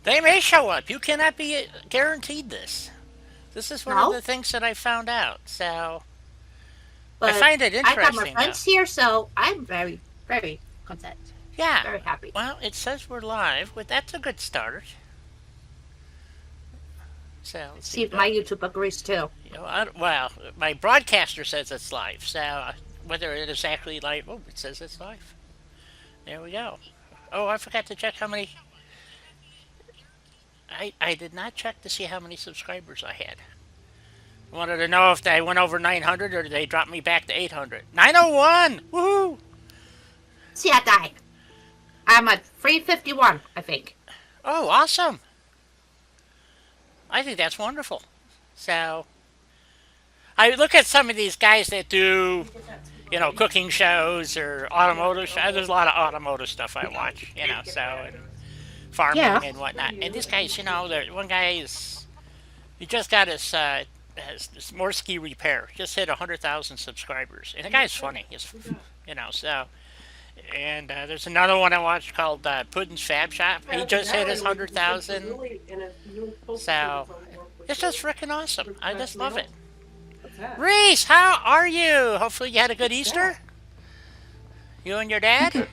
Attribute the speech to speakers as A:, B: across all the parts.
A: They may show up. You cannot be guaranteed this. This is one of the
B: No,
A: things that I found out. So I
B: but
A: find it
B: I got my
A: interesting, though.
B: friends here, so I'm very, very content.
A: Yeah.
B: Very happy.
A: Well, it says we're live. But that's a good start. So let's
B: See
A: see.
B: if my YouTube agrees too.
A: Well, my broadcaster says it's live. So whether it is actually live, oh, it says it's live. There we go. Oh, I forgot to check how many. I did not check to see how many subscribers I had. I wanted to know if they went over 900 or did they drop me back to 800. 901! Woohoo!
B: See, I died. I'm at 351, I think.
A: Oh, awesome. I think that's wonderful. So, I look at some of these guys that do, cooking shows or automotive shows. There's a lot of automotive stuff I watch, and farming
B: Yeah.
A: and whatnot. And these guys, one guy he just got his Morsky repair. Just hit 100,000 subscribers. And the guy's funny. So. And there's another one I watched called Puddin's Fab Shop. He just hit his 100,000. So it's just freaking awesome. I just love it. Reese, how are you? Hopefully you had a good Easter. You and your dad.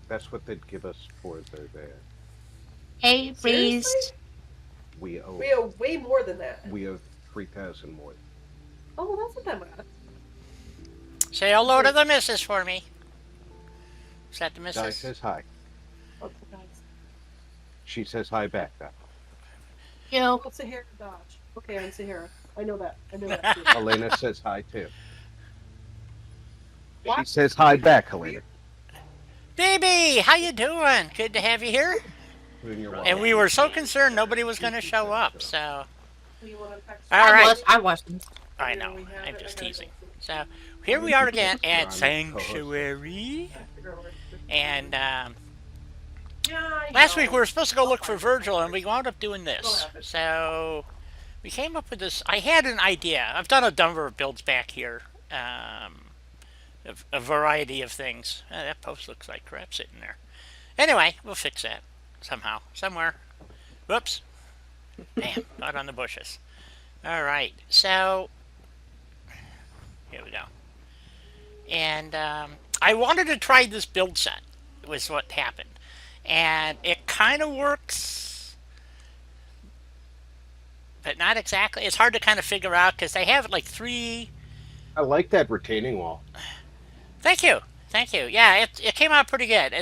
C: That's what they'd give us for their
B: Hey,
D: Seriously?
B: please.
C: we owe
D: We owe way more than that.
C: we owe 3,000 more.
D: Oh, well, that's not that bad.
A: Say hello to the missus for me. Is that the
C: Di
A: missus?
C: says hi.
D: Oh, guys.
C: She says hi back. Di.
B: You.
D: Oh, Sahara Dodge. Okay, I'm Sahara. I know that. I know that. Too.
C: Helena says hi too. She
D: What?
C: says hi back, Helena.
A: Baby, how you doing? Good to have you here.
C: Doing your
A: And
C: walk.
A: we were so concerned nobody was going to show up. So,
D: Do you want to text
A: all
B: I
A: right.
B: was. I wasn't.
A: I know. I'm just teasing. So here we are again at Sanctuary. And
D: Yeah, I
A: last
D: know.
A: week we were supposed to go look for Virgil, and we wound up doing this. So we came up with this. I had an idea. I've done a number of builds back here. A variety of things. That post looks like crap sitting there. Anyway, we'll fix that somehow, somewhere. Whoops. Damn, not on the bushes. All right, so here we go. And I wanted to try this build set, was what happened. And it kind of works, but not exactly. It's hard to kind of figure out because they have like three.
C: I like that retaining wall.
A: Thank you. Thank you. Yeah, it came out pretty good.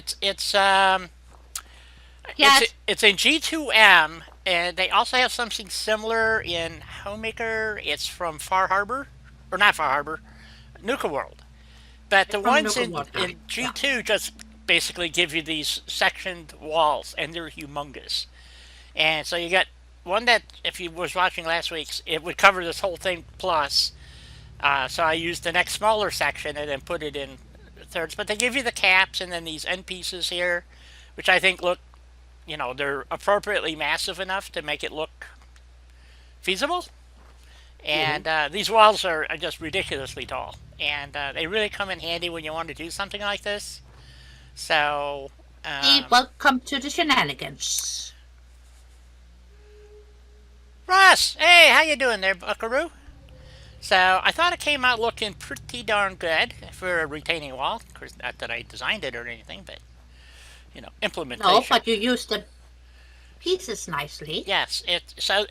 B: Yes.
A: It's in G2M, and they also have something similar in Homemaker. It's from Far Harbor, or not Far Harbor, Nuka World. But the
B: From
A: ones
B: Nuka World,
A: in
B: yeah.
A: G2 just basically give you these sectioned walls, and they're humongous. And so you got one that, if you was watching last week's, it would cover this whole thing plus. So I used the next smaller section and then put it in thirds. But they give you the caps and then these end pieces here, which I think look, they're appropriately massive enough to make it look feasible. And these walls are just ridiculously tall. And they really come in handy when you want to do something like this. So,
B: Welcome to the shenanigans.
A: Ross, hey, how you doing there, Buckaroo? So I thought it came out looking pretty darn good for a retaining wall. Of course, not that I designed it or anything, but
B: No,
A: implementation.
B: but you used the pieces nicely.
A: Yes,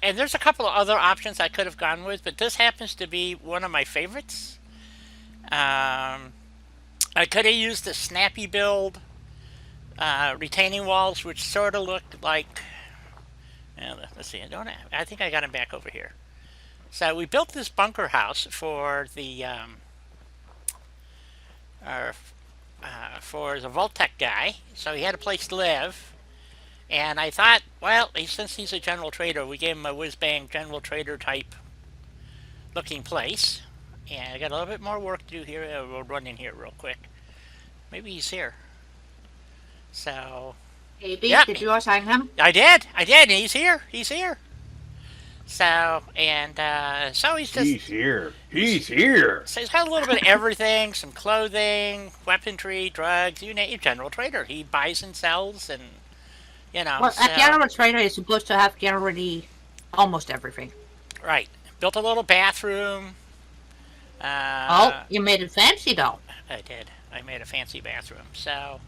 A: and there's a couple of other options I could have gone with, but this happens to be one of my favorites. I could have used the Snappy Build retaining walls, which sort of look like. Let's see. I think I got them back over here. So we built this bunker house for the our, for the Voltec guy, so he had a place to live. And I thought, well, since he's a general trader, we gave him a whiz-bang general trader type looking place. And I got a little bit more work to do here. We'll run in here real quick. Maybe he's here. So,
B: Maybe.
A: yeah,
B: Did you assign him?
A: I did. He's here. He's here. So, and so he's just.
C: He's here. He's here.
A: So he's got a little bit of everything: some clothing, weaponry, drugs. You name it, general trader. He buys and sells, and You know,
B: Well,
A: so
B: a general trader is supposed to have generally almost everything.
A: right. Built a little bathroom.
B: Oh,
A: Uh,
B: you made it fancy though.
A: I did. I made a fancy bathroom. So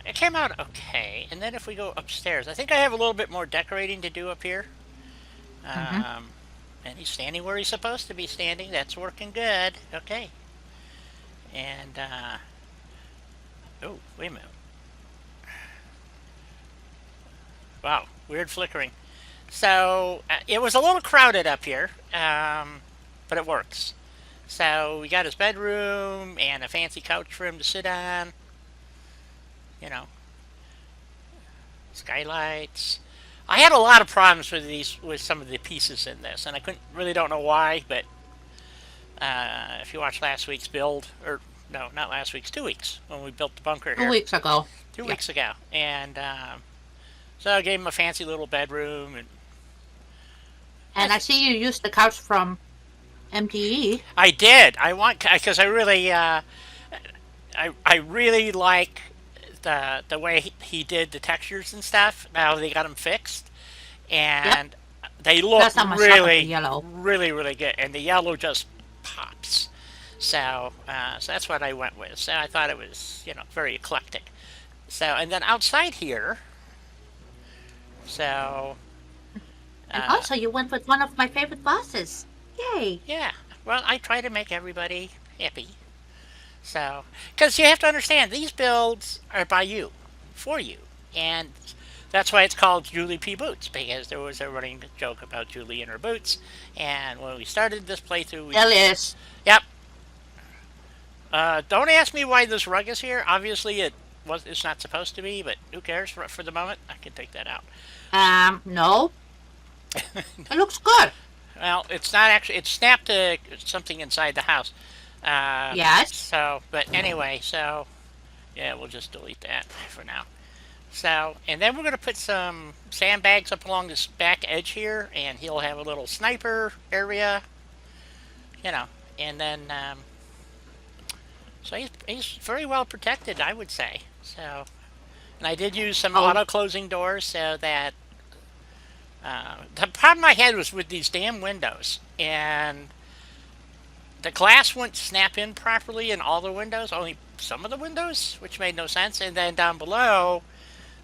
A: it came out okay. And then if we go upstairs, I think I have a little bit more decorating to do up here.
B: Mm-hmm.
A: And he's standing where he's supposed to be standing. That's working good. Okay. And oh, wait a minute. Wow, weird flickering. So it was a little crowded up here, but it works. So we got his bedroom and a fancy couch for him to sit on. You know, skylights. I had a lot of problems with some of the pieces in this, and I don't know why. But if you watched last week's build, or no, not last week's, 2 weeks when we built the bunker
B: 2
A: here,
B: weeks ago.
A: two
B: Yeah.
A: weeks ago, and so I gave him a fancy little bedroom, and
B: And I see you used the couch from MTE.
A: I did. I want because I really like the way he did the textures and stuff. Now they got them fixed, and they look
B: That's not my shot with the yellow.
A: really good. And the yellow just pops. So that's what I went with. So I thought it was very eclectic. So and then outside here, so
B: And also, you went with one of my favorite bosses. Yay!
A: yeah. Well, I try to make everybody happy. So, because you have to understand, these builds are by you, for you, and that's why it's called Julie P. Boots, because there was a running joke about Julie and her boots, and when we started this playthrough,
B: Alias.
A: yep. Don't ask me why this rug is here. Obviously, it's not supposed to be, but who cares for the moment? I can take that out.
B: No. It looks good.
A: Well, it's not actually. It's snapped to something inside the house.
B: Yes.
A: So, but anyway, so yeah, we'll just delete that for now. So, and then we're going to put some sandbags up along this back edge here, and he'll have a little sniper area, and then, so he's very well protected, I would say. So, and I did use some auto closing doors so that, the problem I had was with these damn windows, and the glass wouldn't snap in properly in all the windows, only some of the windows, which made no sense. And then down below,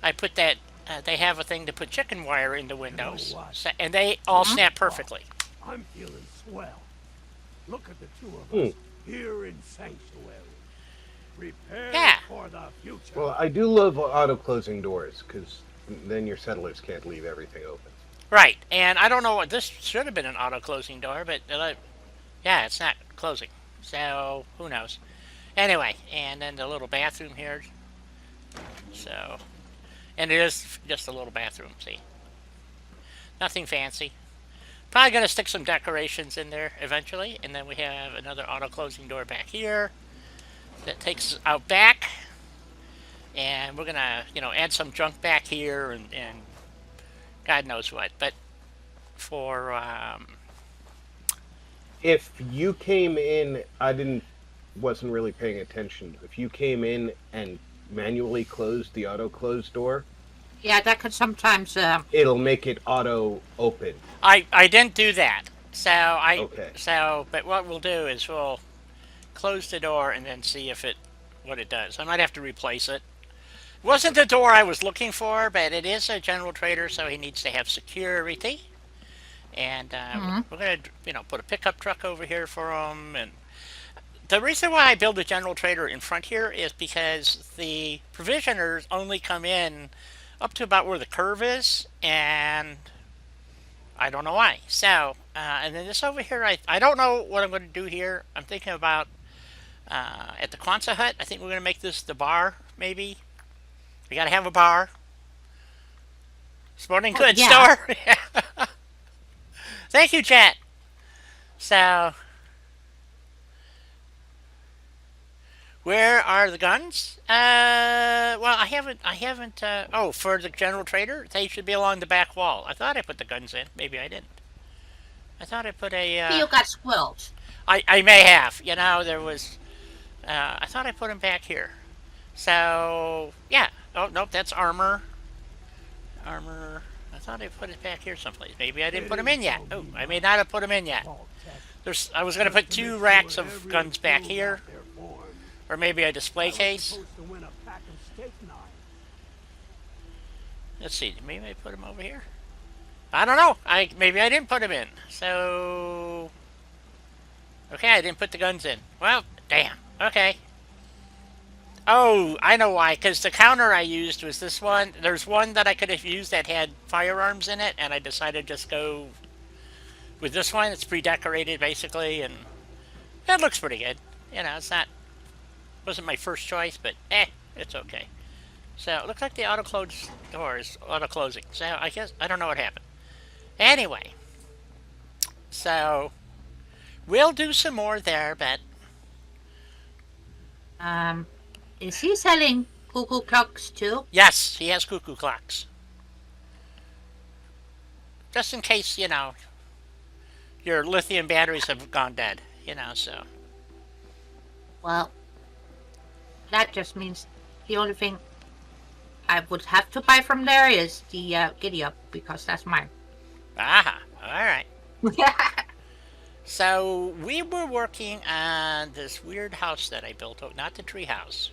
A: I put that, they have a thing to put chicken wire in the windows, and they all snap perfectly.
E: I'm feeling swell. Look at the two of us here in Sanctuary. Prepare for the future.
C: Well, I do love auto closing doors because then your settlers can't leave everything open.
A: Right, and I don't know what this should have been an auto closing door, but yeah, it's not closing, so who knows. Anyway, and then the little bathroom here. So, and it is just a little bathroom, see. Nothing fancy. Probably going to stick some decorations in there eventually, and then we have another auto closing door back here that takes us out back. And we're going to, add some junk back here and God knows what. But for
C: If you came in, wasn't really paying attention. If you came in and manually closed the auto close door,
B: Yeah, that could sometimes.
C: it'll make it auto open.
A: I didn't do that.
C: Okay.
A: But what we'll do is we'll close the door and then see what it does. I might have to replace it. It wasn't the door I was looking for, but it is a general trader, so he needs to have security. And we're going to, put a pickup truck over here for him. And the reason why I build a general trader in front here is because the provisioners only come in up to about where the curve is, and I don't know why. So, and then this over here, I don't know what I'm going to do here. I'm thinking about at the Kwanzaa hut, I think we're going to make this the bar, maybe. We got to have a bar. Sporting goods store. Thank you, chat. So, where are the guns? Well, I haven't, oh, for the general trader, they should be along the back wall. I thought I put the guns in. Maybe I didn't. I thought I put a,
B: You got squills.
A: I may have. There was, I thought I put them back here. So, yeah. Oh, nope, that's armor. armor. I thought I put it back here someplace. Maybe I didn't put them in yet. Oh, I may not have put them in yet. I was going to put 2 racks of guns back here. Or maybe a display case. Let's see. Maybe I put them over here. I don't know. Maybe I didn't put them in. So... Okay, I didn't put the guns in. Well, damn. Okay. Oh, I know why. Because the counter I used was this one. There's one that I could have used that had firearms in it, and I decided to just go with this one. It's pre-decorated, basically, and it looks pretty good. You know, it's not... Wasn't my first choice, but it's okay. So, it looks like the auto-close door is auto-closing. So, I guess... I don't know what happened. Anyway. So... We'll do some more there, but...
B: Is he selling cuckoo clocks too?
A: Yes, he has cuckoo clocks. Just in case, you know, your lithium batteries have gone dead, you know, so...
B: Well, that just means the only thing I would have to buy from there is the giddy up, because that's mine.
A: Aha, alright. So, we were working on this weird house that I built, not the tree house.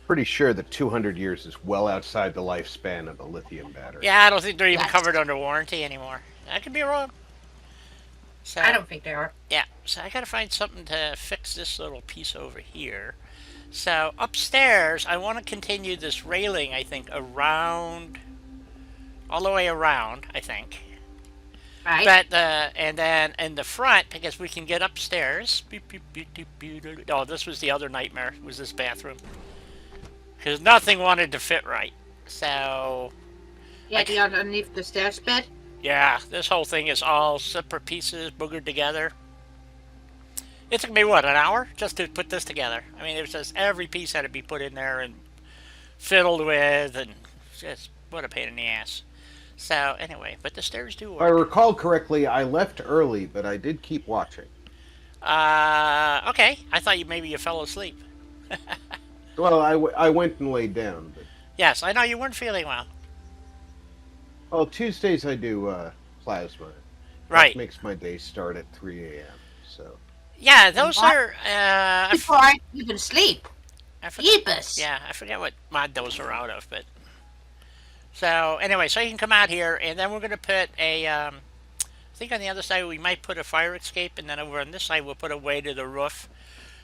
C: Pretty sure that 200 years is well outside the lifespan of a lithium battery.
A: Yeah, I don't think they're even covered under warranty anymore. I could be wrong. So,
B: I don't think they are.
A: Yeah, so I gotta find something to fix this little piece over here. So, upstairs, I want to continue this railing, I think, around... all the way around, I think.
B: Right.
A: But and then in the front, because we can get upstairs. Oh, this was the other nightmare. Was this bathroom? Because nothing wanted to fit right. So.
B: Yeah, the underneath the stairs bed.
A: Yeah, this whole thing is all separate pieces boogered together. It took me what, an hour just to put this together. I mean, it was just every piece had to be put in there and fiddled with, and just what a pain in the ass. So, anyway, but the stairs do work.
C: If I recall correctly, I left early, but I did keep watching.
A: Okay. I thought maybe you fell asleep.
C: Well, I went and laid down. But...
A: Yes, I know you weren't feeling well.
C: Well, Tuesdays I do plasma.
A: Right.
C: That makes my day start at 3 a.m., so...
A: Yeah, those are...
B: Before I even sleep. Jeepus.
A: Yeah, I forget what mod those are out of, but... So, anyway, so you can come out here, and then we're going to put a, I think on the other side we might put a fire escape, and then over on this side we'll put a way to the roof.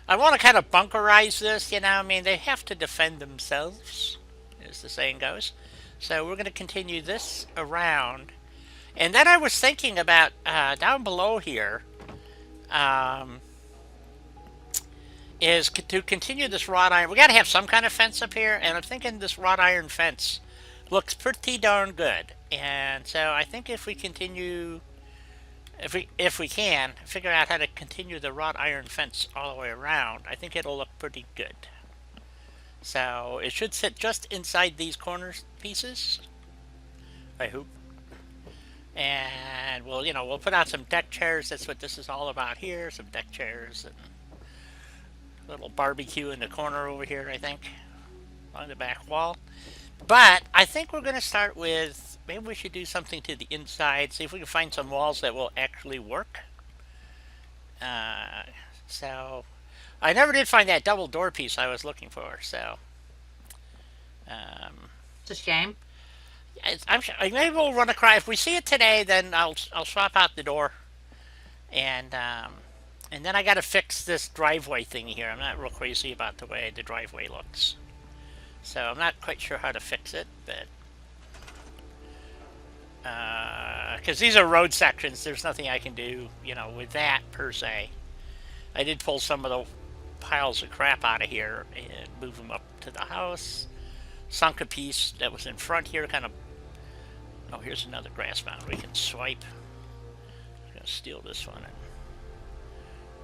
A: I want to kind of bunkerize this, you know, I mean, they have to defend themselves, as the saying goes. So we're going to continue this around. And then I was thinking about, down below here, is to continue this wrought iron. We got to have some kind of fence up here, and I'm thinking this wrought iron fence looks pretty darn good, and so I think if we continue, if we can figure out how to continue the wrought iron fence all the way around, I think it'll look pretty good. So it should sit just inside these corner pieces, I hope. And we'll put out some deck chairs. That's what this is all about here. Some deck chairs and a little barbecue in the corner over here, I think, along the back wall. But I think we're going to start with, maybe we should do something to the inside, see if we can find some walls that will actually work. So, I never did find that double door piece I was looking for, so.
B: It's a shame.
A: I'm sure, maybe we'll run across, if we see it today, then I'll swap out the door. And then I got to fix this driveway thing here. I'm not real crazy about the way the driveway looks. So I'm not quite sure how to fix it, but because these are road sections, there's nothing I can do, with that per se. I did pull some of the piles of crap out of here and move them up to the house. Sunk a piece that was in front here, kind of. Oh, here's another grass mound we can swipe. I'm gonna steal this one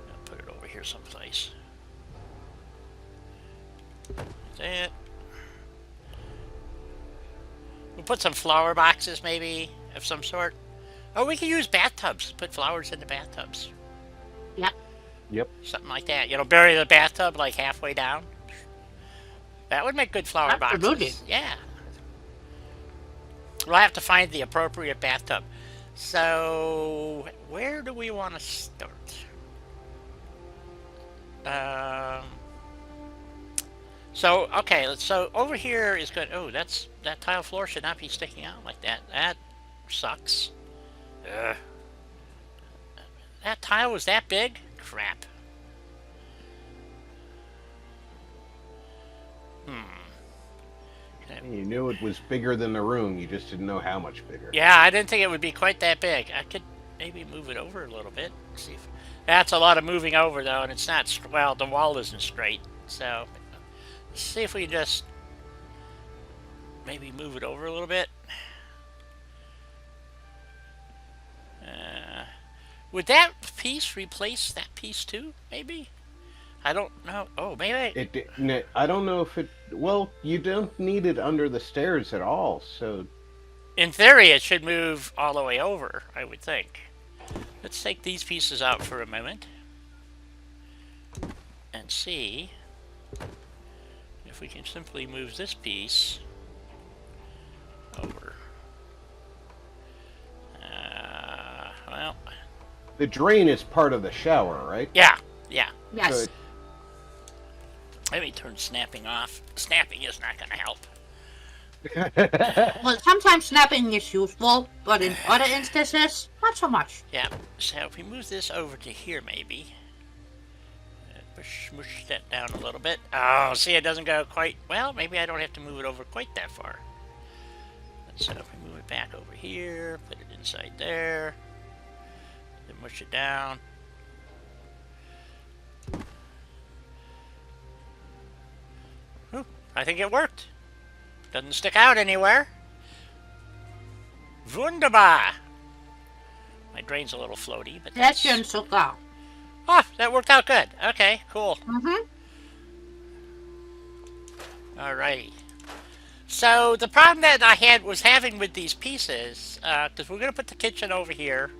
A: and put it over here someplace. That's it. We'll put some flower boxes, maybe, of some sort. Oh, we can use bathtubs. Put flowers in the bathtubs.
B: Yep.
C: Yep.
A: Something like that. Bury the bathtub like halfway down. That would make good flower
B: Absolutely.
A: boxes. Yeah. we'll have to find the appropriate bathtub. So, where do we want to start? So over here is good. Oh, that tile floor should not be sticking out like that. That sucks. Ugh. That tile was that big? Crap.
C: You knew it was bigger than the room. You just didn't know how much bigger.
A: Yeah, I didn't think it would be quite that big. I could maybe move it over a little bit. See if that's a lot of moving over though, and it's not. Well, the wall isn't straight, so let's see if we just maybe move it over a little bit. Would that piece replace that piece too? Maybe. I don't know. Oh, maybe.
C: I don't know if it. Well, you don't need it under the stairs at all. So,
A: In theory, it should move all the way over, I would think. Let's take these pieces out for a moment and see if we can simply move this piece over. Well,
C: the drain is part of the shower, right?
A: yeah.
B: Yes.
C: Good.
A: Let me turn snapping off. Snapping is not going to help.
B: Well, sometimes snapping is useful, but in other instances, not so much.
A: Yeah, so if we move this over to here, maybe. Mush that down a little bit. Oh, see, it doesn't go quite... Well, maybe I don't have to move it over quite that far. So if we move it back over here, put it inside there, then mush it down. Whew, I think it worked. Doesn't stick out anywhere. Wunderbar! My drain's a little floaty, but
B: That's schön sogar.
A: Oh, that worked out good. Okay, cool.
B: Mm-hmm.
A: Alrighty. So the problem that I was having with these pieces, because we're going to put the kitchen over here.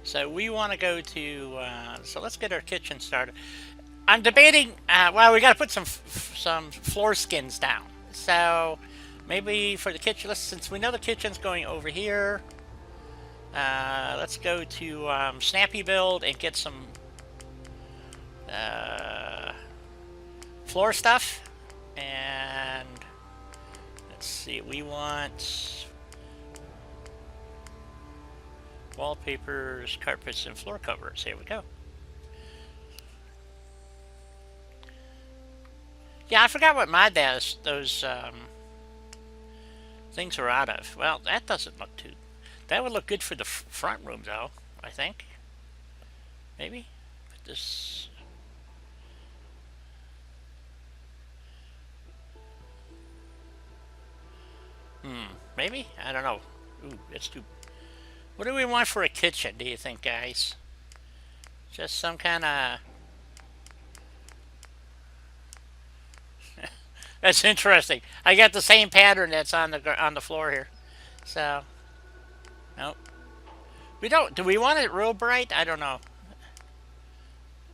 A: So we want to go to, so let's get our kitchen started. I'm debating, well, we got to put some floor skins down. So maybe for the kitchen, since we know the kitchen's going over here, let's go to Snappy Build and get some floor stuff. And let's see, we want wallpapers, carpets, and floor covers. Here we go. Yeah, I forgot what mod those things are out of. Well, that doesn't look too... That would look good for the front room, though, I think. Maybe? Put this... Maybe? I don't know. Ooh, it's too... What do we want for a kitchen, do you think, guys? Just some kind of... That's interesting. I got the same pattern that's on the floor here. So, nope. We don't. Do we want it real bright? I don't know.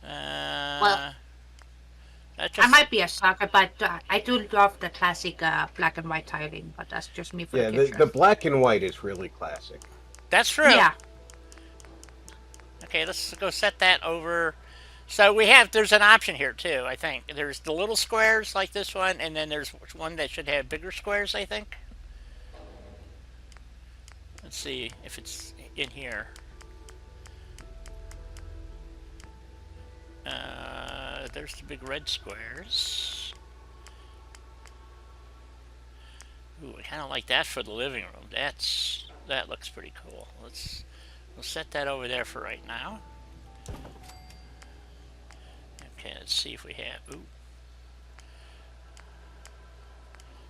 B: Well,
A: just,
B: I might be a sucker, but I do love the classic black and white tiling. But that's just me for
C: Yeah,
B: the kitchen.
C: the black and white is really classic.
A: That's true.
B: Yeah.
A: Okay, let's go set that over. So there's an option here too, I think. There's the little squares like this one, and then there's one that should have bigger squares, I think. Let's see if it's in here. There's the big red squares. Ooh, I kind of like that for the living room. That looks pretty cool. We'll set that over there for right now. Okay, let's see if we have... Ooh.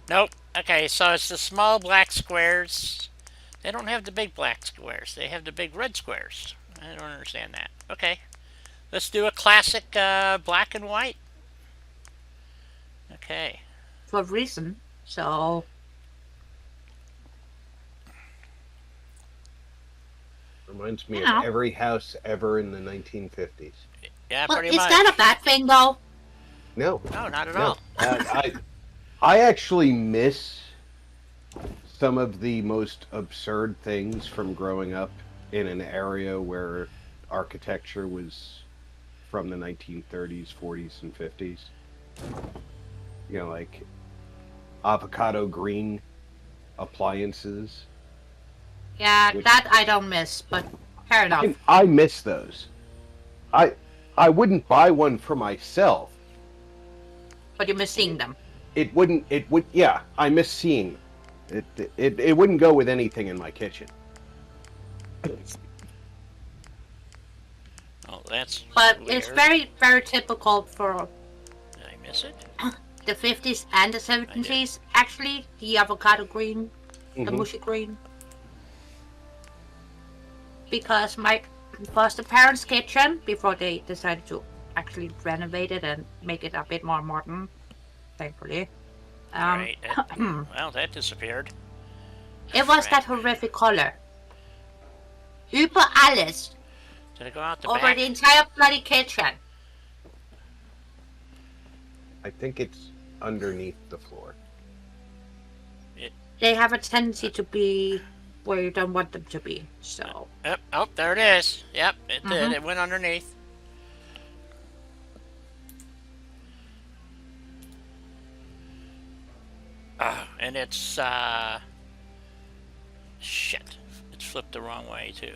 A: Nope. Okay, so it's the small black squares. They don't have the big black squares. They have the big red squares. I don't understand that. Okay. Let's do a classic black and white. Okay.
B: For a reason. So.
C: Reminds me
B: Yeah.
C: of every house ever in the 1950s.
A: Yeah,
B: Well,
A: pretty
B: is
A: much.
B: that a bad thing, though?
C: No.
A: No, not at
C: No.
A: all.
C: I actually miss some of the most absurd things from growing up in an area where architecture was from the 1930s, 40s, and 50s. You know, like avocado green appliances.
B: Yeah,
C: Which-
B: that I don't miss, but fair enough.
C: I miss those. I wouldn't buy one for myself.
B: But you miss seeing them.
C: It wouldn't. It would. Yeah, I miss seeing them. It wouldn't go with anything in my kitchen.
A: Oh, that's
B: But
A: weird.
B: it's very, very typical for
A: Did I miss it?
B: the 50s and the 70s, actually, the avocado green, the
C: Mhm.
B: mushy green. Because my was the parents' kitchen before they decided to actually renovate it and make it a bit more modern, thankfully.
A: Right. Well, that disappeared.
B: It was that horrific color. Über alles.
A: Did it go out the
B: Over
A: back?
B: the entire bloody kitchen.
C: I think it's underneath the floor.
B: They have a tendency to be where you don't want them to be, so.
A: Yep. Oh, there it is. Yep, it did.
B: Mhm.
A: It went underneath. And it's shit. It's flipped the wrong way too.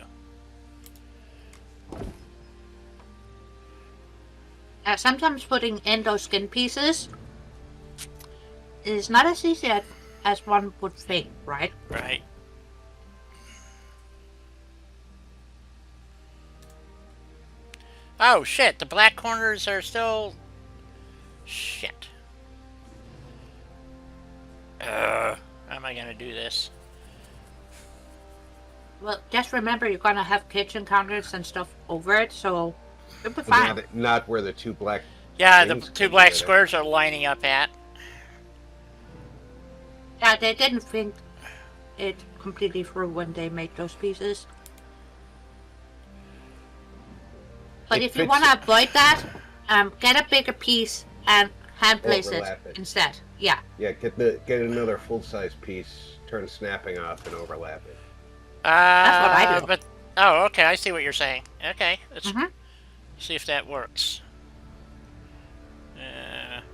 B: Sometimes putting in those skin pieces is not as easy as one would think, right?
A: Right. Oh shit! The black corners are still shit. How am I gonna do this?
B: Well, just remember you're gonna have kitchen counters and stuff over it, so it'll be fine.
C: Not where the two black.
A: Yeah, the
C: things
A: two
C: come
A: black
C: together.
A: squares are lining up at.
B: Yeah, they didn't think it completely through when they made those pieces. But
C: It
B: if you
C: fits-
B: want to avoid that, get a bigger piece and hand place it
C: Overlap it.
B: instead. Yeah.
C: Yeah, get another full size piece, turn snapping off, and overlap it.
B: That's what I do.
A: But oh, okay, I see what you're saying. Okay, let's
B: Mhm.
A: see if that works.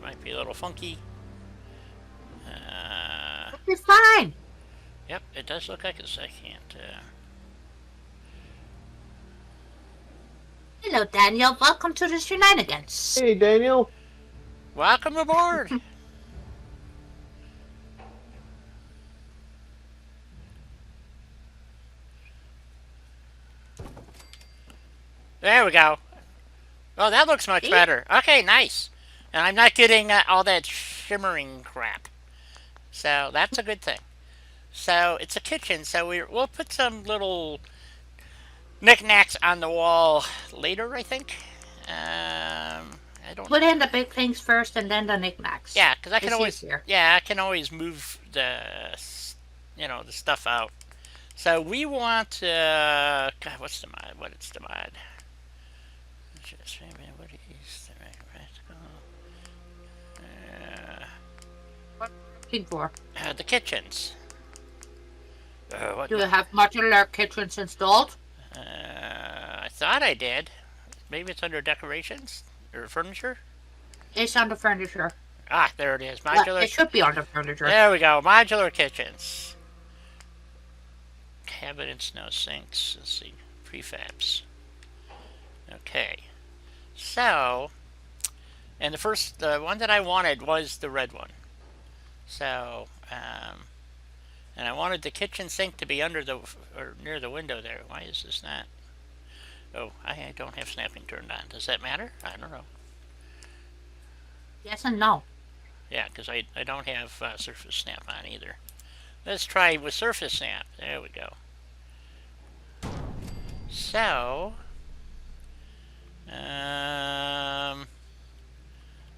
A: Might be a little funky.
B: It'll be fine.
A: Yep, it does look like it's. I can't.
B: Hello, Daniel. Welcome to the shenanigans.
C: Hey, Daniel.
A: Welcome aboard. There we go. Oh, that looks much
B: See?
A: better. Okay, nice. And I'm not getting all that shimmering crap. So that's a good thing. So it's a kitchen, so we'll put some little knickknacks on the wall later, I think. I don't.
B: Put in the big things first and then the knickknacks.
A: Yeah, because I can
B: It's
A: always.
B: easier.
A: Yeah, I can always move the, the stuff out. So we want. God, what's the mod? What is the mod? Just wait a minute. What is the
B: Looking for.
A: the kitchens? What?
B: Do you have modular kitchens installed?
A: I thought I did. Maybe it's under decorations or furniture.
B: It's on the furniture.
A: Ah, there it is.
B: Well,
A: Modular.
B: it should be on the furniture.
A: There we go. Modular kitchens. Cabinets, no sinks. Let's see. Prefabs. Okay. So, and the one that I wanted was the red one. So, and I wanted the kitchen sink to be under or near the window there. Why is this not? Oh, I don't have snapping turned on. Does that matter? I don't know.
B: Yes and no.
A: Yeah, because I don't have surface snap on either. Let's try with surface snap. There we go. So,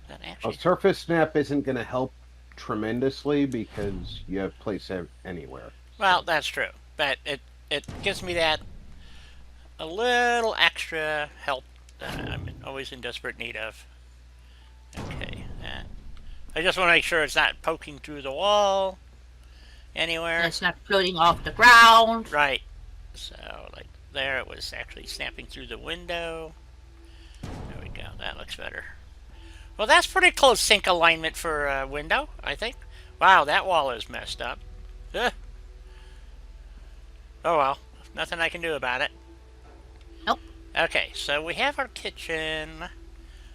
A: that
C: A
A: actually.
C: surface snap isn't going to help tremendously because you have place anywhere.
A: Well, that's true, but it gives me that a little extra help that I'm always in desperate need of. Okay, I just want to make sure it's not poking through the wall anywhere.
B: And it's not floating off the ground.
A: Right. So, like there, it was actually snapping through the window. There we go. That looks better. Well, that's pretty close sink alignment for a window, I think. Wow, that wall is messed up. Ugh. Oh well, nothing I can do about it.
B: Nope.
A: Okay, so we have our kitchen,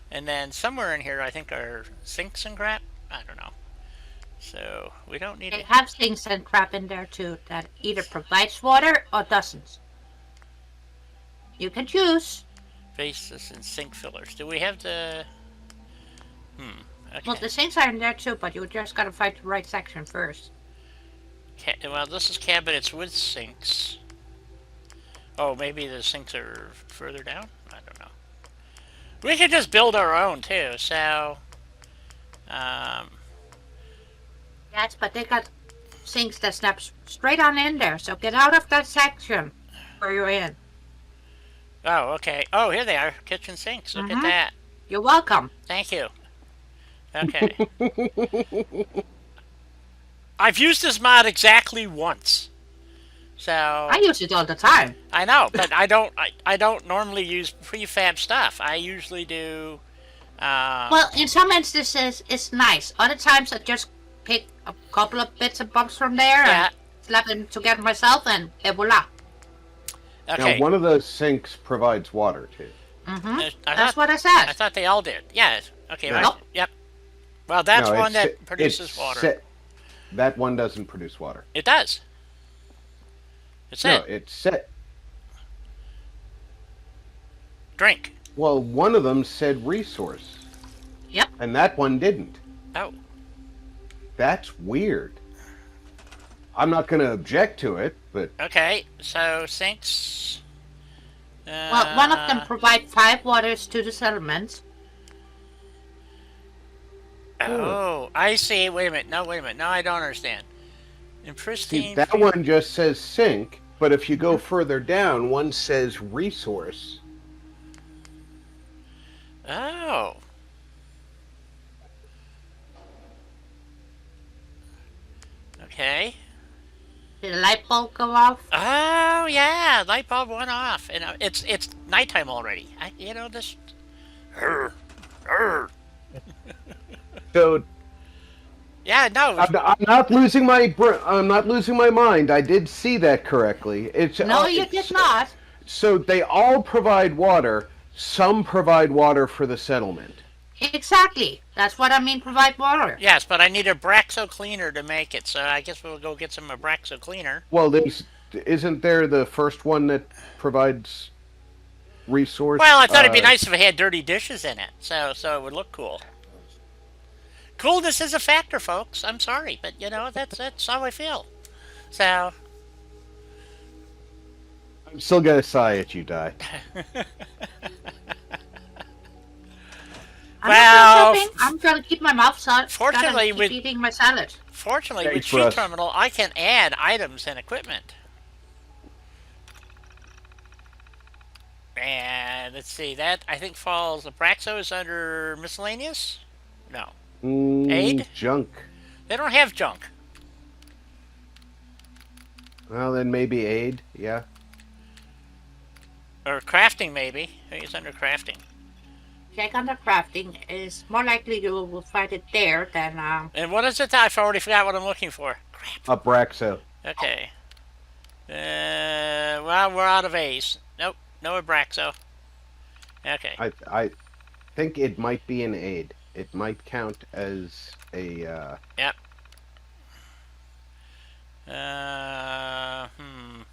A: and then somewhere in here I think are sinks and crap. I don't know. So we don't need
B: They
A: to
B: have things and crap in there too that either provides water or doesn't. You can choose.
A: bases and sink fillers. Do we have the? Okay.
B: Well, the sinks are in there too, but you just gotta find the right section first.
A: Well, this is cabinets with sinks. Oh, maybe the sinks are further down? I don't know. We could just build our own, too, so...
B: Yes, but they got sinks that snap straight on in there, so get out of that section where you're in.
A: Oh, okay. Oh, here they are. Kitchen sinks. Look at that.
B: You're welcome.
A: Thank you. Okay. I've used this mod exactly once. So...
B: I use it all the time.
A: I know, but I don't normally use prefab stuff. I usually do...
B: Well, in some instances, it's nice. Other times, I just pick a couple of bits and bobs from there
A: Yeah.
B: and slap them together myself, and voila.
A: Okay.
C: Now, one of those sinks provides water too.
B: That's what I said.
A: I thought they all did. Yeah. Okay,
C: No.
A: right.
B: Nope.
A: Yep. Well, that's
C: No,
A: one
C: it's-
A: that produces
C: it's
A: water.
C: set- that one doesn't produce water.
A: It does. It's
C: No,
A: it.
C: it's set.
A: Drink.
C: Well, one of them said resource.
B: Yep.
C: And that one didn't.
A: Oh.
C: That's weird. I'm not going to object to it, but
A: Okay. So sinks.
B: Well, one of them provide 5 waters to the settlement.
A: Oh, I see. Wait a minute. No, wait a minute. No, I don't understand. In pristine.
C: see, that one just says sink, but if you go further down, one says resource.
A: Oh. Okay.
B: Did the light bulb go off?
A: Oh yeah, light bulb went off, and it's nighttime already. This.
C: So
A: Yeah, no.
C: I'm not losing I'm not losing my mind. I did see that correctly.
B: No, you did not.
C: So they all provide water. Some provide water for the settlement.
B: Exactly. That's what I mean, provide water.
A: Yes, but I need a Braxo cleaner to make it, so I guess we'll go get some Braxo cleaner.
C: Well, isn't there the first one that provides resource?
A: Well, I thought it'd be nice if it had dirty dishes in it, so it would look cool. Coolness is a factor, folks. I'm sorry, but that's how I feel. So
C: I'm still gonna sigh at you, Die.
B: I'm gonna keep my mouth shut.
A: Fortunately,
B: keep eating my salad.
A: Fortunately,
C: Thanks
A: with
C: for
A: Sheet
C: us.
A: Terminal, I can add items and equipment. And let's see, that I think falls. The Braxo is under miscellaneous. No, Aid?
C: Junk.
A: they don't have junk.
C: Well, then maybe aid. Yeah.
A: Or crafting, maybe. I think it's under crafting.
B: Check on the crafting. It's more likely you will find it there than
A: And what is it? I've already forgot what I'm looking for.
C: A Braxo.
A: Okay. Well, we're out of A's. Nope, no Abraxo. Okay.
C: I think it might be an aid. It might count as a.
A: Yep.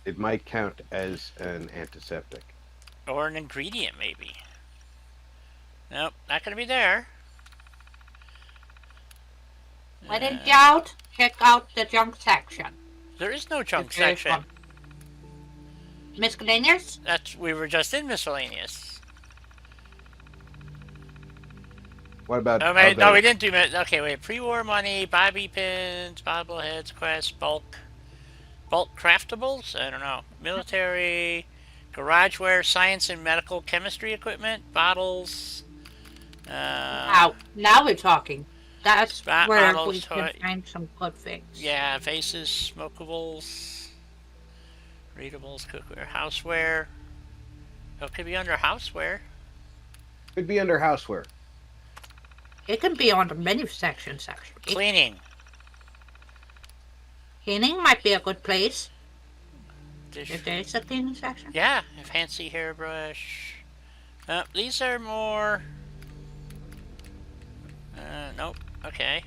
C: It might count as an antiseptic.
A: Or an ingredient, maybe. Nope, not gonna be there.
B: when in doubt, check out the junk section.
A: There is no junk
B: It's very
A: section.
B: fun. Miscellaneous?
A: We were just in miscellaneous.
C: What about?
A: No, wait, no, we didn't do it. Okay, wait. Pre-war money, bobby pins, bobbleheads, quests, bulk craftables. I don't know. Military, garageware, science and medical chemistry equipment, bottles.
B: Now we're talking. That's where
A: Models,
B: we can
A: toy.
B: find some good things.
A: Yeah, vases, smokables, readables, cookware, houseware. Oh, it could be under houseware.
C: Could be under houseware.
B: It can be on the menu sections, actually.
A: Cleaning.
B: Cleaning might be a good place.
A: Dish.
B: If there is a cleaning section.
A: Yeah, a fancy hairbrush. These are more... nope. Okay.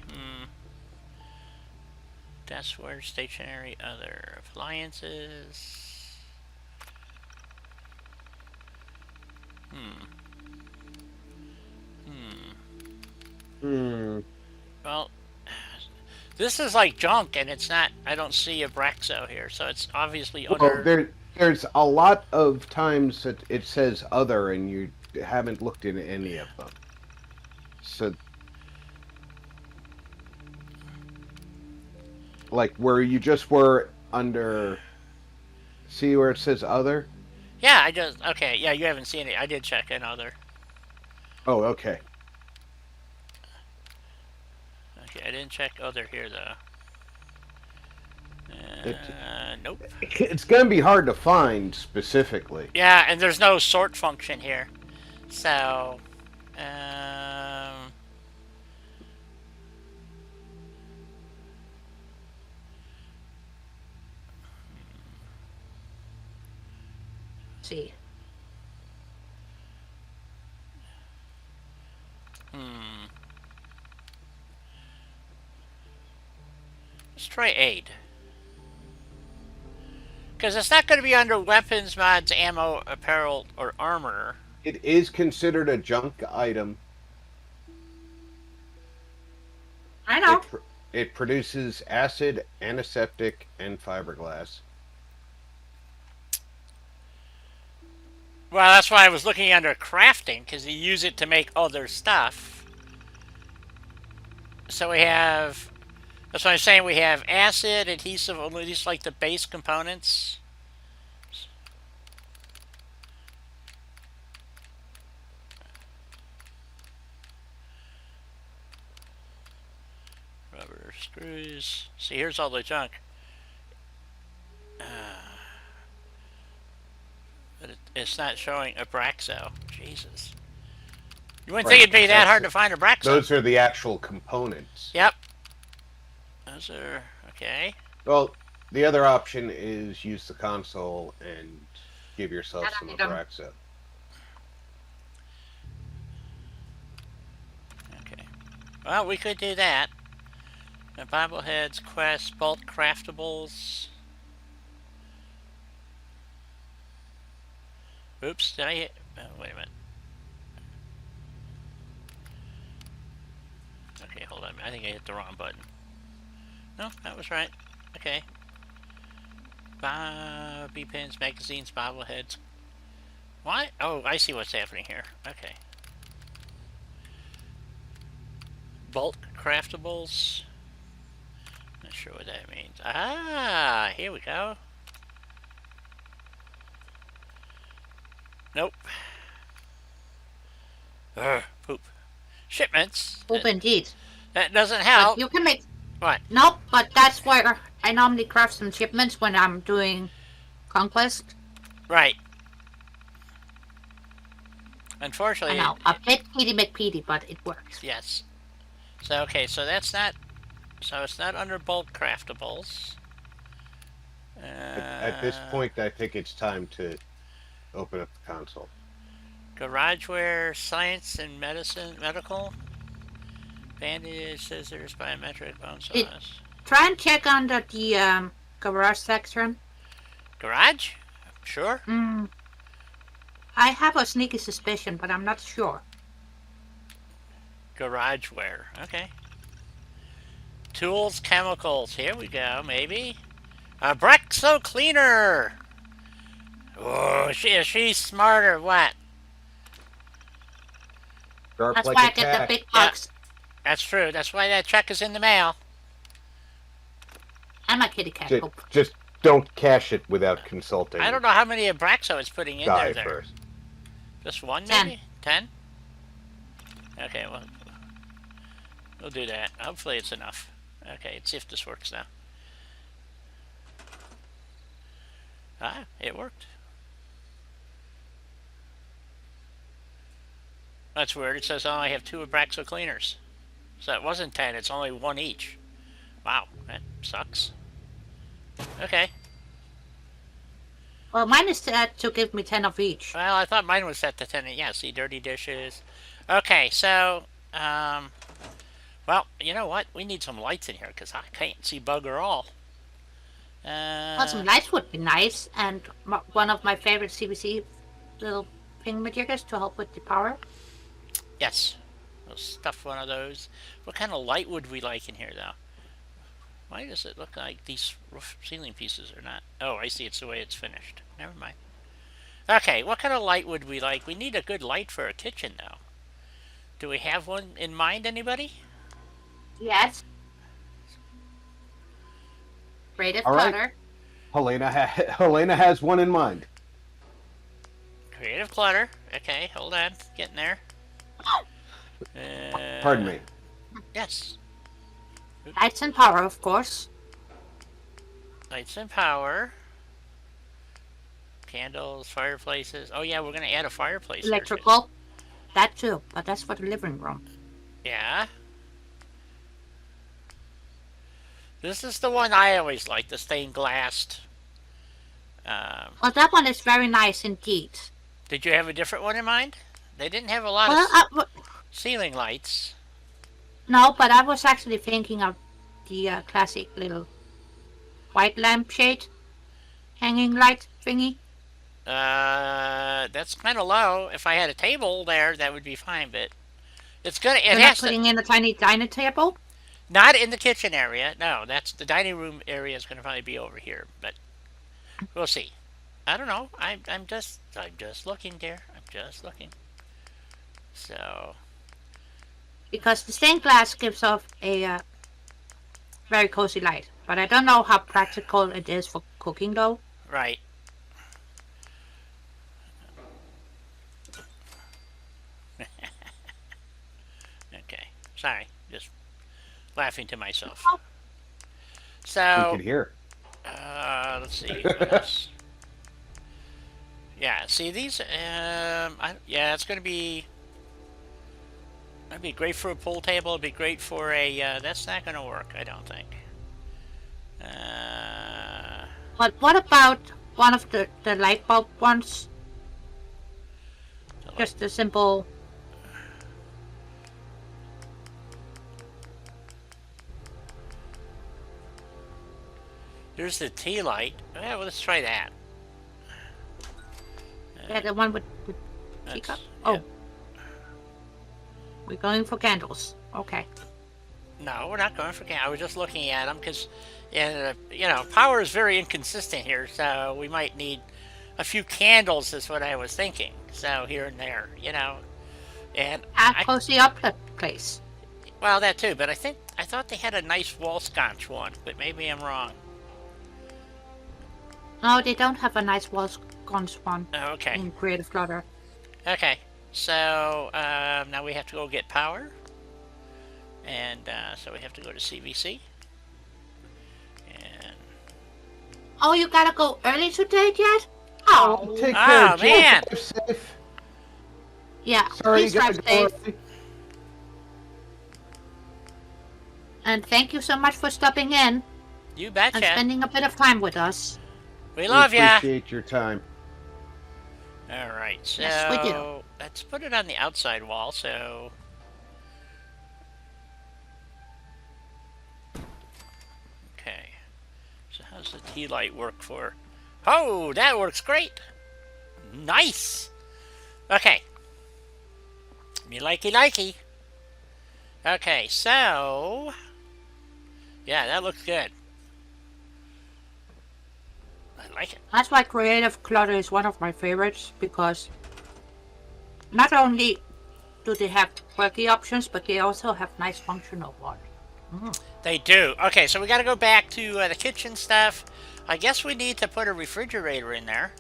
A: Deskware, stationery, other appliances. Well, this is like junk, and it's not. I don't see a Braxo here, so it's obviously
C: Well,
A: under.
C: there's a lot of times that it says other, and you haven't looked into any of them. So, like where you just were under. See where it says other?
A: Yeah, I just. Okay, yeah, you haven't seen it. I did check in other.
C: Oh, okay.
A: Okay, I didn't check other here though. Nope.
C: It's gonna be hard to find specifically.
A: Yeah, and there's no sort function here, so.
B: See.
A: Let's try aid. Because it's not going to be under weapons, mods, ammo, apparel, or armor.
C: It is considered a junk item.
B: I know.
C: It produces acid, antiseptic, and fiberglass.
A: Well, that's why I was looking under crafting, because you use it to make other stuff. So we have... That's what I'm saying, we have acid, adhesive, at least like the base components. Rubber screws. See, here's all the junk. But it's not showing a Braxo. Jesus. You wouldn't think it'd be that hard to find a Braxo.
C: Those are the actual components.
A: Yep. Those are... Okay.
C: Well, the other option is use the console and give yourself some Abraxo.
A: Okay. Well, we could do that. The Bobbleheads, quests, bulk craftables. Oops, did I hit... Oh, wait a minute. Okay, hold on. I think I hit the wrong button. No, that was right. Okay. Bobby pins, magazines, bobbleheads. What? Oh, I see what's happening here. Okay. Bulk craftables. Not sure what that means. Ah, here we go. Nope. Poop. Shipments.
B: Poop indeed.
A: That doesn't help.
B: But you can make...
A: What?
B: Nope, but that's where I normally craft some shipments when I'm doing Conquest.
A: Right. Unfortunately...
B: I know, a bit Petey McPetey, but it works.
A: Yes. So, okay, so that's not... So it's not under bulk craftables.
C: At this point, I think it's time to open up the console.
A: Garageware, science and medicine, medical. Bandage, scissors, biometric, bone saws.
B: Try and check under the garage section.
A: Garage? Sure.
B: I have a sneaky suspicion, but I'm not sure.
A: Garageware. Okay. Tools, chemicals. Here we go, maybe. A Braxo cleaner! Oh, she's smart or what?
C: Sharp
B: That's
C: like
B: why
C: a
B: I get the
C: tack.
B: big bucks.
A: That's true. That's why that check is in the mail.
B: I'm a kitty cat.
C: Just don't cash it without consulting.
A: I don't know how many Abraxo is putting in
C: Guy
A: there.
C: first.
A: Just one,
B: 10.
A: maybe? 10? Okay, well... We'll do that. Hopefully it's enough. Okay, let's see if this works now. Ah, it worked. That's weird. It says, oh, I have 2 Abraxo cleaners. So it wasn't 10, it's only 1 each. Wow, that sucks. Okay.
B: Well, mine is set to give me 10 of each.
A: Well, I thought mine was set to 10. Yeah, see, dirty dishes. Okay, so, well, you know what? We need some lights in here, because I can't see bugger all.
B: Well, some lights would be nice, and one of my favorite CBC little thingamajiggers to help with the power.
A: Yes. We'll stuff one of those. What kind of light would we like in here, though? Why does it look like these roof ceiling pieces are not... Oh, I see. It's the way it's finished. Never mind. Okay, what kind of light would we like? We need a good light for a kitchen, though. Do we have one in mind, anybody?
B: Yes. Creative
C: All right.
B: clutter.
C: Helena has one in mind.
A: Creative clutter. Okay, hold on. Getting there.
C: Pardon me.
A: Yes.
B: Lights and power, of course.
A: Lights and power. Candles, fireplaces. Oh, yeah, we're going to add a fireplace.
B: Electrical. That too, but that's for the living room.
A: Yeah. This is the one I always like, the stained glass.
B: Well, that one is very nice indeed.
A: Did you have a different one in mind? They didn't have a lot
B: Well,
A: of ceiling lights.
B: no, but I was actually thinking of the classic little white lampshade hanging light thingy.
A: That's kind of low. If I had a table there, that would be fine, but it's gonna. It
B: You're
A: has
B: not putting in a tiny dining table?
A: not in the kitchen area. No, that's the dining room area is gonna probably be over here, but we'll see. I don't know. I'm just looking, dear. I'm just looking. So
B: Because the stained glass gives off a very cozy light. But I don't know how practical it is for cooking, though.
A: right. Okay. Sorry. Just laughing to myself.
C: We
A: So
C: could hear.
A: let's see. What else? Yeah, see these. Yeah, it's gonna be. That'd be great for a pool table. It'd be great for a. That's not gonna work, I don't think.
B: But what about one of the light bulb ones? Just a simple...
A: There's the tea light. Yeah, well, let's try that.
B: Yeah, the one with teacup? Oh.
A: Yeah.
B: We're going for candles. Okay.
A: No, we're not going for candles. I was just looking at them because, you know, power is very inconsistent here, so we might need a few candles. Is what I was thinking. So here and there, you know, and
B: Cozy up the place.
A: well, that too. But I thought they had a nice wall sconce one, but maybe I'm wrong.
B: No, they don't have a nice wall sconce one
A: Oh, okay.
B: in Creative Clutter.
A: Okay. So now we have to go get power, and so we have to go to CVC. And
B: Oh, you gotta go early today yet? Oh,
C: Take care,
A: Oh,
C: Jill.
A: man.
C: Drive safe.
B: yeah.
C: Sorry, you
B: Please
C: gotta
B: drive
C: go
B: safe.
C: early.
B: And thank you so much for stopping in
A: you
B: and
A: betcha.
B: spending a bit of time with us.
A: We love ya.
C: Appreciate your time.
A: All right. So
B: Yes, we do.
A: let's put it on the outside wall. So. Okay. So how does the tea light work for? Oh, that works great. Nice. Okay. Me likey. Okay, so yeah, that looks good. I like it.
B: That's why Creative Clutter is one of my favorites, because not only do they have quirky options, but they also have nice functional ones.
A: They do. Okay, so we got to go back to the kitchen stuff. I guess we need to put a refrigerator in there.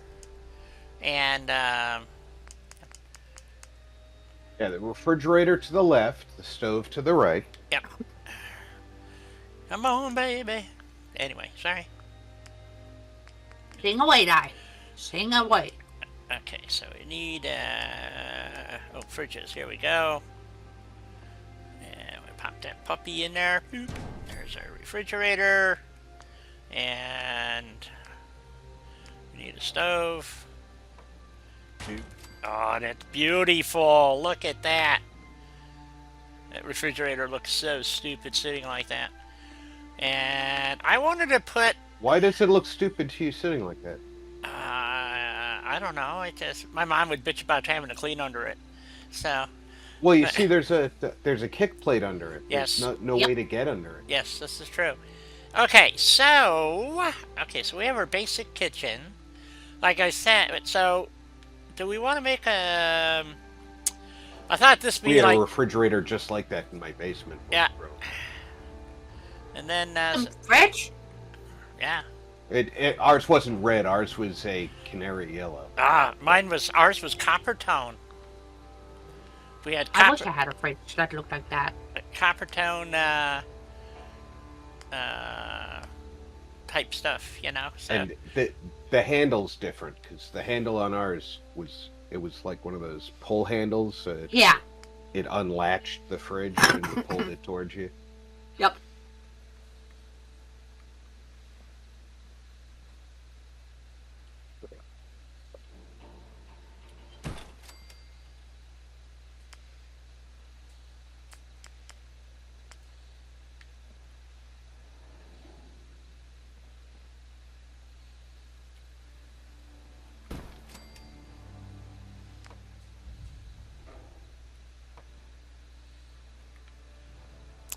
A: And
C: Yeah, the refrigerator to the left, the stove to the right.
A: Yep. Come on, baby. Anyway, sorry.
B: Sing away, Di. Sing away.
A: Okay, so we need, fridges. Here we go. And we pop that puppy in there. Boop. There's our refrigerator. And we need a stove. Boop. Oh, that's beautiful. Look at that. That refrigerator looks so stupid sitting like that. And I wanted to put...
C: Why does it look stupid to you sitting like that?
A: I don't know. It just... My mom would bitch about having to clean under it. So...
C: Well, you see, there's a kick plate under it.
A: Yes.
C: There's no
B: Yep.
C: way to get under it.
A: Yes, this is true. Okay, so we have our basic kitchen. Like I said, so do we want to make a... I thought this would
C: We
A: be
C: had
A: like...
C: a refrigerator just like that in my basement.
A: Yeah. And then,
B: Fridge?
A: yeah.
C: Ours wasn't red. Ours was a canary yellow.
A: Ours was copper tone. We had
B: I wish
A: copper,
B: I had a fridge that looked like that.
A: copper tone, type stuff, you know? So,
C: And the handle's different because the handle on ours was like one of those pull handles.
B: Yeah.
C: It unlatched the fridge and you pulled it towards you.
B: Yep.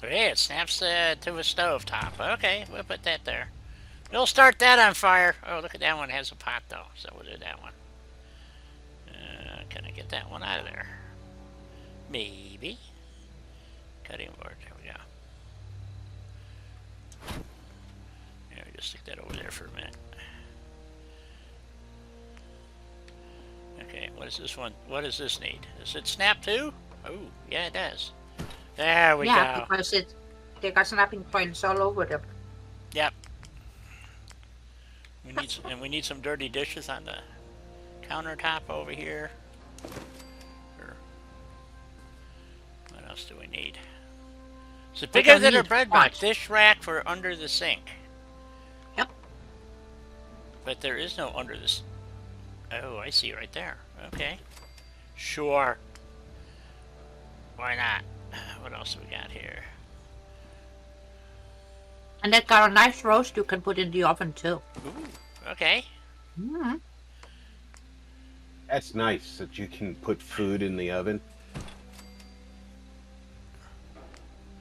A: hey, it snaps to a stove top. Okay, we'll put that there. We'll start that on fire. Oh, look at that one. It has a pot, though, so we'll do that one. Can I get that one out of there? Maybe. Cutting board. There we go. Yeah, we just stick that over there for a minute. Okay, what is this one? What does this need? Does it snap too? Oh, yeah, it does. There we
B: Yeah,
A: go.
B: because they got snapping points all over them.
A: Yep. We need some dirty dishes on the countertop over here. What else do we need? Is it bigger than a bread box? Dish rack for under the sink.
B: Yep.
A: But there is no under this. Oh, I see right there. Okay. Sure. Why not? What else do we got here?
B: And they got a nice roast you can put in the oven too.
A: Ooh, okay.
B: Mm-hmm.
C: That's nice that you can put food in the oven.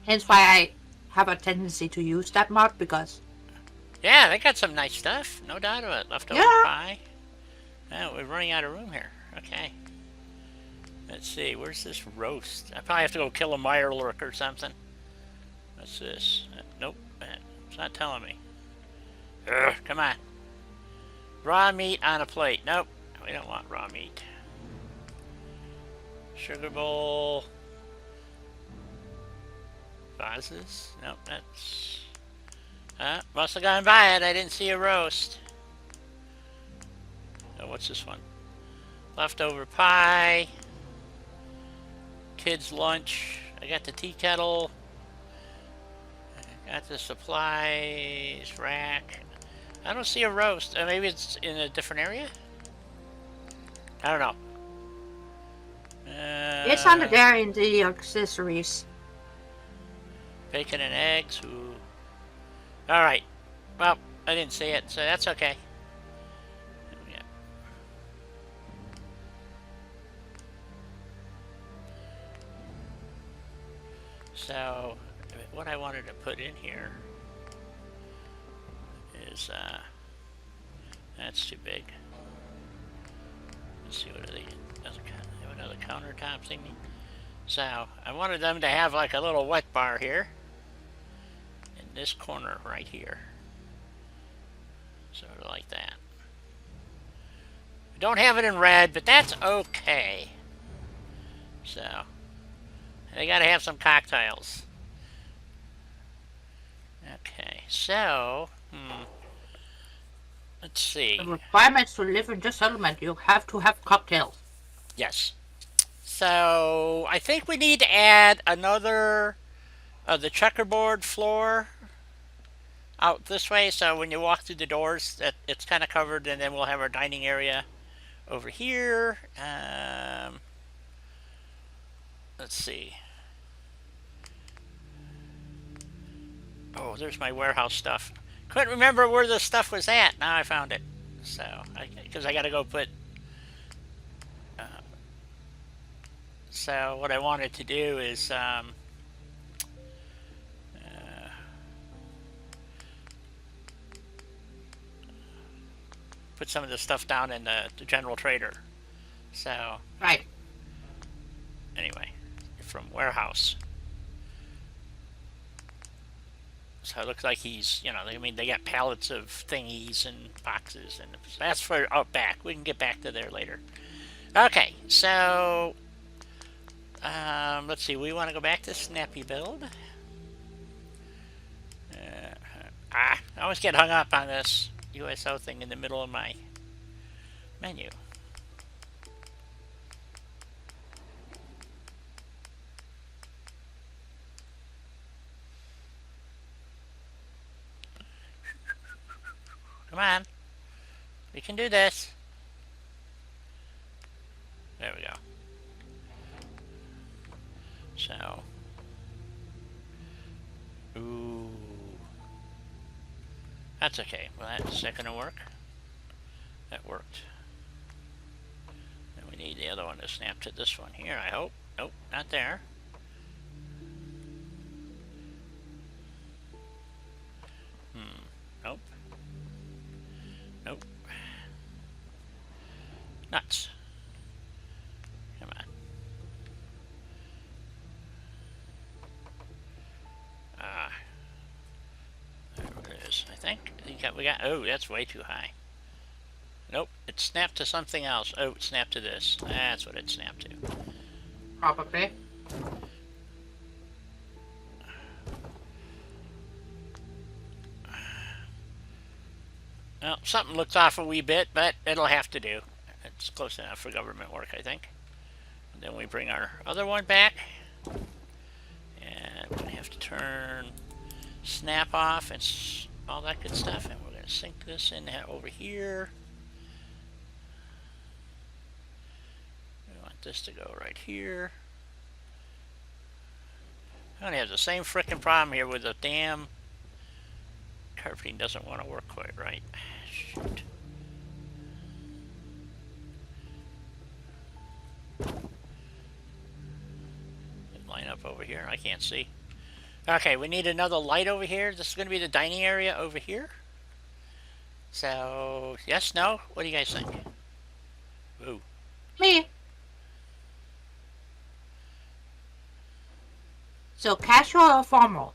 B: Hence why I have a tendency to use that mod because
A: Yeah, they got some nice stuff. No doubt about it. Leftover
B: Yeah.
A: pie. Oh, we're running out of room here. Okay. Let's see. Where's this roast? I probably have to go kill a mirelurk or something. What's this? Nope. It's not telling me. Ugh, come on. Raw meat on a plate. Nope. We don't want raw meat. Sugar bowl. Vases? Nope, that's... must have gone by it. I didn't see a roast. Oh, what's this one? Leftover pie. Kids' lunch. I got the tea kettle. I got the supplies rack. I don't see a roast. Maybe it's in a different area? I don't know.
B: it's under there in the accessories.
A: Bacon and eggs. Ooh. Alright. Well, I didn't see it, so that's okay. Yeah. So, what I wanted to put in here is, that's too big. Let's see, what are they? Does it have another countertop thingy? So, I wanted them to have like a little wet bar here. In this corner right here. Sort of like that. I don't have it in red, but that's okay. So, they gotta have some cocktails. so let's see.
B: The requirements to live in this settlement, you have to have cocktails.
A: Yes. So I think we need to add another the checkerboard floor out this way. So when you walk through the doors, that it's kind of covered, and then we'll have our dining area over here. Let's see. Oh, there's my warehouse stuff. Couldn't remember where the stuff was at. Now I found it. So, because I got to go put. So what I wanted to do is put some of the stuff down in the general trader. So
B: Right.
A: anyway, from warehouse. So it looks like he's, I mean, they got pallets of thingies and boxes, and that's for out back. We can get back to there later. Okay, so let's see. We want to go back to Snappy Build. I always get hung up on this USO thing in the middle of my menu. Come on. We can do this. There we go. So. Ooh. That's okay. Well, that's not going to work. That worked. Then we need the other one to snap to this one here, I hope. Nope, not there. Nope. Nope. Nuts. Come on. There it is, I think. We got, oh, that's way too high. Nope, it snapped to something else. Oh, it snapped to this. That's what it snapped to.
B: Probably.
A: Well, something looks off a wee bit, but it'll have to do. It's close enough for government work, I think. And then we bring our other one back. And we're going to have to turn snap off and all that good stuff. And we're going to sink this in over here. We want this to go right here. I'm going to have the same frickin' problem here with the damn carpeting doesn't want to work quite right. Shoot. Line up over here. I can't see. Okay, we need another light over here. This is going to be the dining area over here. So, yes, no? What do you guys think? Ooh.
B: Me. So casual or formal?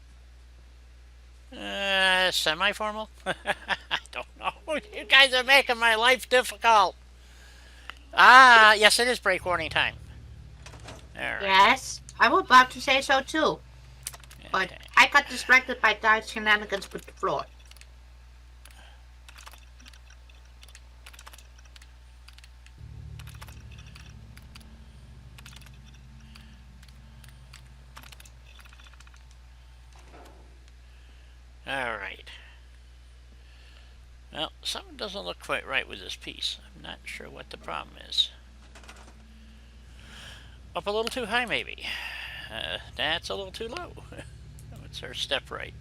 A: Semi-formal? I don't know. You guys are making my life difficult. Ah, yes, it is break warning time. All right.
B: Yes, I was about to say so too. But
A: Okay.
B: I got distracted by Dive's shenanigans with the floor.
A: All right. Well, something doesn't look quite right with this piece. I'm not sure what the problem is. Up a little too high, maybe. That's a little too low. What's our step right?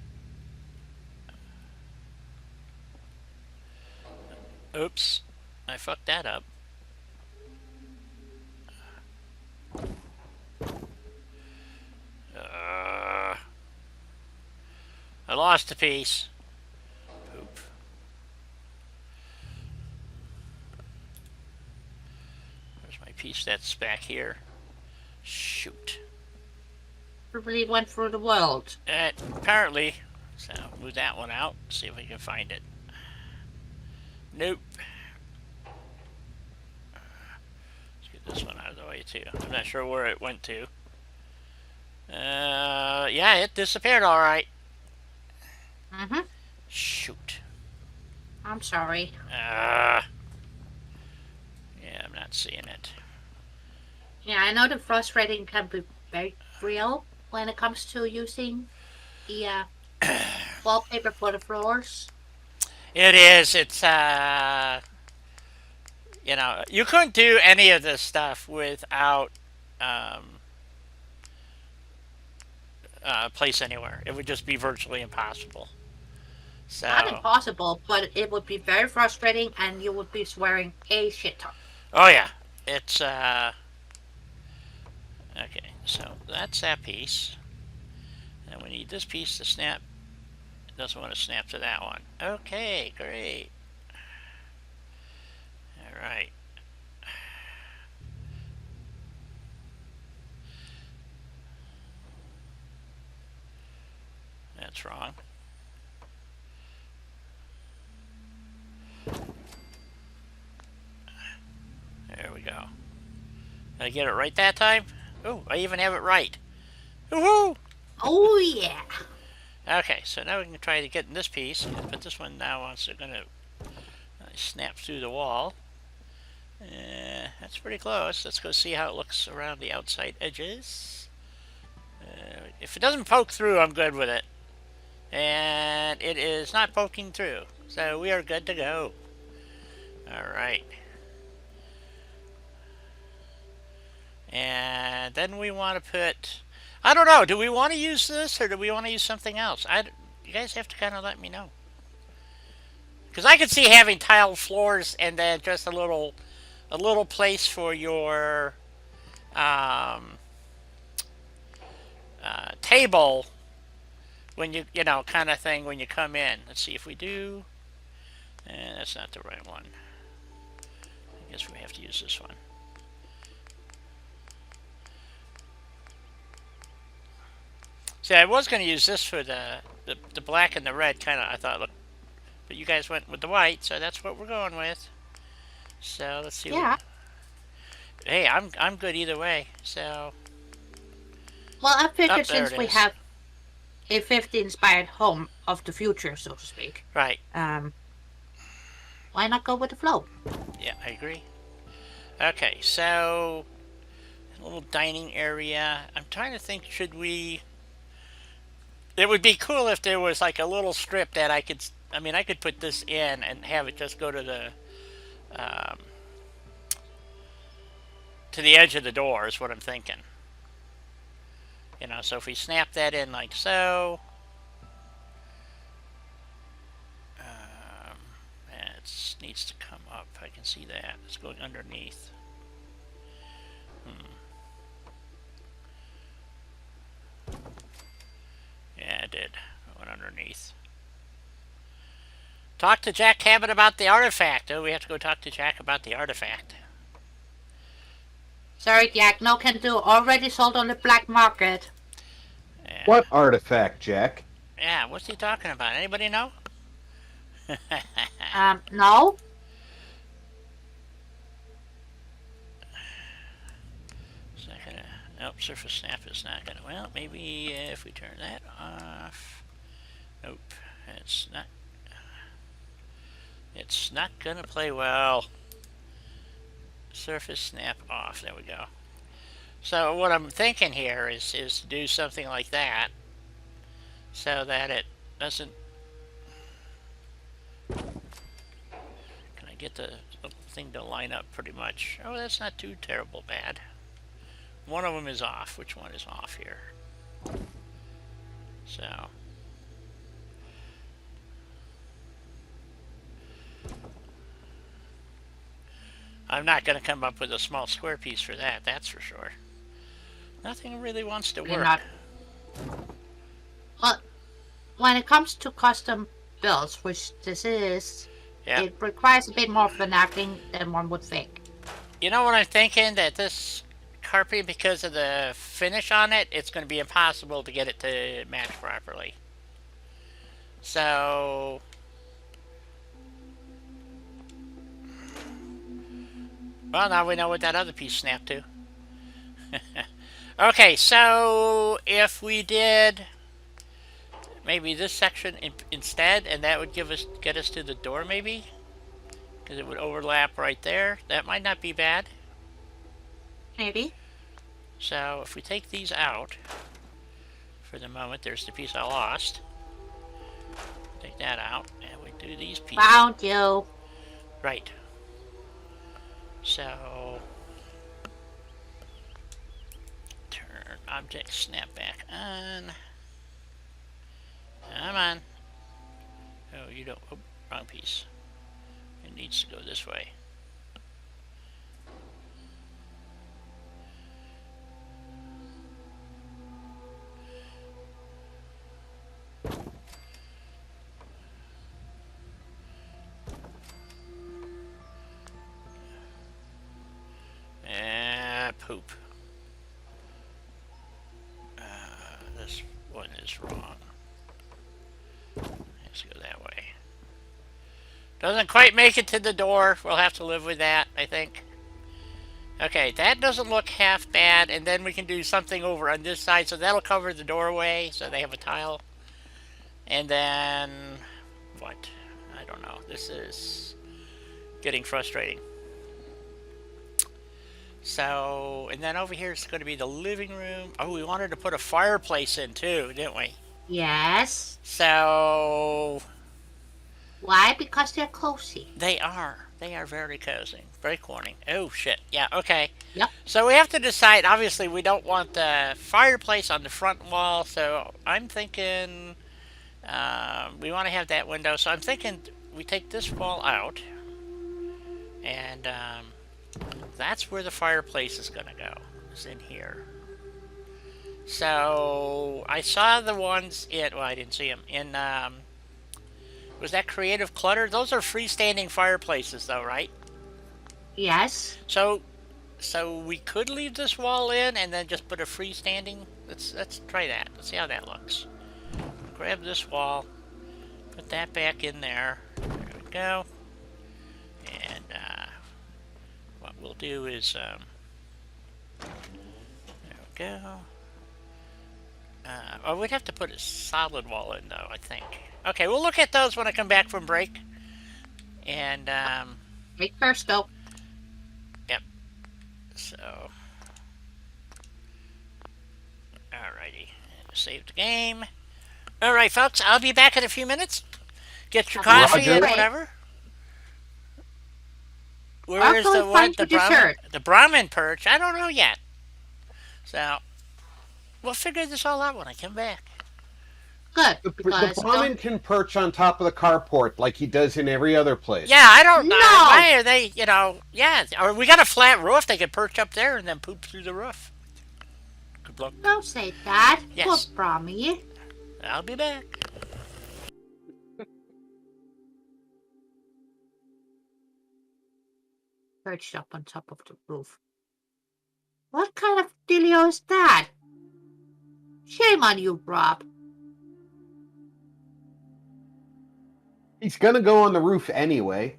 A: Oops. I fucked that up. I lost a piece. Poop. There's my piece that's back here. Shoot.
B: Probably went through the world.
A: Apparently. So, move that one out. See if we can find it. Nope. Let's get this one out of the way, too. I'm not sure where it went to. Yeah, it disappeared all right.
B: Mm-hmm.
A: Shoot.
B: I'm sorry.
A: Yeah, I'm not seeing it.
B: Yeah, I know the frustrating can be very real when it comes to using the wallpaper for the floors.
A: It is. It's you couldn't do any of this stuff without um, Place Anywhere. It would just be virtually impossible.
B: Not
A: So,
B: impossible, but it would be very frustrating and you would be swearing a shit ton.
A: oh yeah, it's okay. So that's that piece, and we need this piece to snap. It doesn't want to snap to that one. Okay, great. All right. That's wrong. There we go. Did I get it right that time? Oh, I even have it right. Woohoo!
B: Oh yeah.
A: Okay, so now we can try to get in this piece. Put this one now on, so it's going to snap through the wall. That's pretty close. Let's go see how it looks around the outside edges. If it doesn't poke through, I'm good with it. And it is not poking through. So we are good to go. Alright. And then we want to put... I don't know. Do we want to use this or do we want to use something else? You guys have to kind of let me know. Because I could see having tiled floors and then just a little place for your table when you know, kind of thing when you come in. Let's see if we do. That's not the right one. I guess we have to use this one. See, I was going to use this for the black and the red kind of, I thought, look, but you guys went with the white, so that's what we're going with. So let's see.
B: Yeah.
A: Hey, I'm good either way. So.
B: Well, I figured
A: There
B: since
A: it
B: we
A: is.
B: have a 50 inspired home of the future, so to speak,
A: Right.
B: why not go with the flow?
A: Yeah, I agree. Okay, so a little dining area. I'm trying to think, should we... It would be cool if there was like a little strip that I could put this in and have it just go to the edge of the door is what I'm thinking. You know, so if we snap that in like so, it needs to come up. I can see that. It's going underneath. Yeah, it did. It went underneath. Talk to Jack Cabot about the artifact. Oh, we have to go talk to Jack about the artifact.
B: Sorry, Jack, no can do. Already sold on the black market.
A: Yeah.
C: What artifact, Jack?
A: Yeah, what's he talking about? Anybody know?
B: No?
A: It's not gonna... Nope, surface snap is not gonna... Well, maybe if we turn that off... Nope, it's not... It's not gonna play well. Surface snap off. There we go. So what I'm thinking here is to do something like that, so that it doesn't. Can I get the thing to line up pretty much? Oh, that's not too terrible bad. One of them is off. Which one is off here? So. I'm not going to come up with a small square piece for that, that's for sure. Nothing really wants to
B: You're
A: work.
B: not. Well, when it comes to custom builds, which this is,
A: Yeah.
B: it requires a bit more finagling than one would think.
A: You know what I'm thinking? That this carpet, because of the finish on it, it's going to be impossible to get it to match properly. So... Well, now we know what that other piece snapped to. Okay, so if we did maybe this section instead, and that would get us to the door maybe, because it would overlap right there. That might not be bad.
B: Maybe.
A: So if we take these out for the moment, there's the piece I lost. Take that out, and we do these pieces.
B: Found you.
A: Right. So turn object snap back on. Come on. Oh, you don't. Oh, wrong piece. It needs to go this way. Poop. This one is wrong. Let's go that way. Doesn't quite make it to the door. We'll have to live with that, I think. Okay, that doesn't look half bad, and then we can do something over on this side, so that'll cover the doorway, so they have a tile. And then, what? I don't know. This is getting frustrating. So, and then over here is going to be the living room. Oh, we wanted to put a fireplace in too, didn't we?
B: Yes.
A: So...
B: Why? Because they're cozy.
A: They are. They are very cozy. Very corny. Oh, shit. Yeah, okay.
B: Yep.
A: So we have to decide. Obviously, we don't want the fireplace on the front wall, so I'm thinking we want to have that window. So I'm thinking we take this wall out, and that's where the fireplace is going to go. It's in here. So I saw the ones in, well, I didn't see them, in, was that Creative Clutter? Those are freestanding fireplaces though, right?
B: Yes.
A: So we could leave this wall in and then just put a freestanding, let's try that. Let's see how that looks. Grab this wall, put that back in there. There we go. And what we'll do is, there we go. Oh, we'd have to put a solid wall in though, I think. Okay, we'll look at those when I come back from break. And,
B: Break first, though.
A: yep. So, alrighty. Save the game. Alright, folks, I'll be back in a few minutes. Get your coffee
C: Roger.
A: and whatever. Where
B: I'll
A: is
B: go
A: the
B: and
A: what?
B: find
A: The
B: you dessert.
A: The Brahmin perch? I don't know yet. So, we'll figure this all out when I come back.
B: Good.
C: The
B: Because
C: Brahmin can perch on top of the carport like he does in every other place.
A: Yeah, I don't know.
B: No.
A: Why are they, yeah. Or we got a flat roof. They could perch up there and then poop through the roof. Good luck.
B: don't say that.
A: Yes.
B: Poor Brahmy.
A: I'll be back.
B: Perched up on top of the roof. What kind of dealio is that? Shame on you, Rob.
C: He's gonna go on the roof anyway.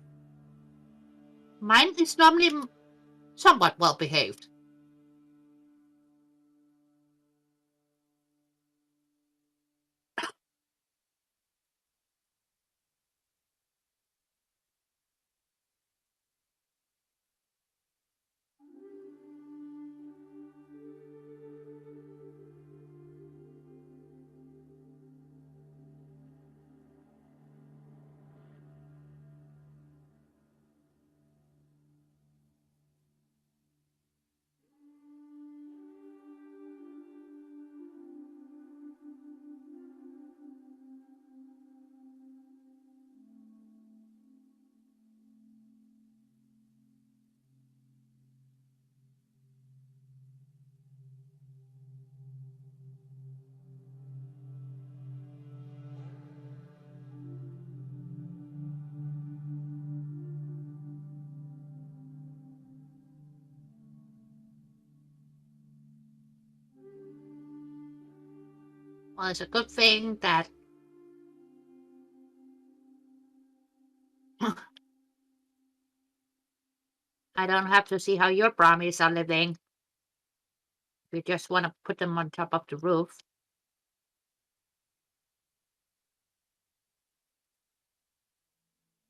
B: Mine is normally somewhat well behaved. Well, it's a good thing that I don't have to see how your Brahmies are living. You just want to put them on top of the roof.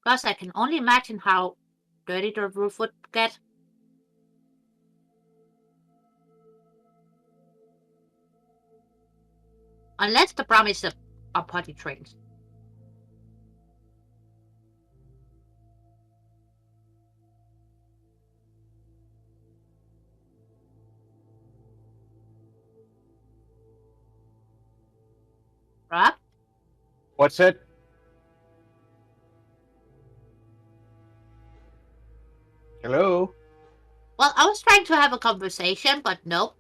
B: Because I can only imagine how dirty the roof would get. Unless the problem is are potty trained. Rob?
C: What's that? Hello?
B: Well, I was trying to have a conversation, but nope.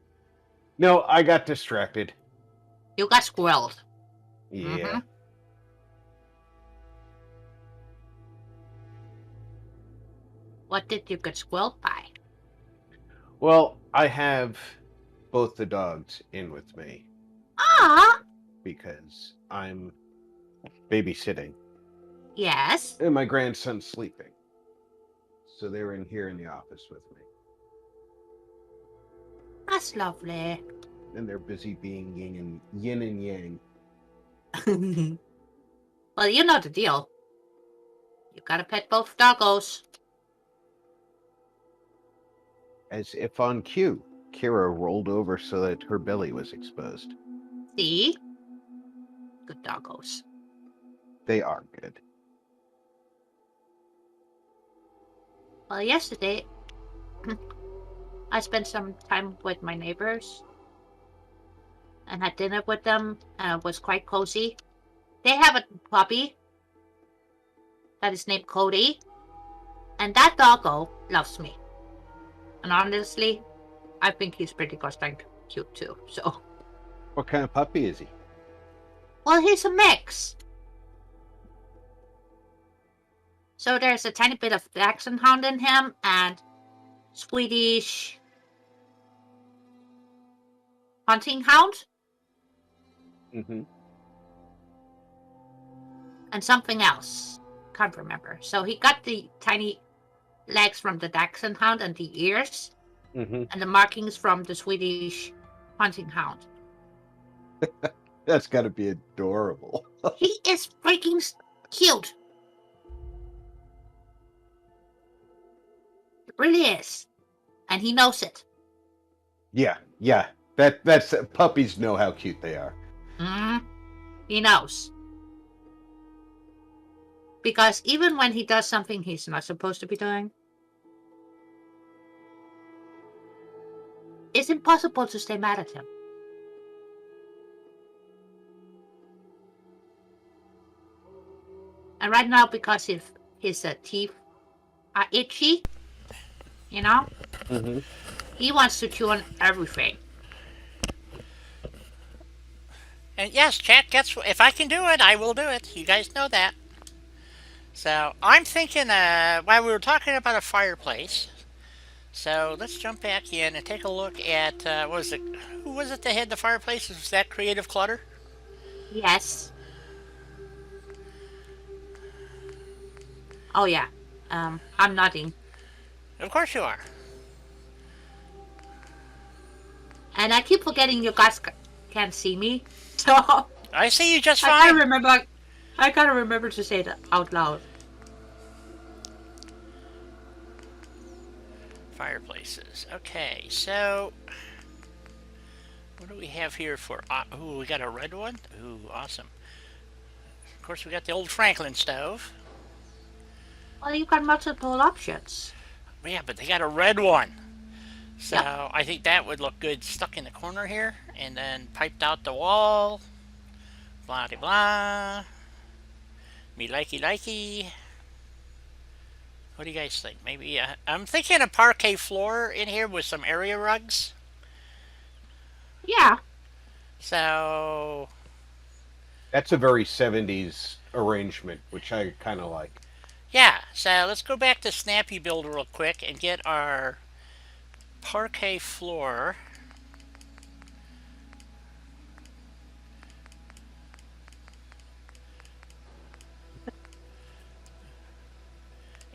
C: No, I got distracted.
B: You got squirreled.
C: Yeah.
B: Mhm. What did you get squirreled by?
C: Well, I have both the dogs in with me
B: Ah,
C: because I'm babysitting
B: yes.
C: and my grandson's sleeping. So they're in here in the office with me.
B: That's lovely.
C: And they're busy being yin and yang.
B: Well, you know the deal. You gotta pet both doggos.
C: As if on cue, Kira rolled over so that her belly was exposed.
B: See? Good doggos.
C: They are good.
B: Well, yesterday, I spent some time with my neighbors and had dinner with them, and it was quite cozy. They have a puppy that is named Cody, and that doggo loves me. And honestly, I think he's pretty gosh dang cute too. So,
C: What kind of puppy is he?
B: well, he's a mix. So there's a tiny bit of Dachshund in him, and Swedish hunting hound,
C: Mm-hmm.
B: and something else. Can't remember. So he got the tiny legs from the Dachshund hound and the ears,
C: Mm-hmm.
B: and the markings from the Swedish hunting hound.
C: That's got to be adorable.
B: He is freaking cute. It really is. And he knows it.
C: Yeah. That's puppies know how cute they are.
B: He knows. Because even when he does something he's not supposed to be doing, it's impossible to stay mad at him. And right now, because his teeth are itchy, you know,
C: Mm-hmm.
B: he wants to chew on everything.
A: And yes, chat gets. If I can do it, I will do it. You guys know that. So I'm thinking. While we were talking about a fireplace, so let's jump back in and take a look at what was it? Who was it that had the fireplaces? Was that Creative Clutter?
B: Yes. Oh yeah. I'm nodding.
A: Of course you are.
B: And I keep forgetting you guys can't see me. So
A: I see you just
B: I
A: fine.
B: gotta remember to say that out loud.
A: Fireplaces. Okay, so what do we have here for? Ooh, we got a red one. Ooh, awesome. Of course, we got the old Franklin stove.
B: Well, you got multiple options.
A: Yeah, but they got a red one. So
B: Yep.
A: I think that would look good stuck in the corner here, and then piped out the wall. Blah de blah. Me likey. What do you guys think? Maybe I'm thinking a parquet floor in here with some area rugs.
B: Yeah.
A: So
C: That's a very 70s arrangement, which I kind of like.
A: yeah, so let's go back to Snappy Build real quick and get our parquet floor.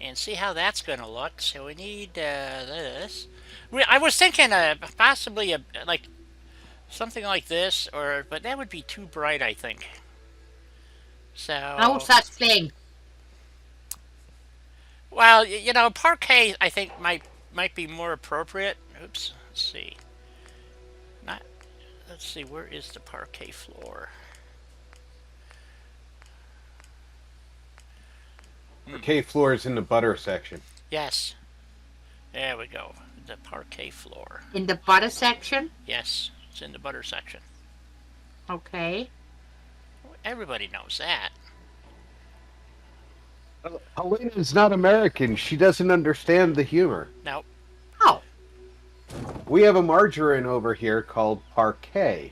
A: And see how that's going to look. So we need this. I was thinking possibly like something like this, but that would be too bright, I think. So
B: No such thing.
A: Well, you know, parquet I think might be more appropriate. Oops. Let's see. Not. Let's see. Where is the parquet floor?
C: Parquet floor is in the butter section.
A: Yes. There we go. The parquet floor.
B: In the butter section?
A: Yes, it's in the butter section.
B: Okay.
A: Everybody knows that.
C: Helena's not American. She doesn't understand the humor.
A: No.
B: Oh.
C: We have a margarine over here called Parquet.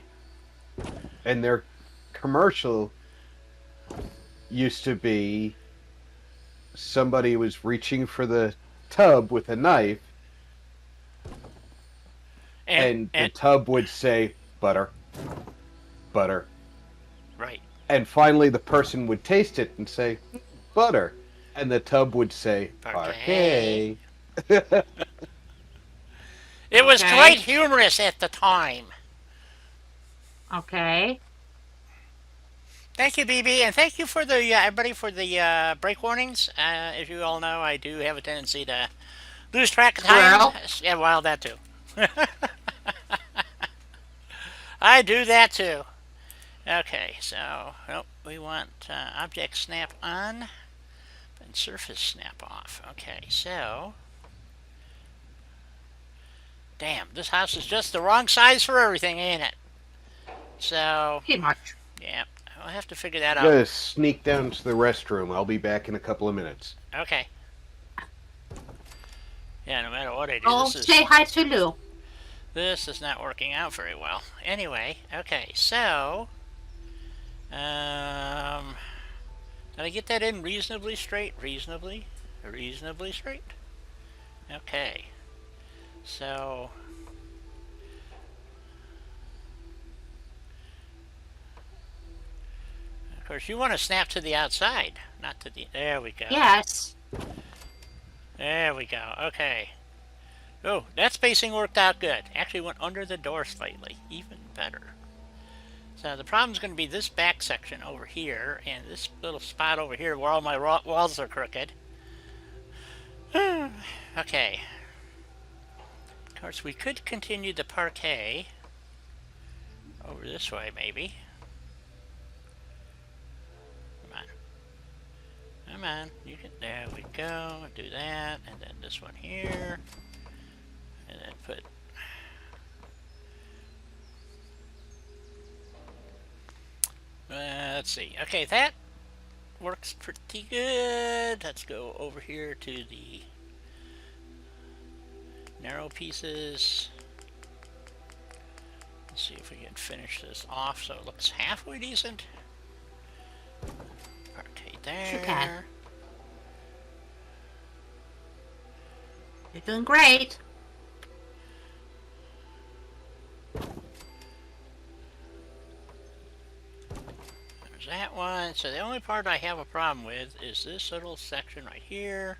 C: And their commercial used to be somebody was reaching for the tub with a knife, and the tub would say, butter, butter.
A: Right.
C: And finally the person would taste it and say, butter. And the tub would say,
A: Parquet.
C: Parquet.
A: It was
B: Okay.
A: quite humorous at the time.
B: Okay.
A: Thank you, BB, and thank you for the everybody for the break warnings. As you all know, I do have a tendency to lose track of time.
B: Well.
A: Yeah, well, that too. I do that too. Okay, so we want object snap on and surface snap off. Okay, so damn, this house is just the wrong size for everything, ain't it? So
B: Pretty much.
A: yeah, I'll have to figure that
C: I'm
A: out.
C: gonna sneak down to the restroom. I'll be back in a couple of minutes.
A: Okay. Yeah, no matter what I do,
B: Oh, say hi to Lou.
A: this is not working out very well. Anyway, okay, so did I get that in reasonably straight? Reasonably straight. Okay, so of course you want to snap to the outside, not to the. There we go.
B: Yes.
A: There we go. Okay. Oh, that spacing worked out good. Actually went under the door slightly. Even better. So the problem's going to be this back section over here and this little spot over here where all my walls are crooked. Okay. Of course, we could continue the parquet over this way, maybe. Come on. Come on. You can. There we go. Do that. And then this one here. And then put. Let's see. Okay, that works pretty good. Let's go over here to the narrow pieces. Let's see if we can finish this off so it looks halfway decent. Parquet there.
B: Sure can. You're doing great.
A: There's that one. So the only part I have a problem with is this little section right here.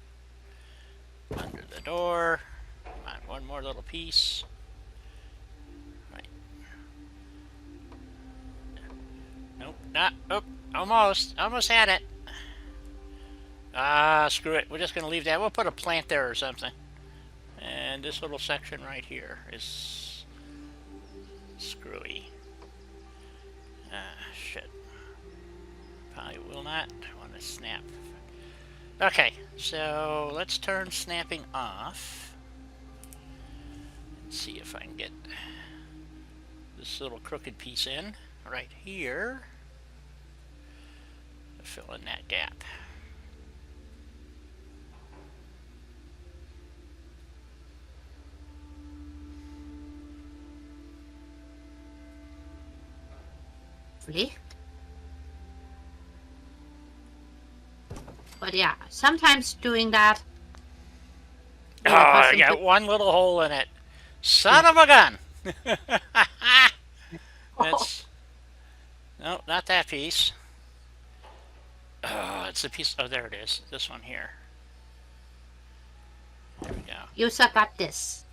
A: Under the door. Come on, one more little piece. Right. Nope, not. Oh, almost. Almost had it. Ah, screw it. We're just going to leave that. We'll put a plant there or something. And this little section right here is screwy. Ah, shit. Probably will not want to snap. Okay, so let's turn snapping off. Let's see if I can get this little crooked piece in right here to fill in that gap.
B: Really? But yeah, sometimes doing that.
A: Oh, I got one little hole in it. Son of a gun! That's... No, not that piece. Oh, it's the piece... Oh, there it is. This one here. There we go.
B: You suck at this.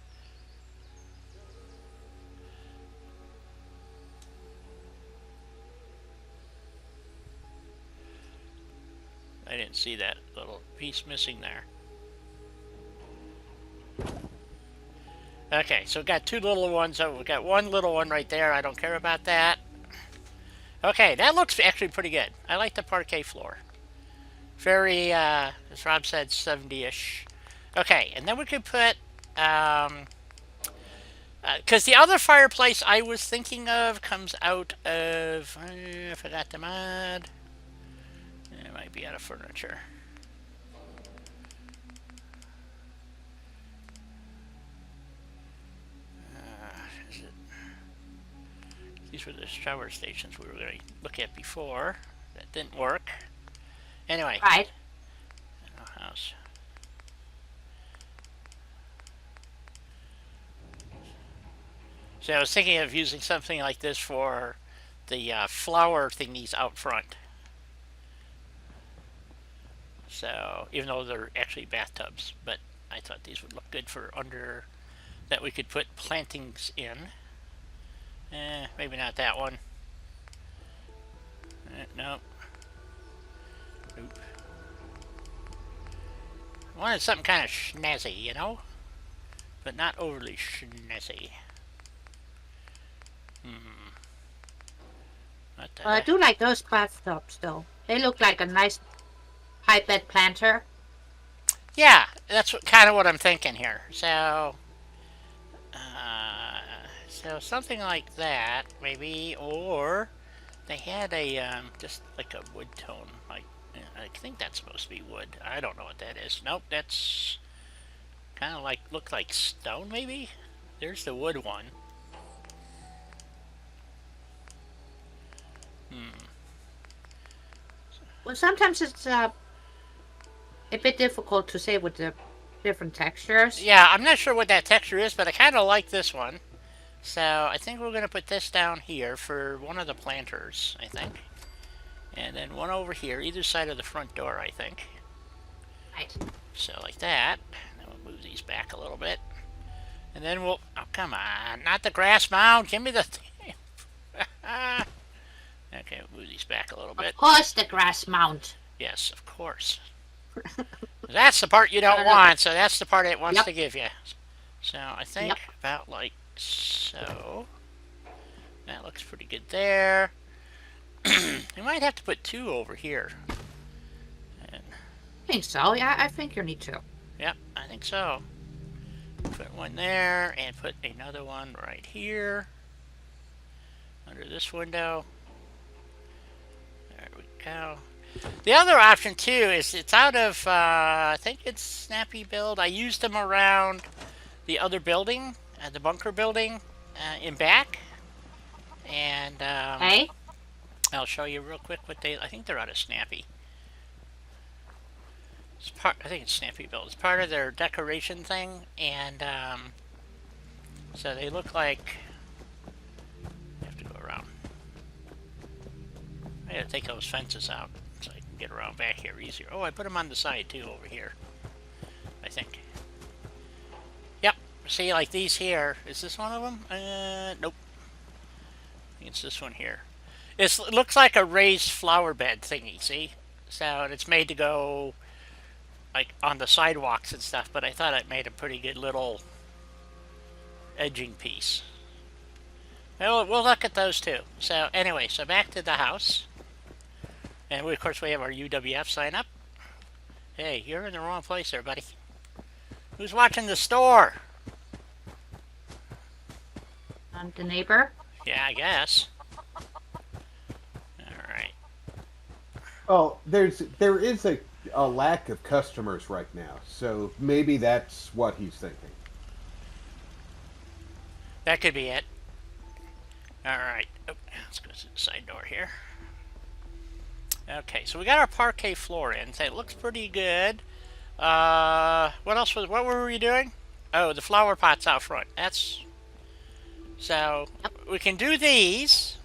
A: I didn't see that little piece missing there. Okay, so we've got two little ones. So we've got one little one right there. I don't care about that. Okay, that looks actually pretty good. I like the parquet floor. Very, as Rob said, 70-ish. Okay, and then we could put, because the other fireplace I was thinking of comes out of, I forgot the mod. It might be out of furniture. Is it? These were the shower stations we were going to look at before. That didn't work. Anyway.
B: Right.
A: House. So I was thinking of using something like this for the flower thingies out front. So, even though they're actually bathtubs, but I thought these would look good for under, that we could put plantings in. Maybe not that one. Nope. Nope. I wanted something kind of snazzy, you know? But not overly snazzy.
B: Well, I do like those bathtubs, though. They look like a nice high bed planter.
A: Yeah, that's kind of what I'm thinking here. So, so something like that, maybe, or they had a just like a wood tone. Like I think that's supposed to be wood. I don't know what that is. Nope, that's kind of like look like stone, maybe. There's the wood one.
B: Well, sometimes it's a bit difficult to say with the different textures.
A: Yeah, I'm not sure what that texture is, but I kind of like this one. So I think we're going to put this down here for one of the planters, I think. And then one over here, either side of the front door, I think.
B: Right.
A: So like that. Then we'll move these back a little bit. And then we'll... Oh, come on. Not the grass mound. Give me the... Okay, we'll move these back a little bit.
B: Of course the grass mount.
A: Yes, of course. That's the part you don't want, so that's the part it wants to give you. So I think about like so. That looks pretty good there. You might have to put two over here. And,
B: I think so. Yeah, I think you need to.
A: yep, I think so. Put one there and put another one right here. Under this window. There we go. The other option too is it's out of, I think it's Snappy Build. I used them around the other building, the bunker building in back. And
B: Hey?
A: I'll show you real quick what they, I think they're out of Snappy. It's part, I think it's Snappy Build. It's part of their decoration thing. And so they look like, you have to go around. I gotta take those fences out so I can get around back here easier. Oh, I put them on the side too over here, I think. Yep, see, like these here. Is this one of them? Nope. I think it's this one here. It looks like a raised flower bed thingy, see? So it's made to go like on the sidewalks and stuff, but I thought it made a pretty good little edging piece. We'll look at those too. So anyway, so back to the house. And we, of course, we have our UWF sign up. Hey, you're in the wrong place there, buddy. Who's watching the store?
B: The neighbor.
A: Yeah, I guess. All right.
C: Oh, there is a lack of customers right now, so maybe that's what he's thinking.
A: That could be it. All right. Oh, let's go to the side door here. Okay, so we got our parquet floor in. So it looks pretty good. What else was? What were we doing? Oh, the flower pots out front. That's so we can do these,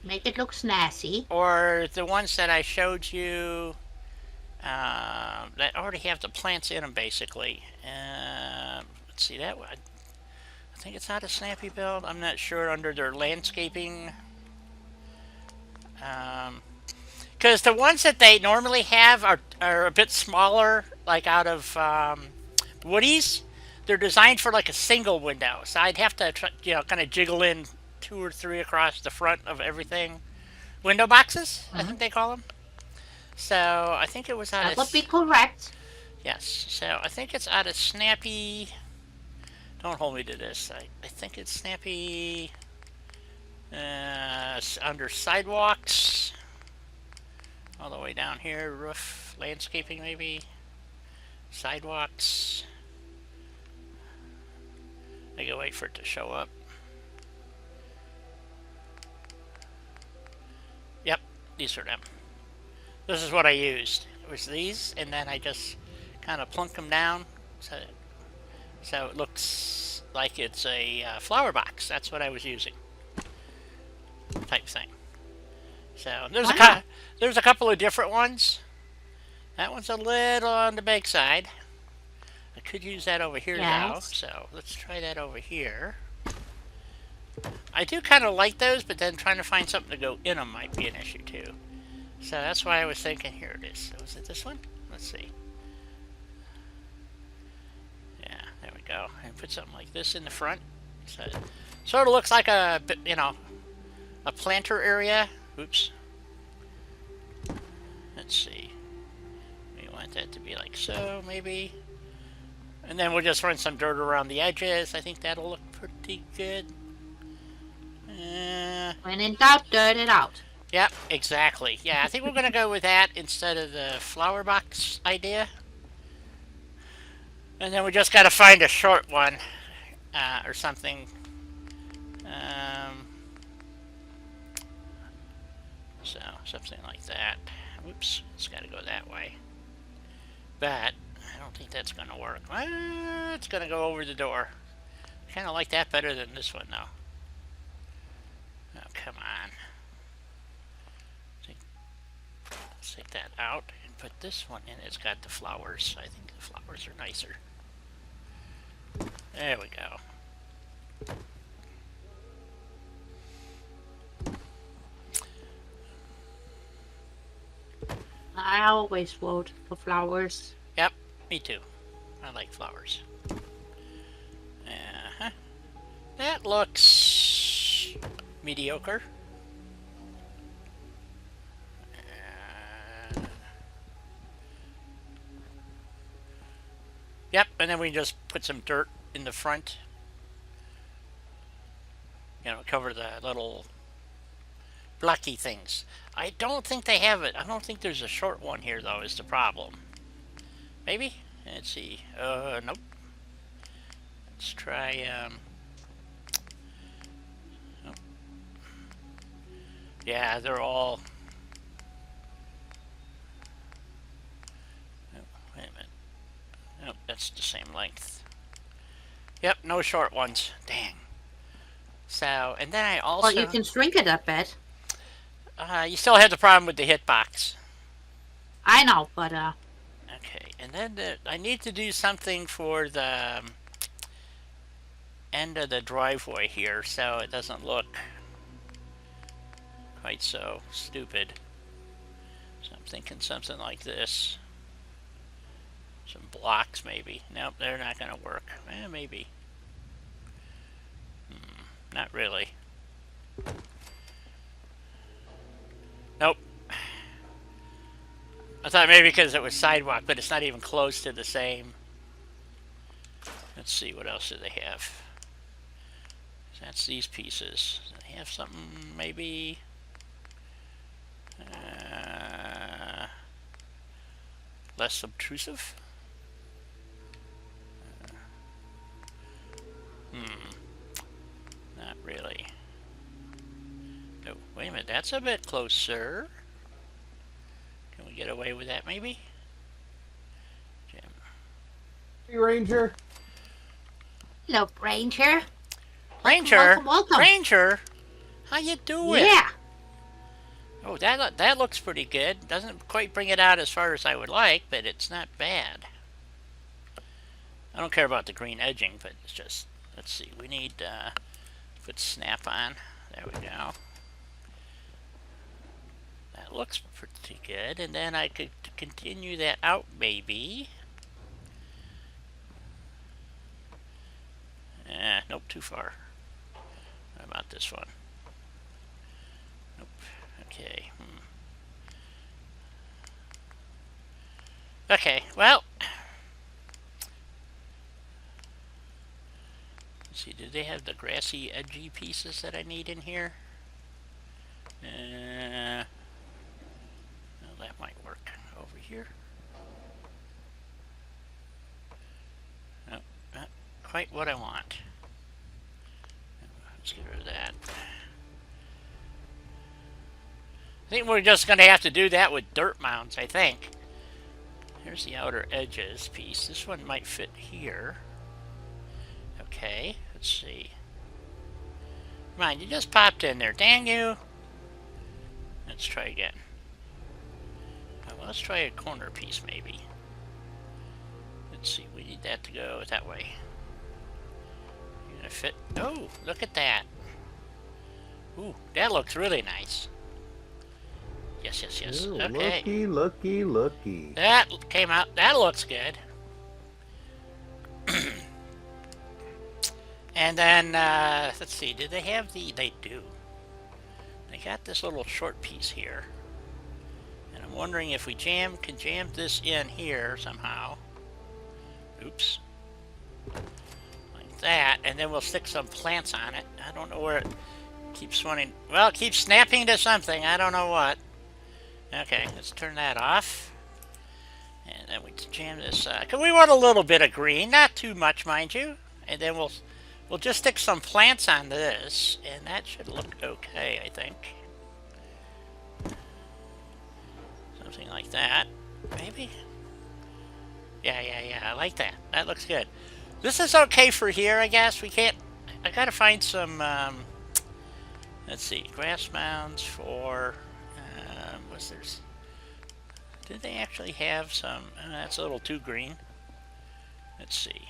B: Make it look snazzy.
A: or the ones that I showed you that already have the plants in them, basically. Let's see that one. I think it's out of Snappy Build. I'm not sure under their landscaping. Because the ones that they normally have are a bit smaller, like out of Woody's. they're designed for like a single window, so I'd have to kind of jiggle in 2 or 3 across the front of everything. Window boxes, I think they call them. So I think it was out
B: That
A: of
B: would be correct.
A: yes. So I think it's out of Snappy. Don't hold me to this. I think it's Snappy. Under sidewalks, all the way down here. Roof landscaping maybe. Sidewalks. I gotta wait for it to show up. Yep, these are them. This is what I used. It was these, and then I just kind of plunk them down so it looks like it's a flower box. That's what I was using. Type thing. So there's a couple of different ones. That one's a little on the big side. I could use that over here now, so let's try that over here. I do kind of like those, but then trying to find something to go in them might be an issue too. So that's why I was thinking, here it is. So is it this one? Let's see. Yeah, there we go. And put something like this in the front. So it sort of looks like a planter area. Oops. Let's see. We want that to be like so, maybe. And then we'll just run some dirt around the edges. I think that'll look pretty good.
B: When in doubt, dirt it out.
A: Yep, exactly. Yeah, I think we're going to go with that instead of the flower box idea. And then we just got to find a short one or something. So, something like that. Whoops, it's got to go that way. But I don't think that's going to work. It's going to go over the door. I kind of like that better than this one, though. Oh, come on. Let's take that out and put this one in. It's got the flowers. I think the flowers are nicer. There we go.
B: I always vote for flowers.
A: Yep, me too. I like flowers. That looks mediocre. Yep, and then we just put some dirt in the front. Cover the little blocky things. I don't think they have it. I don't think there's a short one here, though, is the problem. Maybe? Let's see. Nope. Let's try, oh. Yeah, they're all... Oh, wait a minute. Nope, that's the same length. Yep, no short ones. Dang. So, and then I also...
B: Well, you can shrink it a bit.
A: You still have the problem with the hitbox.
B: I know, but
A: Okay, and then I need to do something for the end of the driveway here, so it doesn't look quite so stupid. So I'm thinking something like this. Some blocks, maybe. Nope, they're not going to work. Maybe. Not really. Nope. I thought maybe because it was sidewalk, but it's not even close to the same. Let's see, what else do they have? That's these pieces. Do they have something, maybe? Less obtrusive? Not really. Oh, wait a minute, that's a bit closer. Can we get away with that, maybe? Jim.
C: Hey, Ranger.
B: hello, Ranger.
A: Ranger?
B: Welcome.
A: Ranger? How you doing?
B: Yeah.
A: Oh, that looks pretty good. Doesn't quite bring it out as far as I would like, but it's not bad. I don't care about the green edging, but it's just... Let's see, we need put snap on. There we go. That looks pretty good, and then I could continue that out, maybe. too far. How about this one? Nope. Okay. Okay, well. Let's see, do they have the grassy, edgy pieces that I need in here? Well, that might work over here. Nope, not quite what I want. Let's get rid of that. I think we're just going to have to do that with dirt mounds, I think. Here's the outer edges piece. This one might fit here. Okay, let's see. Come on, you just popped in there. Dang you. Let's try again. Well, let's try a corner piece, maybe. Let's see, we need that to go that way. You're gonna fit. Oh, look at that. Ooh, that looks really nice. Yes, yes, yes.
C: Ooh,
A: Okay.
C: Looky, looky, looky.
A: That came out. That looks good. And then, let's see. Did they have the... They do. They got this little short piece here. And I'm wondering if we can jam this in here somehow. Oops. Like that. And then we'll stick some plants on it. I don't know where it keeps running. Well, it keeps snapping to something. I don't know what. Okay, let's turn that off. And then we jam this, cause we want a little bit of green, not too much, mind you. And then we'll just stick some plants on this, and that should look okay, I think. Something like that, maybe? Yeah, I like that. That looks good. This is okay for here, I guess. We can't, I gotta find some, let's see, grass mounds for, what's there's, did they actually have some, that's a little too green. Let's see.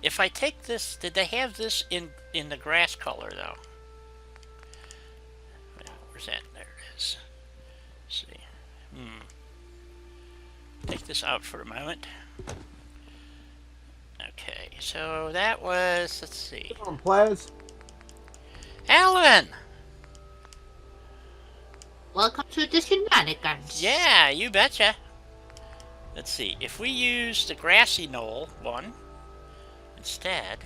A: If I take this, did they have this in the grass color though? Where's that? There it is. Let's see. Take this out for a moment. Okay, so that was, let's see.
C: Come on, Plaz.
A: Alan!
B: Welcome to the shenanigans.
A: Yeah, you betcha. Let's see, if we use the grassy knoll one instead.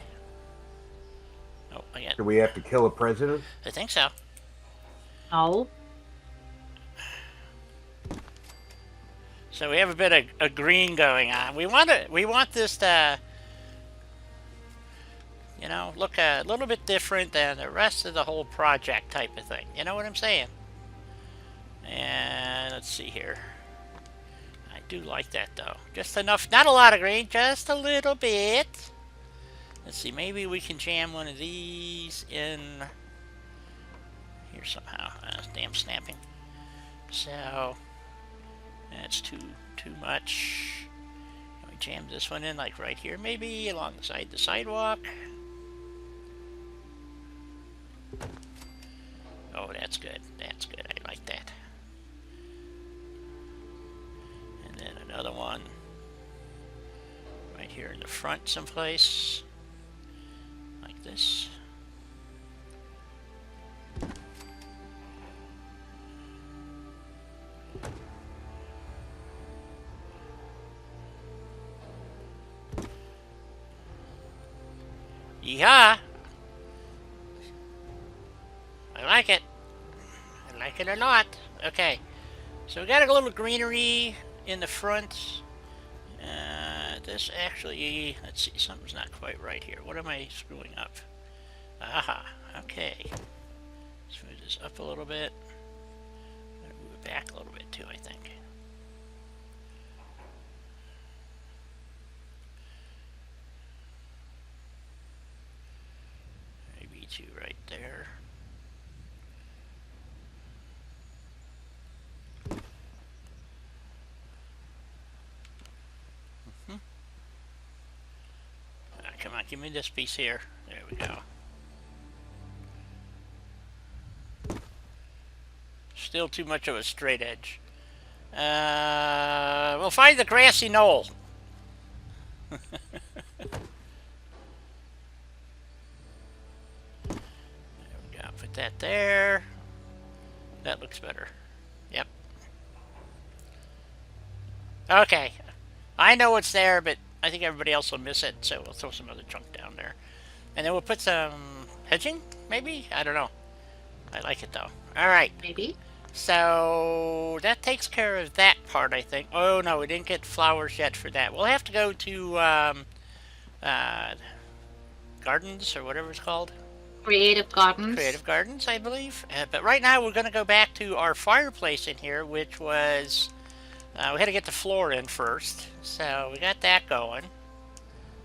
A: Oh, again.
C: Do we have to kill a president?
A: I think so.
B: No.
A: So we have a bit of green going on. We want this to, you know, look a little bit different than the rest of the whole project type of thing. You know what I'm saying? And let's see here. I do like that though. Just enough, not a lot of green, just a little bit. Let's see, maybe we can jam one of these in here somehow. Damn snapping. So that's too much. Can we jam this one in like right here, maybe alongside the sidewalk? Oh, that's good. That's good. I like that. And then another one right here in the front someplace. Like this. Yeehaw! I like it. I like it a lot. Okay. So we got a little greenery in the front. This actually, let's see, something's not quite right here. What am I screwing up? Aha, okay. Smooth this up a little bit. I'm gonna move it back a little bit too, I think. Maybe two right there. Come on, give me this piece here. There we go. Still too much of a straight edge. We'll find the grassy knoll. we go. Put that there. That looks better. Yep. Okay. I know it's there, but I think everybody else will miss it, so we'll throw some other junk down there. And then we'll put some hedging, maybe? I don't know. I like it, though. Alright.
B: Maybe.
A: So that takes care of that part, I think. Oh, no, we didn't get flowers yet for that. We'll have to go to Gardens, or whatever it's called.
B: Creative Gardens.
A: Creative Gardens, I believe. But right now we're going to go back to our fireplace in here, which was... we had to get the floor in first. So we got that going.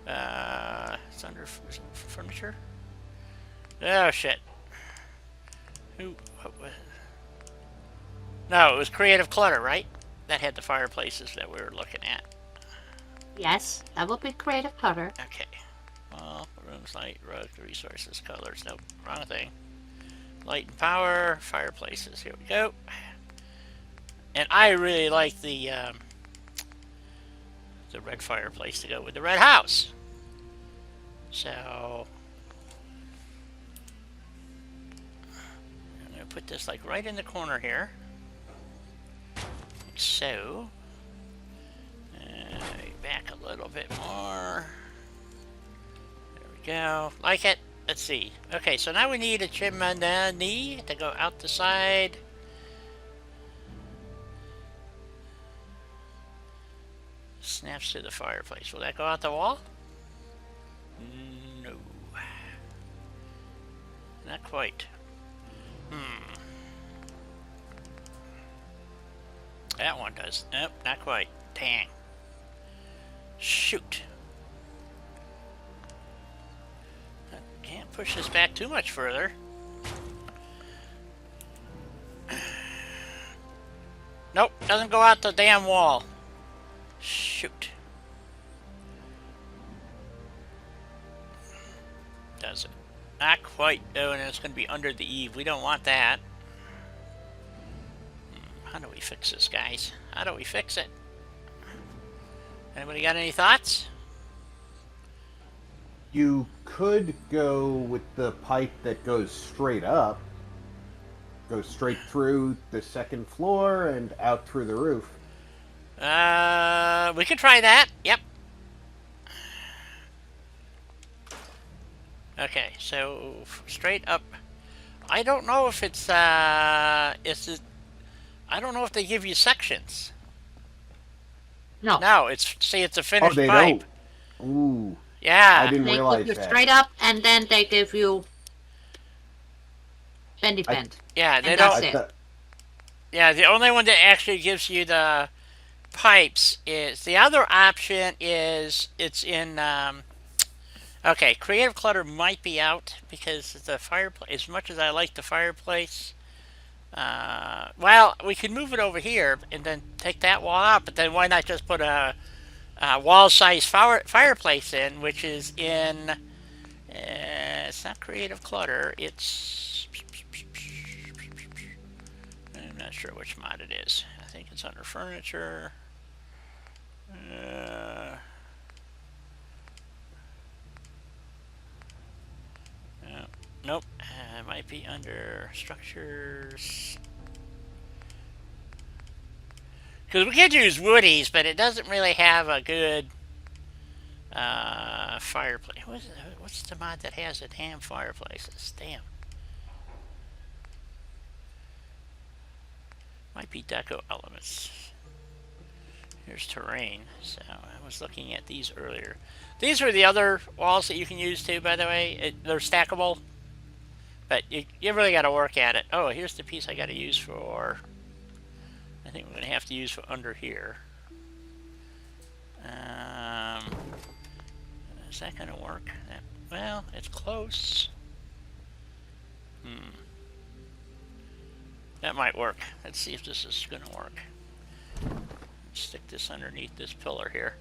A: It's under furniture. Oh, shit. No, it was Creative Clutter, right? That had the fireplaces that we were looking at.
B: Yes, that will be Creative Clutter.
A: Okay. Well, rooms, light, rug, resources, colors. Nope, wrong thing. Light and power, fireplaces. Here we go. And I really like the red fireplace to go with the red house. So I'm going to put this like right in the corner here. Like so. Back a little bit more. There we go. Like it. Let's see. Okay, so now we need a chimney to go out the side. Snaps to the fireplace. Will that go out the wall? No. Not quite. That one does. Nope, not quite. Dang. Shoot. I can't push this back too much further. Nope, doesn't go out the damn wall. Shoot. Does it? Not quite. Oh, and it's going to be under the eave. We don't want that. How do we fix this, guys? How do we fix it? Anybody got any thoughts?
C: You could go with the pipe that goes straight up. Go straight through the second floor and out through the roof.
A: We could try that. Yep. Okay, so straight up. I don't know if it's I don't know if they give you sections.
B: No.
A: No, it's a finished
C: they
A: pipe.
C: don't. Ooh.
A: Yeah.
C: I didn't
B: They
C: realize
B: give you
C: that.
B: straight up, and then they give you bendy bend.
A: Yeah, they
B: And
A: don't.
B: that's it.
A: Yeah, the only one that actually gives you the pipes is the other option is it's in. Okay, Creative Clutter might be out because the fireplace. As much as I like the fireplace, well, we could move it over here and then take that wall out. But then why not just put a wall-size fireplace in, which is in. It's not Creative Clutter. It's. I'm not sure which mod it is. I think it's under furniture. Nope. It might be under structures. Because we could use woodies, but it doesn't really have a good fireplace. What's the mod that has the damn fireplaces? Damn. Might be deco elements. Here's terrain. So I was looking at these earlier. These are the other walls that you can use too, by the way. They're stackable. But you really got to work at it. Oh, here's the piece I got to use for... I think we're going to have to use for under here. Is that going to work? Well, it's close. That might work. Let's see if this is going to work. Stick this underneath this pillar here.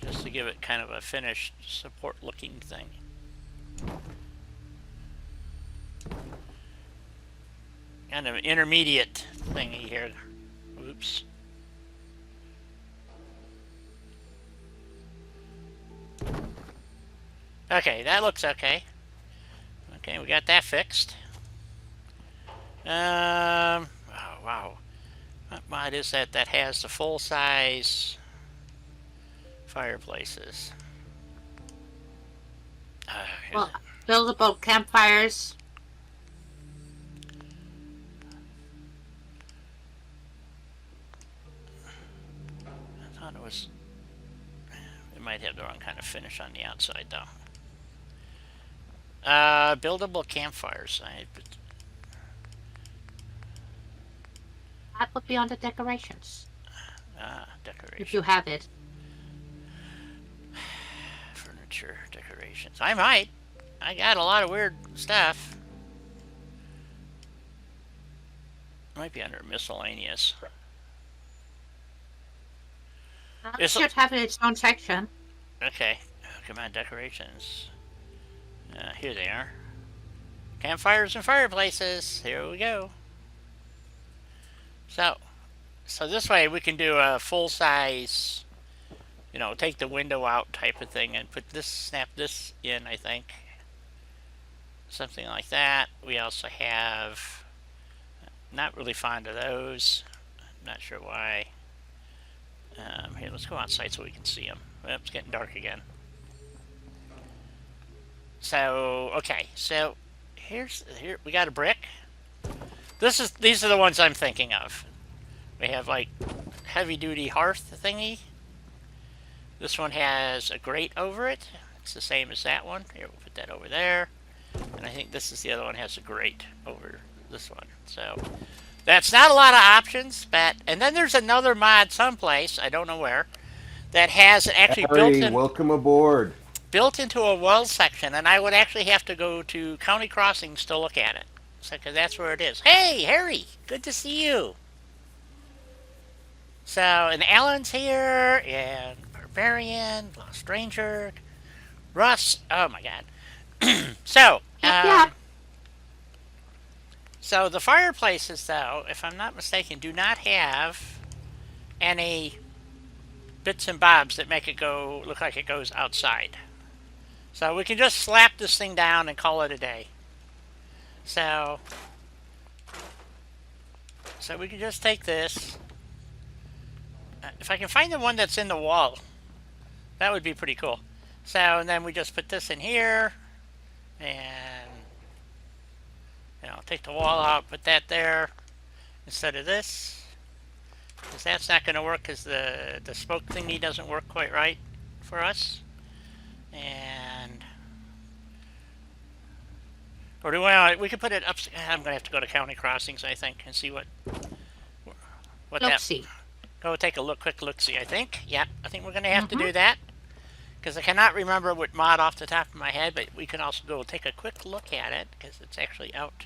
A: Just to give it kind of a finished support looking thing. Kind of intermediate thingy here. Oops. Okay, that looks okay. Okay, we got that fixed. Oh, wow. What mod is that has the full-size fireplaces?
B: Well, buildable campfires.
A: I thought it was... It might have the wrong kind of finish on the outside, though. Buildable campfires.
B: That would be on the decorations.
A: Decorations.
B: If you have it.
A: Furniture, decorations. I might. I got a lot of weird stuff. Might be under miscellaneous.
B: It should have its own section.
A: Okay. Come on, decorations. Here they are. Campfires and fireplaces. Here we go. So this way we can do a full-size, take the window out type of thing and put this, snap this in, I think. Something like that. We also have, not really fond of those. I'm not sure why. Here, let's go outside so we can see them. Oh, it's getting dark again. So, okay, so here we got a brick. These are the ones I'm thinking of. We have like heavy-duty hearth thingy. This one has a grate over it. It's the same as that one. Here, we'll put that over there. And I think this is the other one has a grate over this one. So that's not a lot of options, but and then there's another mod someplace, I don't know where, that has actually
C: Harry, welcome aboard.
A: Built into a wall section, and I would actually have to go to County Crossings to look at it. So, because that's where it is. Hey, Harry, good to see you. So, and Alan's here, and Barbarian, Lost Ranger, Russ. Oh my God. So,
B: Yeah.
A: so the fireplaces, though, if I'm not mistaken, do not have any bits and bobs that make it look like it goes outside. So we can just slap this thing down and call it a day. So we can just take this. If I can find the one that's in the wall, that would be pretty cool. So, and then we just put this in here, and take the wall out, put that there instead of this, because that's not going to work because the smoke thingy doesn't work quite right for us. And or do we could put it up. I'm gonna have to go to County Crossings, I think, and see what
B: Look-see.
A: Go take a quick look-see. I think, yeah, I think we're gonna have to do that because I cannot remember what mod off the top of my head, but we can also go take a quick look at it because it's actually out.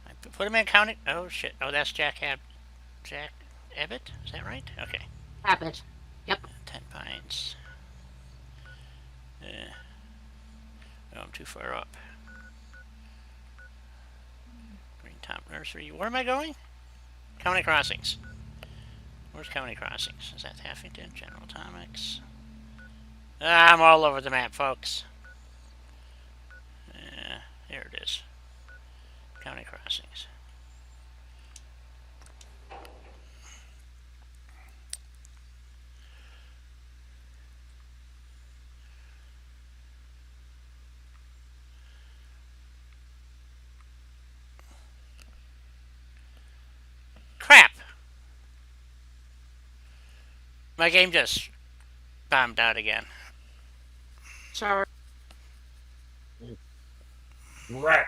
A: I put him in County. Oh shit! Oh, that's Jack Abbott. Is that right? Okay.
B: Abbott. Yep.
A: 10 Pines. Oh, I'm too far up. Green Top Nursery. Where am I going? County Crossings. Where's County Crossings? Is that Huffington? General Atomics? I'm all over the map, folks. Here it is. County Crossings. Crap! My game just bombed out again.
B: Sorry.
C: Right.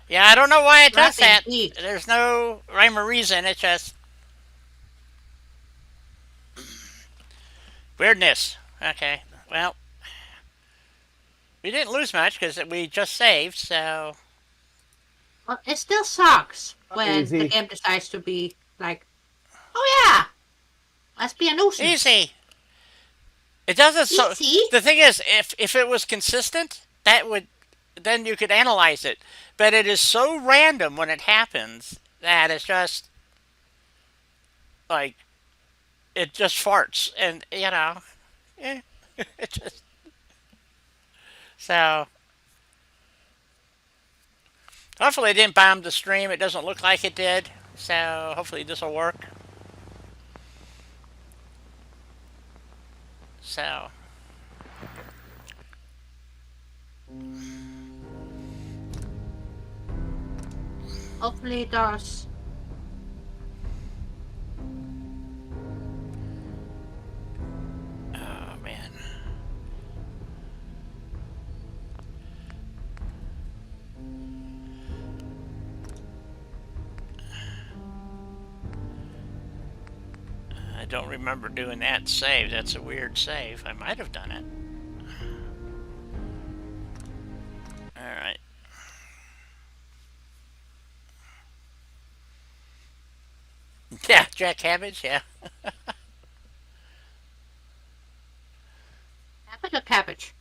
A: Yeah, I don't know why it does that.
B: Indeed.
A: There's no rhyme or reason. It's just weirdness. Okay, well, we didn't lose much because we just saved, so...
B: Well, it still sucks when
C: Easy.
B: the game decides to be like, oh yeah, let's be a nuisance.
A: Easy. It doesn't... So,
B: Easy?
A: the thing is, if it was consistent, then you could analyze it. But it is so random when it happens that it's just... Like, it just farts. And, it just... So hopefully it didn't bomb the stream. It doesn't look like it did. So hopefully this will work. So
B: Hopefully it does.
A: oh man. I don't remember doing that save. That's a weird save. I might have done it. Alright. Yeah, Jack Cabbage, yeah.
B: Cabbage or cabbage?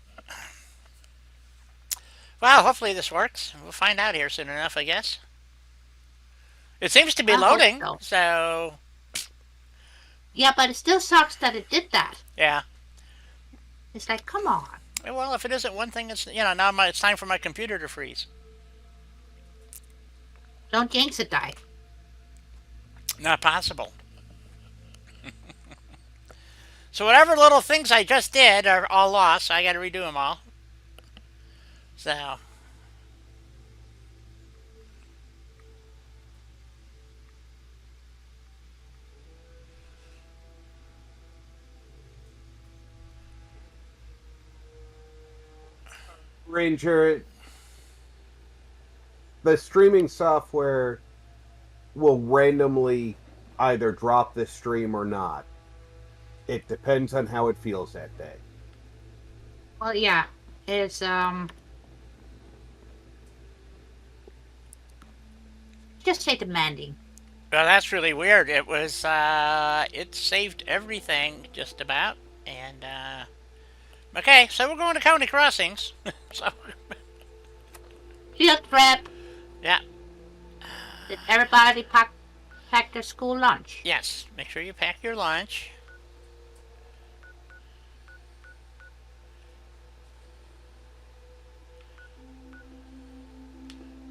A: Well, hopefully this works. We'll find out here soon enough, I guess. It seems to be
B: I hope
A: loading,
B: so.
A: so
B: Yeah, but it still sucks that it did that.
A: yeah.
B: It's like, come on.
A: Well, if it isn't one thing, it's now it's time for my computer to freeze.
B: Don't jinx it, die.
A: Not possible. So whatever little things I just did are all lost. So I got to redo them all. So
C: Ranger, the streaming software will randomly either drop the stream or not. It depends on how it feels that day.
B: Well, yeah. It's, just say demanding.
A: well, that's really weird. It was it saved everything just about, and okay, so we're going to County Crossings. So
B: Field prep.
A: yeah,
B: Did everybody pack their school lunch?
A: yes. Make sure you pack your lunch.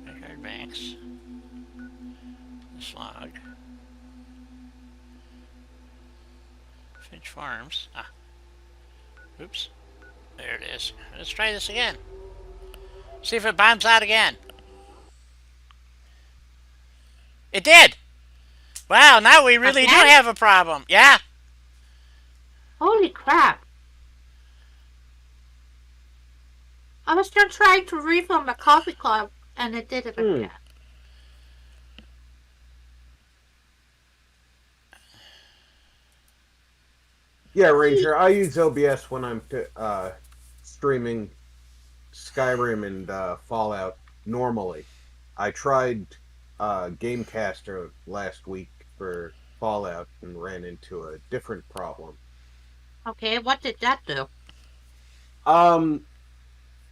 A: Backyard banks. The slog. Finch Farms. Ah. Oops. There it is. Let's try this again. See if it bombs out again. It did! Wow, now we really do
B: Again?
A: have a problem. Yeah.
B: Holy crap. I was just trying to refill my coffee cup and it did it again.
C: Yeah, Ranger, I use OBS when I'm streaming Skyrim and Fallout normally. I tried Gamecaster last week for Fallout and ran into a different problem.
B: Okay, what did that do?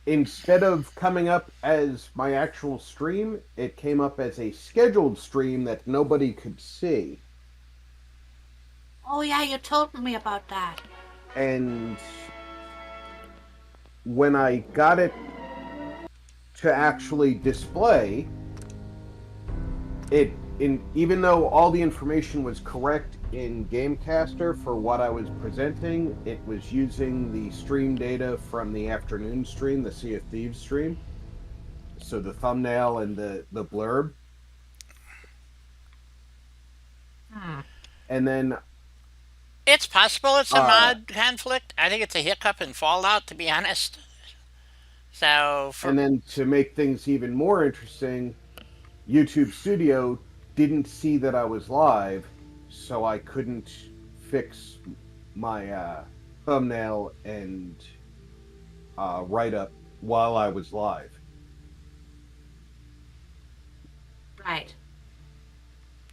C: Instead of coming up as my actual stream, it came up as a scheduled stream that nobody could see.
B: Oh yeah, you told me about that.
C: And when I got it to actually display, even though all the information was correct in Gamecaster for what I was presenting, it was using the stream data from the afternoon stream, the Sea of Thieves stream. So the thumbnail and the blurb. And then
A: It's possible it's a mod conflict. I think it's a hiccup in Fallout, to be honest. So,
C: and then to make things even more interesting, YouTube Studio didn't see that I was live, so I couldn't fix my thumbnail and write-up while I was live.
B: Right.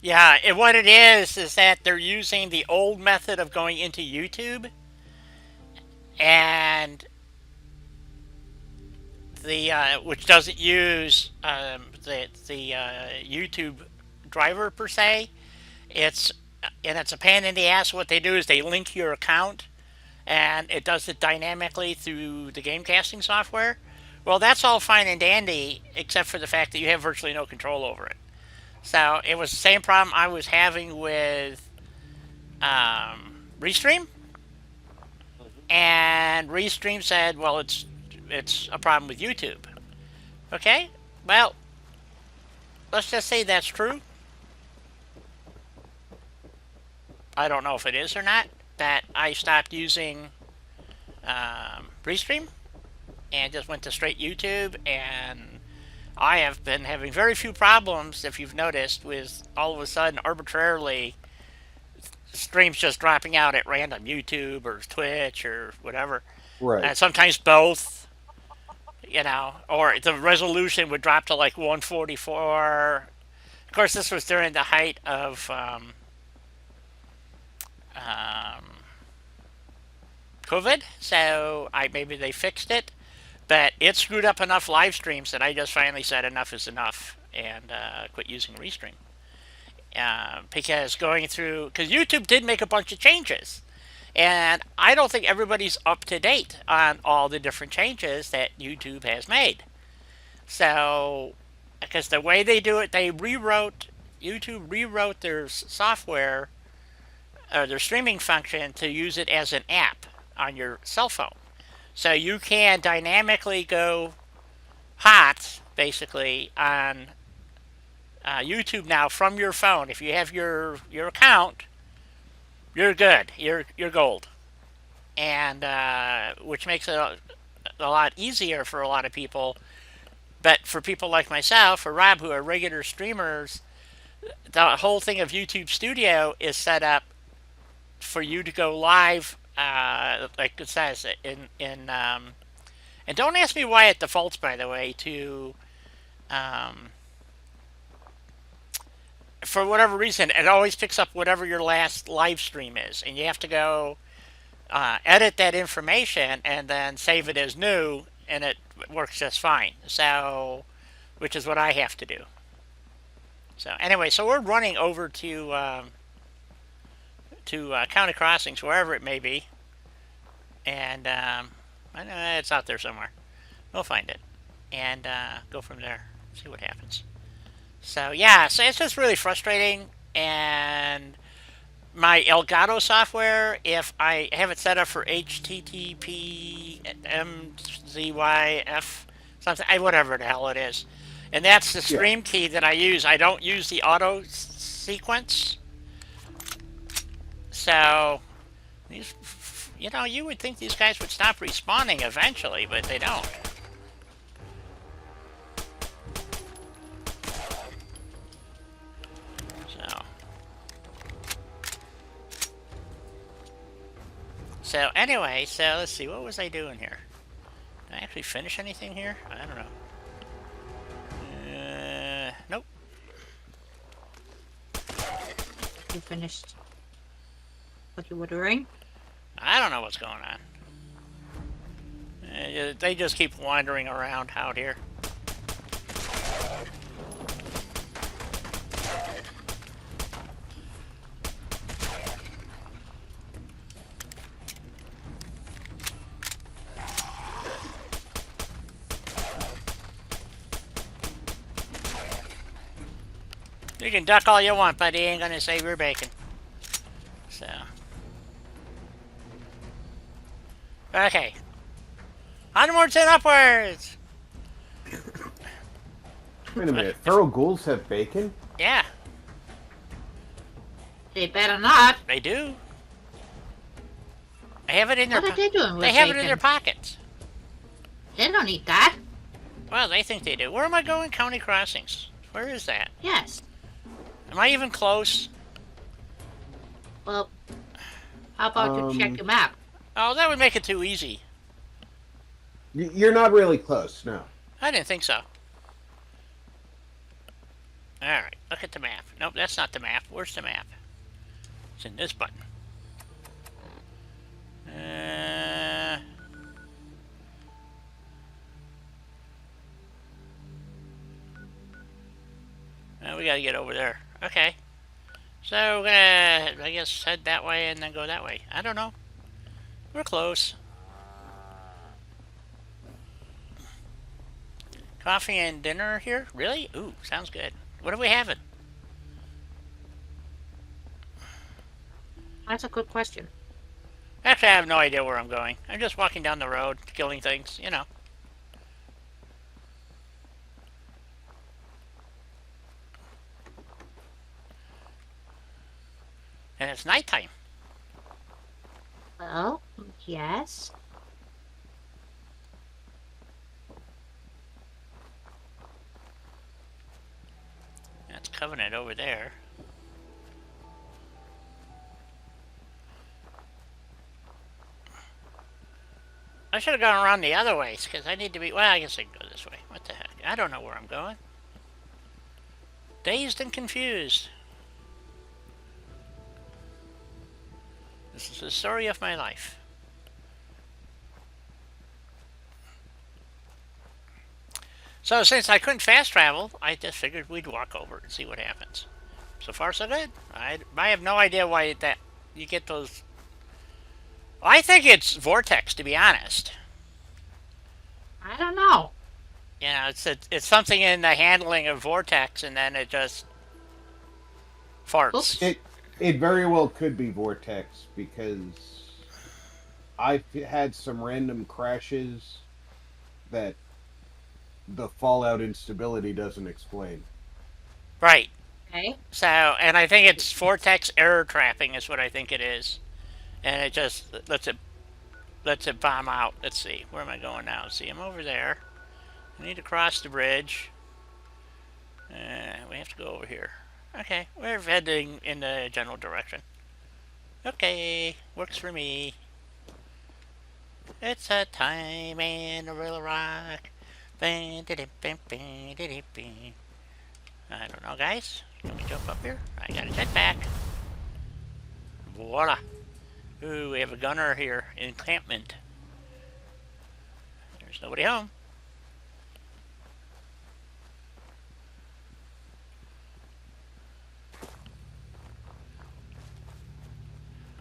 A: yeah, what it is that they're using the old method of going into YouTube, and the which doesn't use the YouTube driver per se. It's a pain in the ass. What they do is they link your account, and it does it dynamically through the game casting software. Well, that's all fine and dandy, except for the fact that you have virtually no control over it. So it was the same problem I was having with Restream, and Restream said, "Well, it's a problem with YouTube." Okay, well, let's just say that's true. I don't know if it is or not. That I stopped using Restream and just went to straight YouTube, and I have been having very few problems, if you've noticed, with all of a sudden arbitrarily streams just dropping out at random, YouTube or Twitch or whatever.
C: Right.
A: And sometimes both, or the resolution would drop to like 144. Of course, this was during the height of COVID, so maybe they fixed it, but it screwed up enough live streams that I just finally said enough is enough and quit using Restream. Because YouTube did make a bunch of changes, and I don't think everybody's up to date on all the different changes that YouTube has made. So, because the way they do it, YouTube rewrote their software, or their streaming function, to use it as an app on your cell phone. So you can dynamically go hot, basically, on YouTube now from your phone. If you have your account, you're good. You're gold, and which makes it a lot easier for a lot of people. But for people like myself or Rob, who are regular streamers, the whole thing of YouTube Studio is set up for you to go live, like it says and don't ask me why it defaults, by the way, to for whatever reason, it always picks up whatever your last live stream is, and you have to go edit that information and then save it as new, and it works just fine. So, which is what I have to do. So anyway, so we're running over to County Crossings, wherever it may be, and I know it's out there somewhere. We'll find it and go from there. See what happens. So yeah, so it's just really frustrating. And my Elgato software, if I have it set up for HTTP MZYF something, whatever the hell it is, and that's the stream key that I use. I don't use the auto sequence. So these, you would think these guys would stop respawning eventually, but they don't. So anyway, so let's see, what was I doing here? Did I actually finish anything here? I don't know. Nope.
B: You finished what you were doing?
A: I don't know what's going on. They just keep wandering around out here. You can duck all you want, but he ain't gonna save your bacon. So. Okay. Onwards and upwards!
C: Wait a minute. Feral ghouls have bacon?
A: Yeah,
B: They better not.
A: they do. They have it in their
B: What are they doing with
A: They have it in
B: bacon?
A: their pockets.
B: They don't eat that.
A: Well, they think they do. Where am I going? County Crossings. Where is that?
B: Yes.
A: Am I even close?
B: Well, how about you check your map?
A: Oh, that would make it too easy.
C: You're not really close, no.
A: I didn't think so. Alright, look at the map. Nope, that's not the map. Where's the map? It's in this button. We gotta get over there. Okay. So we're gonna, I guess, head that way and then go that way. I don't know. We're close. Coffee and dinner here? Really? Ooh, sounds good. What are we having?
B: That's a good question.
A: Actually, I have no idea where I'm going. I'm just walking down the road, killing things, you know. And it's nighttime.
B: Well, yes.
A: That's Covenant over there. I should have gone around the other ways, because I need to be... Well, I guess I can go this way. What the heck? I don't know where I'm going. Dazed and confused. This is the story of my life. So since I couldn't fast travel, I just figured we'd walk over and see what happens. So far, so good. I have no idea why that you get those... I think it's vortex, to be honest.
B: I don't know.
A: You know, it's something in the handling of vortex, and then it just farts.
B: Oops.
C: It very well could be vortex, because I've had some random crashes that the fallout instability doesn't explain.
A: Right.
B: Okay.
A: So, and I think it's vortex error trapping is what I think it is, and it just lets it bomb out. Let's see, where am I going now? See, I'm over there. I need to cross the bridge. We have to go over here. Okay, we're heading in the general direction. Okay, works for me. It's a time in a real rock. I don't know, guys. Can we jump up here? I got a jetpack. Voila. Ooh, we have a gunner here. Encampment. There's nobody home.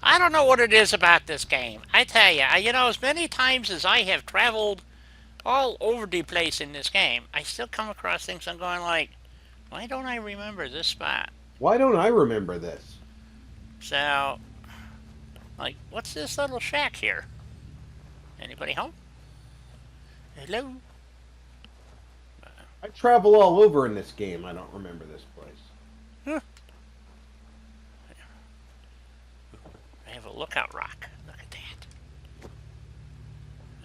A: I don't know what it is about this game. I tell you, you know, as many times as I have traveled all over the place in this game, I still come across things I'm going like, why don't I remember this spot?
C: Why don't I remember this?
A: So, like, what's this little shack here? Anybody home? Hello?
C: I travel all over in this game. I don't remember this place.
A: Huh. I have a lookout rock. Look at that.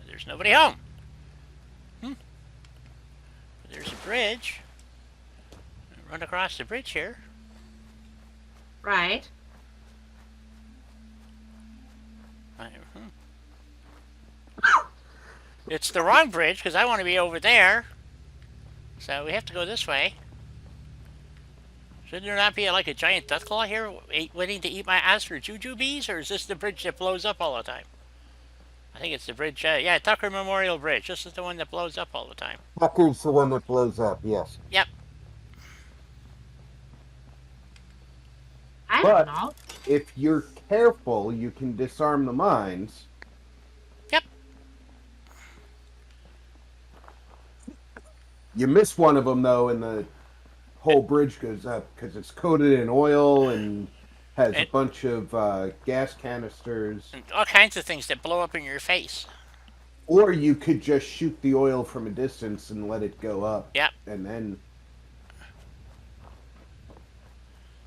A: There's nobody home. There's a bridge. Run across the bridge here.
B: Right.
A: It's the wrong bridge because I want to be over there. So we have to go this way. Should there not be like a giant deathclaw here waiting to eat my ass for jujubes? Or is this the bridge that blows up all the time? I think it's the bridge. Yeah, Tucker Memorial Bridge. This is the one that blows up all the time.
C: Tucker's the one that blows up, yes.
A: Yep.
B: I
C: But
B: don't know.
C: if you're careful, you can disarm the mines.
A: Yep.
C: You miss one of them, though, and the whole bridge goes up because it's coated in oil and has a bunch of gas canisters.
A: And all kinds of things that blow up in your face.
C: Or you could just shoot the oil from a distance and let it go up.
A: Yep.
C: And then...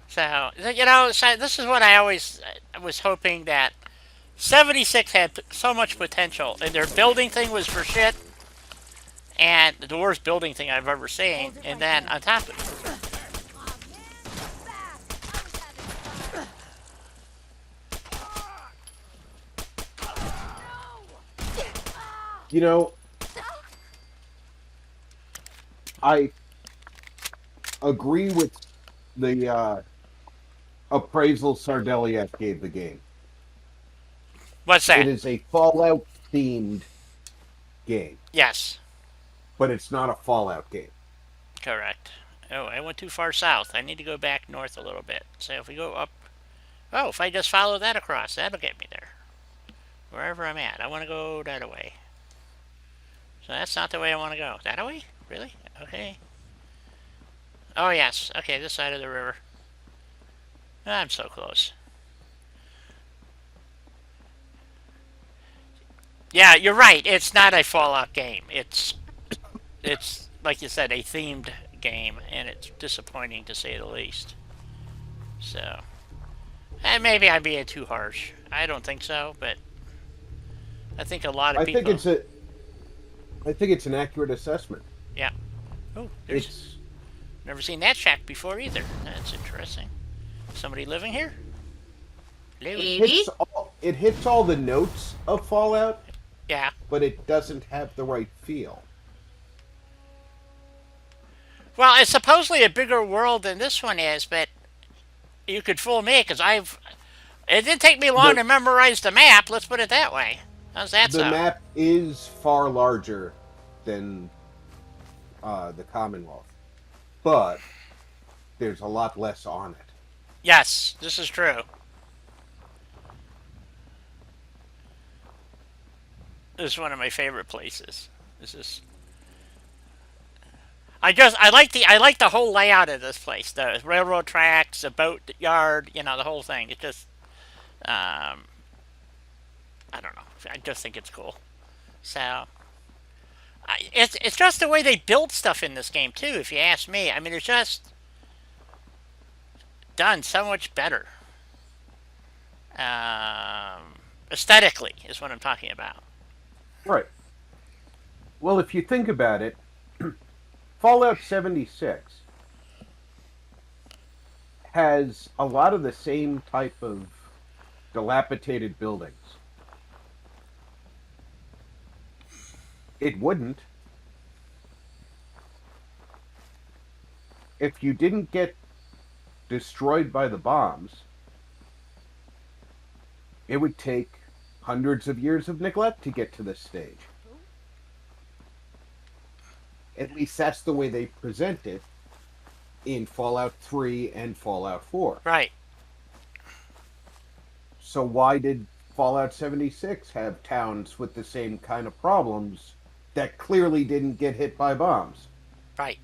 A: So, you know, so this is what I always was hoping that 76 had so much potential, and their building thing was for shit, and the worst building thing I've ever seen, and then on top of it.
C: You know, I agree with the appraisal Sardeliak gave the game.
A: What's that?
C: It is a Fallout-themed game.
A: Yes.
C: But it's not a Fallout game.
A: Correct. Oh, I went too far south. I need to go back north a little bit. So if we go up... Oh, if I just follow that across, that'll get me there. Wherever I'm at. I want to go that way. So that's not the way I want to go. That way? Really? Okay. Oh, yes. Okay, this side of the river. I'm so close. Yeah, you're right. It's not a Fallout game. It's like you said, a themed game, and it's disappointing to say the least. So, and maybe I'm being too harsh. I don't think so, but I think a lot of
C: I think
A: people.
C: it's an accurate assessment.
A: Yeah. Oh, there's
C: It's
A: never seen that shack before either. That's interesting. Somebody living here? Hello?
B: Maybe?
C: it hits all the notes of Fallout,
A: Yeah.
C: but it doesn't have the right feel.
A: Well, it's supposedly a bigger world than this one is, but you could fool me because It didn't take me long
C: The
A: to memorize the map. Let's put it that way. How's that
C: the
A: sound?
C: map is far larger than the Commonwealth, but there's a lot less on it.
A: Yes, this is true. This is one of my favorite places. This is. I like the whole layout of this place. The railroad tracks, the boat yard, the whole thing. It just I don't know. I just think it's cool. So it's just the way they build stuff in this game too. If you ask me, I mean, it's just done so much better. Aesthetically is what I'm talking about.
C: Right. Well, if you think about it, Fallout 76 has a lot of the same type of dilapidated buildings. It wouldn't if you didn't get destroyed by the bombs. It would take hundreds of years of neglect to get to this stage. At least that's the way they present it in Fallout 3 and Fallout 4.
A: Right.
C: So why did Fallout 76 have towns with the same kind of problems that clearly didn't get hit by bombs?
A: Right.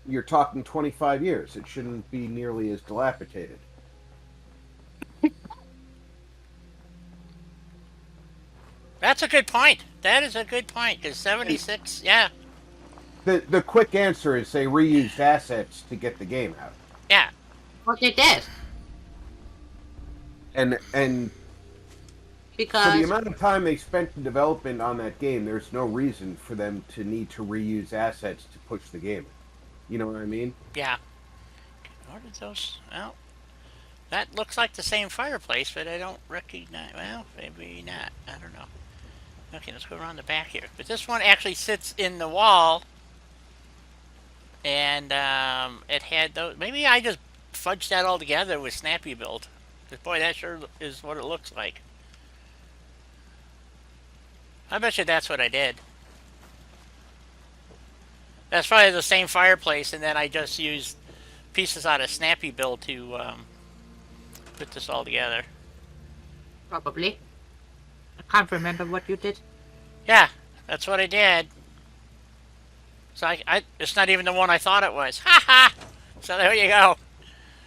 C: You're talking 25 years. It shouldn't be nearly as dilapidated.
A: That's a good point. That is a good point. Because 76, yeah.
C: The quick answer is they reused assets to get the game out.
A: Yeah.
B: Well, they did.
C: And for the
B: Because,
C: amount of time they spent in development on that game, there's no reason for them to need to reuse assets to push the game. You know what I mean?
A: Yeah. What are those? Well, that looks like the same fireplace, but I don't recognize. Well, maybe not. I don't know. Okay, let's go around the back here. But this one actually sits in the wall. And it had those. Maybe I just fudged that all together with Snappy Build. But boy, that sure is what it looks like. I bet you that's what I did. That's probably the same fireplace, and then I just used pieces out of Snappy Build to put this all together.
B: probably. I can't remember what you did.
A: Yeah, that's what I did. So it's not even the one I thought it was. Ha ha! So there you go.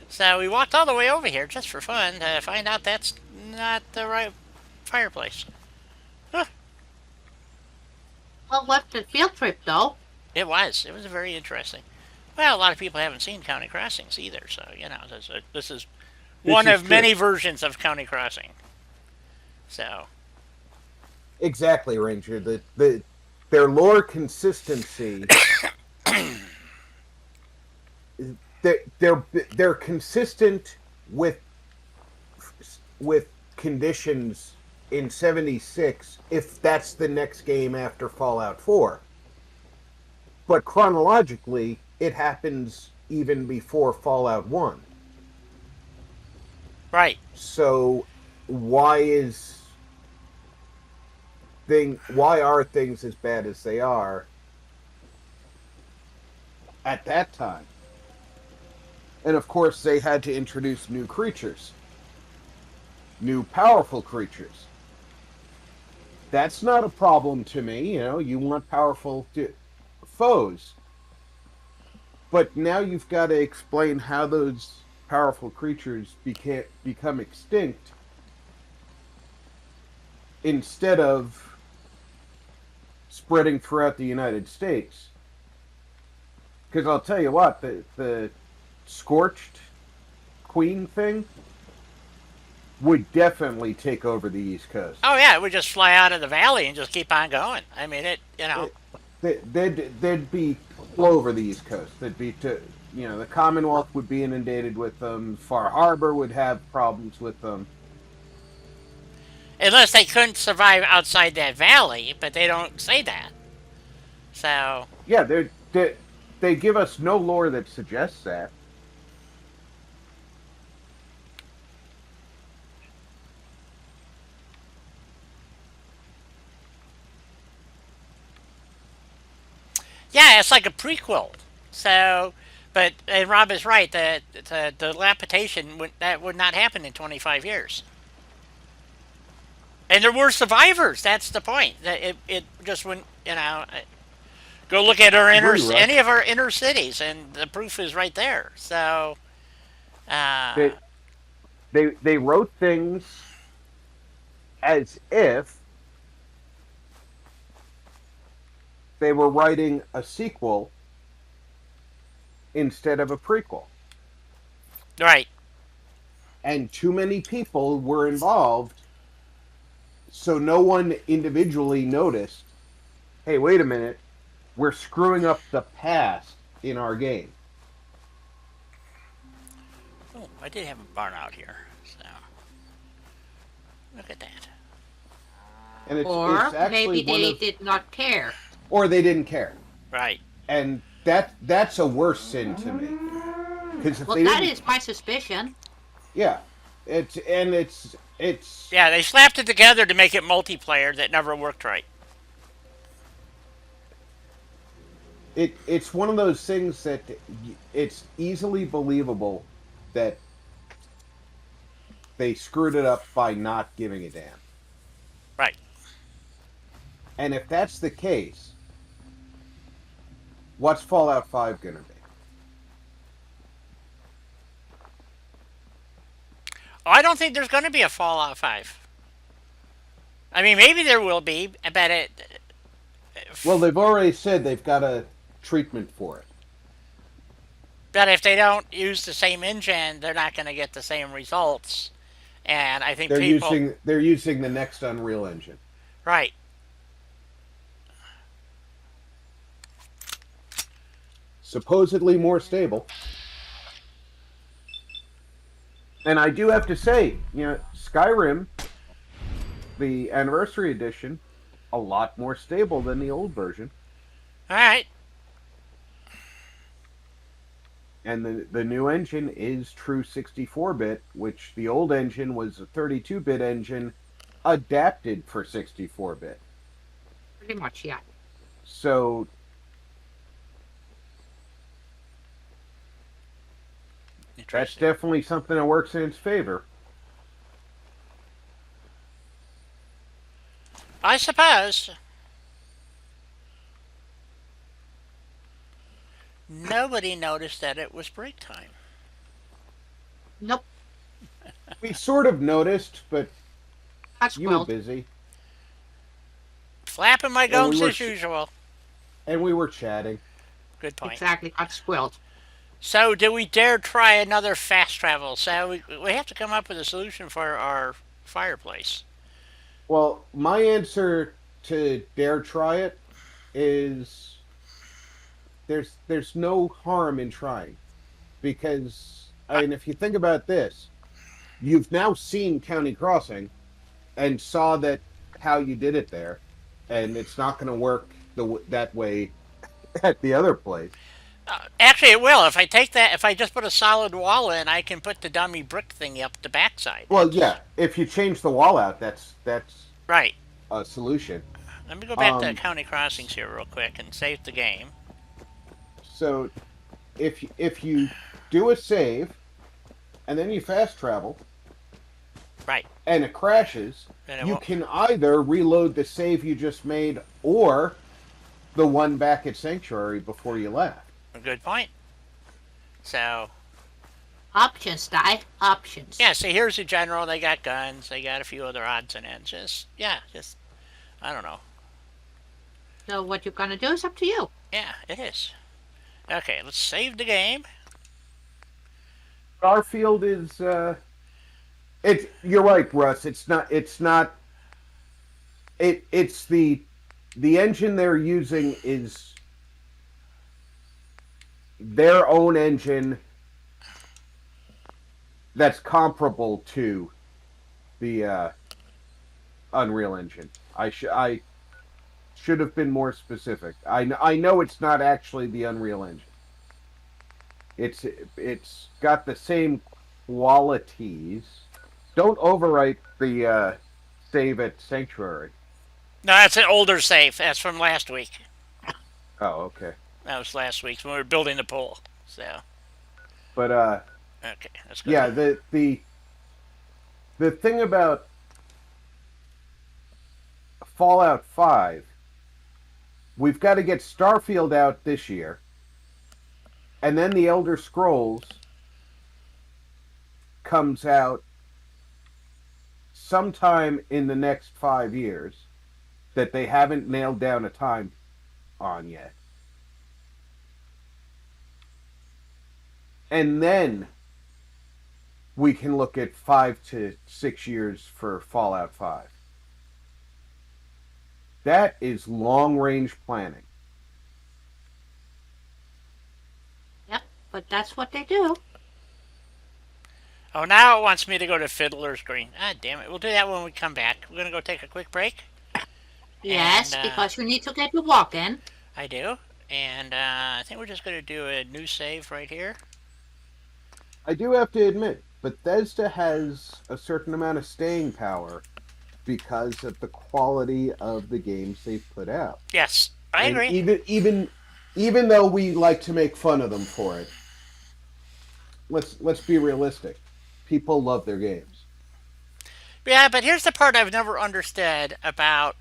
A: So we walked all the way over here just for fun to find out that's not the right fireplace. Huh.
B: Well, what's the field trip, though?
A: It was. It was very interesting. Well, a lot of people haven't seen County Crossings either, so this is one
C: is
A: of many versions of County Crossing. So
C: Exactly, Ranger. Their lore consistency. They're consistent with conditions in 76 if that's the next game after Fallout 4. But chronologically, it happens even before Fallout 1.
A: right,
C: So why are things as bad as they are at that time? And of course, they had to introduce new creatures, new powerful creatures. That's not a problem to me. You want powerful foes. But now you've got to explain how those powerful creatures become extinct instead of spreading throughout the United States. Because I'll tell you what, the scorched queen thing would definitely take over the East Coast.
A: Oh yeah, it would just fly out of the valley and just keep on going. I mean,
C: They'd be all over the East Coast. The Commonwealth would be inundated with them. Far Harbor would have problems with them.
A: unless they couldn't survive outside that valley, but they don't say that. So
C: Yeah, they give us no lore that suggests that.
A: yeah, it's like a prequel. So, and Rob is right. The dilapidation that would not happen in 25 years. And there were survivors. That's the point. That it just wouldn't. Go look at any of our inner cities, and the proof is right there. So,
C: They they wrote things as if they were writing a sequel instead of a prequel.
A: right.
C: And too many people were involved, so no one individually noticed, hey, wait a minute, we're screwing up the past in our game.
A: Oh, I did have a barn out here. So, look at that.
C: And
B: Or
C: it's actually
B: maybe they did not care.
C: or they didn't care.
A: Right.
C: And that's a worse sin to me. Because
B: Well, that is my suspicion.
C: yeah, it's
A: Yeah, they slapped it together to make it multiplayer that never worked right.
C: it's one of those things that it's easily believable that they screwed it up by not giving a damn.
A: Right.
C: And if that's the case, what's Fallout 5 gonna be?
A: I don't think there's going to be a Fallout 5. I mean, maybe there will be, but
C: Well, they've already said they've got a treatment for it.
A: but if they don't use the same engine, they're not going to get the same results. And I think
C: They're
A: people
C: using the next Unreal Engine.
A: right.
C: Supposedly more stable. And I do have to say, Skyrim, the Anniversary Edition, a lot more stable than the old version.
A: All right.
C: And the new engine is true 64-bit, which the old engine was a 32-bit engine adapted for 64-bit.
B: Pretty much, yeah.
C: So that's definitely something that works in its favor.
A: I suppose. Nobody noticed that it was break time.
B: Nope.
C: We sort of noticed, but
B: That's
C: you were
B: well.
C: busy.
A: Flapping my
C: we
A: gums
C: were
A: as usual.
C: And we were chatting.
A: Good point.
B: Exactly, got squilled.
A: So, do we dare try another fast travel? So, we have to come up with a solution for our fireplace.
C: Well, my answer to dare try it is there's no harm in trying. Because, I mean, if you think about this, you've now seen County Crossing and saw that how you did it there, and it's not going to work that way at the other place.
A: Actually, it will. If I just put a solid wall in, I can put the dummy brick thingy up the backside.
C: Well, yeah, if you change the wall out, that's
A: right.
C: a solution.
A: Let me go back to County Crossings here real quick and save the game.
C: So, if you do a save, and then you fast travel,
A: Right.
C: and it crashes,
A: And it
C: you
A: won't.
C: can either reload the save you just made or the one back at Sanctuary before you left.
A: A good point. So,
B: Options, die. Options.
A: yeah, so here's the general. They got guns. They got a few other odds and ends. Just, I don't know.
B: So what you're gonna do is up to you.
A: Yeah, it is. Okay, let's save the game.
C: Starfield is you're right, Russ. It's the engine they're using is their own engine that's comparable to the Unreal Engine. I should have been more specific. I know it's not actually the Unreal Engine. It's got the same qualities. Don't overwrite the save at Sanctuary.
A: No, that's an older save. That's from last week.
C: Oh, okay.
A: That was last week when we were building the pool. So,
C: But
A: okay, let's go.
C: yeah, the thing about Fallout 5, we've got to get Starfield out this year, and then the Elder Scrolls comes out sometime in the next 5 years that they haven't nailed down a time on yet. And then we can look at 5 to 6 years for Fallout 5. That is long-range planning.
B: Yep, but that's what they do.
A: Oh, now it wants me to go to Fiddler's Green. Ah, damn it. We'll do that when we come back. We're going to go take a quick break.
B: Yes,
A: And,
B: because you need to get your walk in.
A: I do. And I think we're just going to do a new save right here.
C: I do have to admit, Bethesda has a certain amount of staying power because of the quality of the games they've put out.
A: Yes, I
C: And
A: agree.
C: even though we like to make fun of them for it, let's be realistic. People love their games.
A: Yeah, but here's the part I've never understood about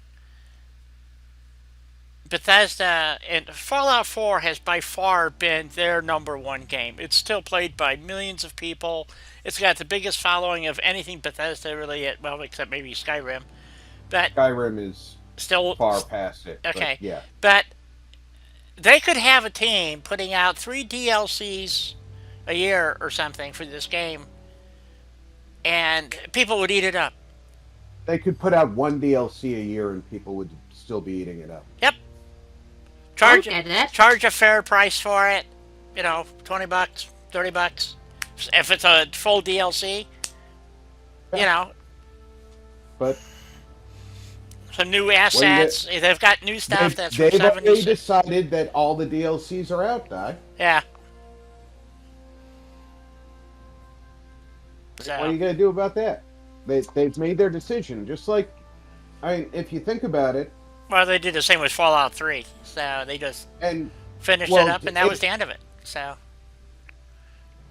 A: Bethesda. And Fallout 4 has by far been their #1 game. It's still played by millions of people. It's got the biggest following of anything Bethesda really, well, except maybe Skyrim. But
C: Skyrim is
A: still
C: far past it.
A: okay.
C: But yeah.
A: But they could have a team putting out 3 DLCs a year or something for this game, and people would eat it up.
C: They could put out one DLC a year and people would still be eating it up.
A: Yep. Charge a fair price for it. You know, $20, $30. If it's a full DLC, you know,
C: But
A: some new assets. They've got new stuff that's from
C: they've already
A: 76.
C: decided that all the DLCs are out, Di.
A: Yeah.
C: What are you
A: So,
C: going to do about that? They've made their decision. Just like, I mean, if you think about it,
A: well, they did the same with Fallout 3. So they just
C: and
A: finished
C: well,
A: it up, and that was the end of it. So,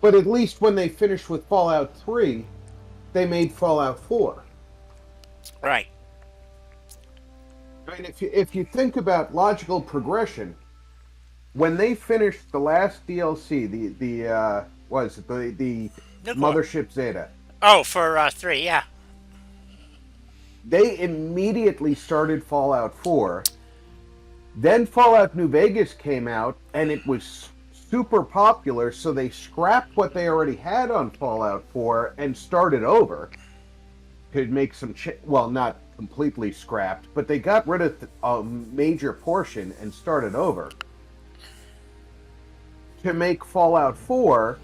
C: but at least when they finished with Fallout 3, they made Fallout 4.
A: right.
C: I mean, if you think about logical progression, when they finished the last DLC, the Mothership Zeta,
A: Oh, for 3, yeah.
C: they immediately started Fallout 4. Then Fallout New Vegas came out, and it was super popular, so they scrapped what they already had on Fallout 4 and started over. Could make some well, not completely scrapped, but they got rid of a major portion and started over to make Fallout 4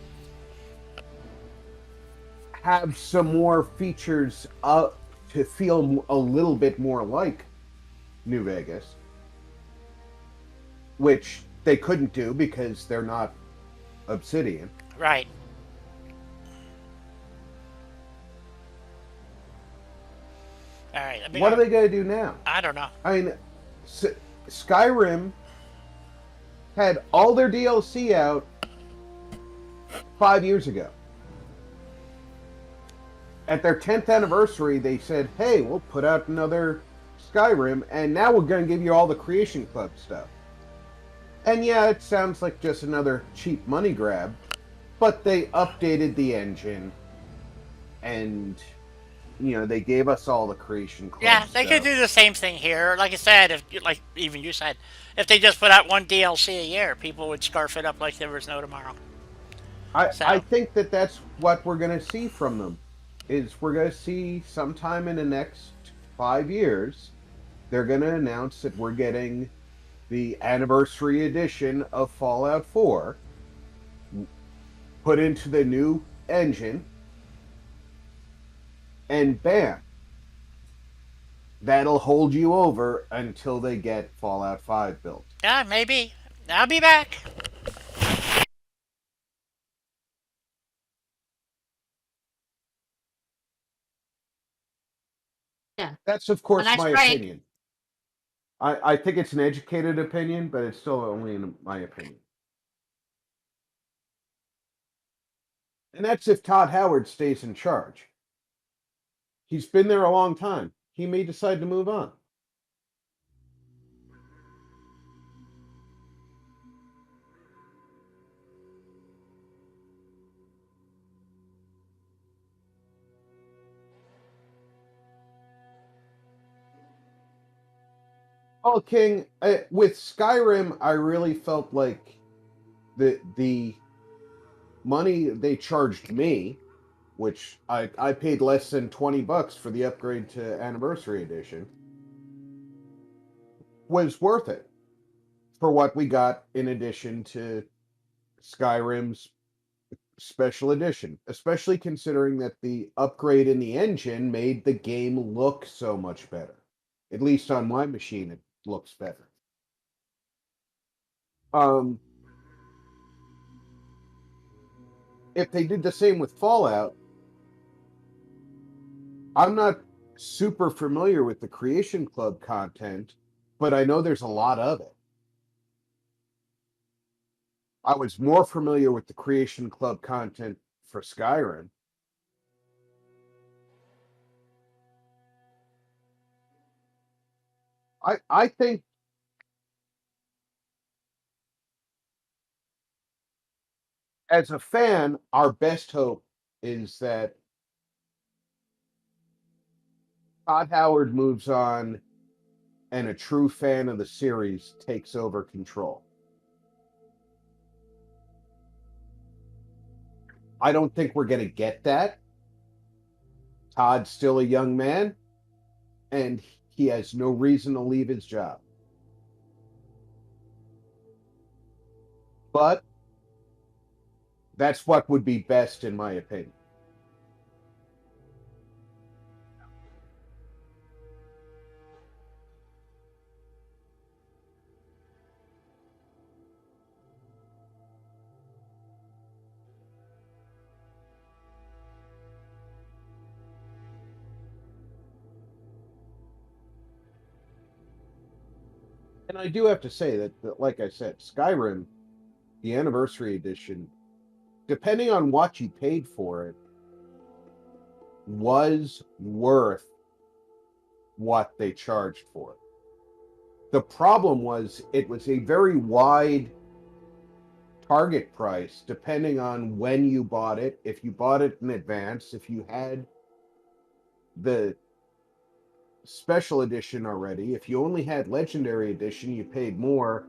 C: have some more features to feel a little bit more like New Vegas, which they couldn't do because they're not Obsidian.
A: Right. All right.
C: What are they going to do now?
A: I don't know.
C: I mean, Skyrim had all their DLC out 5 years ago. at their 10th anniversary, they said, "Hey, we'll put out another Skyrim, and now we're going to give you all the Creation Club stuff." And yeah, it sounds like just another cheap money grab, but they updated the engine, and they gave us all the Creation Club
A: Yeah, they could
C: stuff.
A: do the same thing here. Like I said, if like even you said, if they just put out one DLC a year, people would scarf it up like there was no tomorrow.
C: I
A: So
C: think that that's what we're going to see from them. Is we're going to see sometime in the next 5 years, they're going to announce that we're getting the anniversary edition of Fallout 4 put into the new engine, and bam, that'll hold you over until they get Fallout 5 built.
A: yeah, maybe I'll be back.
B: Yeah.
C: That's, of
B: A
C: course,
B: nice
C: my
B: break.
C: opinion. I think it's an educated opinion, but it's still only in my opinion. And that's if Todd Howard stays in charge. He's been there a long time. He may decide to move on. Oh, King, with Skyrim, I really felt like the money they charged me, which I paid less than $20 for the upgrade to Anniversary Edition, was worth it for what we got in addition to Skyrim's Special Edition, especially considering that the upgrade in the engine made the game look so much better. At least on my machine, it looks better. Um, if they did the same with Fallout, I'm not super familiar with the Creation Club content, but I know there's a lot of it. I was more familiar with the Creation Club content for Skyrim. I think as a fan, our best hope is that Todd Howard moves on and a true fan of the series takes over control. I don't think we're going to get that. Todd's still a young man, and he has no reason to leave his job. But that's what would be best, in my opinion. And I do have to say that, like I said, Skyrim, the Anniversary Edition, depending on what you paid for it, was worth what they charged for it. The problem was it was a very wide target price depending on when you bought it. If you bought it in advance, if you had the special edition already, if you only had legendary edition, you paid more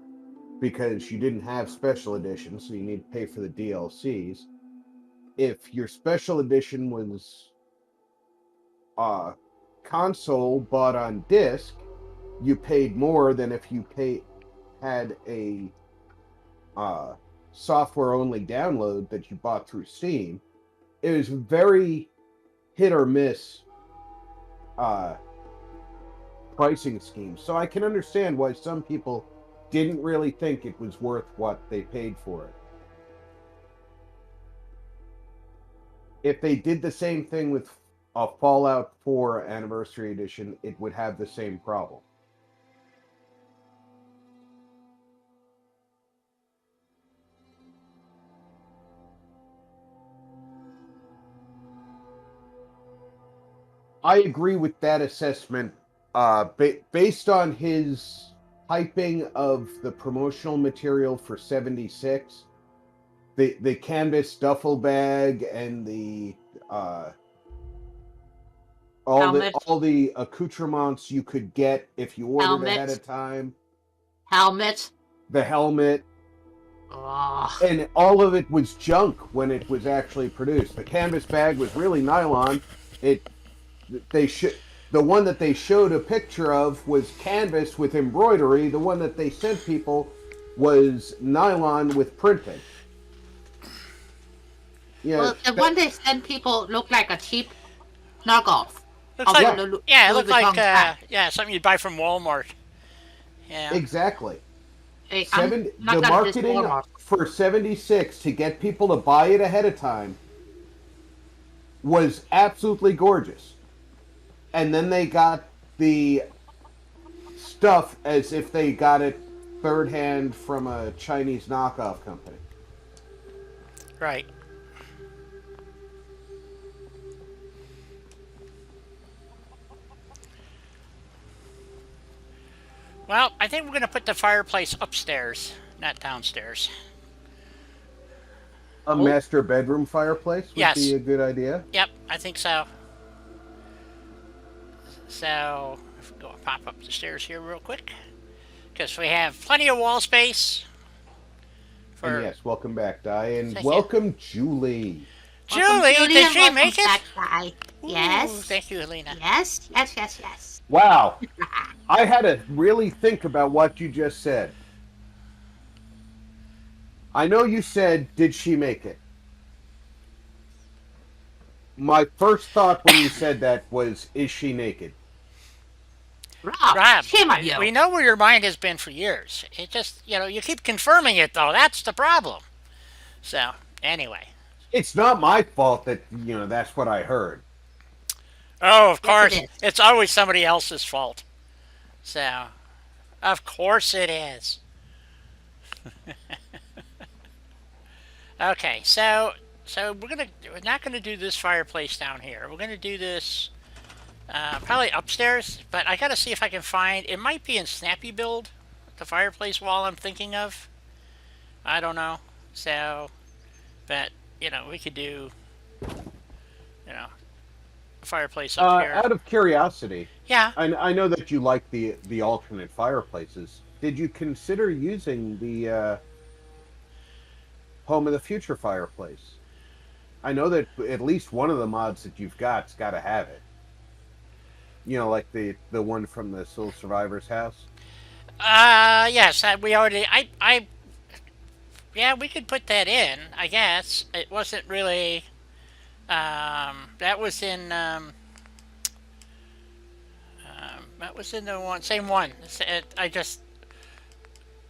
C: because you didn't have special edition, so you need to pay for the DLCs. If your special edition was console bought on disc, you paid more than if you had a software only download that you bought through Steam. It was very hit or miss uh, pricing scheme. So I can understand why some people didn't really think it was worth what they paid for it. If they did the same thing with a Fallout 4 Anniversary Edition, it would have the same problem. I agree with that assessment. Based on his typing of the promotional material for 76, the canvas duffel bag and the
B: Helmet.
C: all the accoutrements you could get if you ordered ahead
B: Helmet.
C: of time,
B: Helmet.
C: the helmet,
B: Oh.
C: and all of it was junk when it was actually produced. The canvas bag was really nylon. It they should the one that they showed a picture of was canvas with embroidery. The one that they sent people was nylon with printing. Yeah,
B: Well, the one they send people look like a cheap knockoff.
A: Looks
B: of
A: like,
B: Louis
A: yeah, it looked like,
B: Vuitton's bag.
A: yeah, something you'd buy from Walmart. Yeah.
C: exactly.
B: Hey, I'm not
C: The
B: gonna diss
C: marketing
B: Walmart.
C: for 76 to get people to buy it ahead of time was absolutely gorgeous. And then they got the stuff as if they got it third hand from a Chinese knockoff company.
A: Right. Well, I think we're going to put the fireplace upstairs, not downstairs.
C: A master bedroom fireplace would
A: Yes.
C: be a good idea.
A: Yep, I think so. So, if we go pop up the stairs here real quick, because we have plenty of wall space.
C: And yes, welcome back, Di, and
A: Thank you.
C: welcome, Julie.
A: Julie, did
B: and
A: she
B: welcome
A: make it?
B: back, Guy. Yes.
A: Ooh, thank you, Helena.
B: Yes. Yes. Yes. Yes.
C: Wow. I had to really think about what you just said. I know you said, did she make it? My first thought when you said that was, is she naked?
B: Rob, shame on you.
A: we know where your mind has been for years. It just, you keep confirming it, though. That's the problem. So, anyway.
C: It's not my fault that, that's what I heard.
A: Oh, of
B: Yes,
A: course.
B: it is.
A: It's always somebody else's fault. So, of course it is. Okay, so we're not gonna do this fireplace down here. We're gonna do this probably upstairs, but I gotta see if I can find. It might be in Snappy Build, the fireplace wall I'm thinking of. I don't know. So, but we could do a fireplace up here.
C: Out of curiosity,
A: Yeah.
C: I know that you like the alternate fireplaces. Did you consider using the Home of the Future fireplace? I know that at least one of the mods that you've got's got to have it. Like the one from the Soul Survivor's house.
A: Yes, we already. Yeah, we could put that in. I guess it wasn't really. That was in. That was in the same one.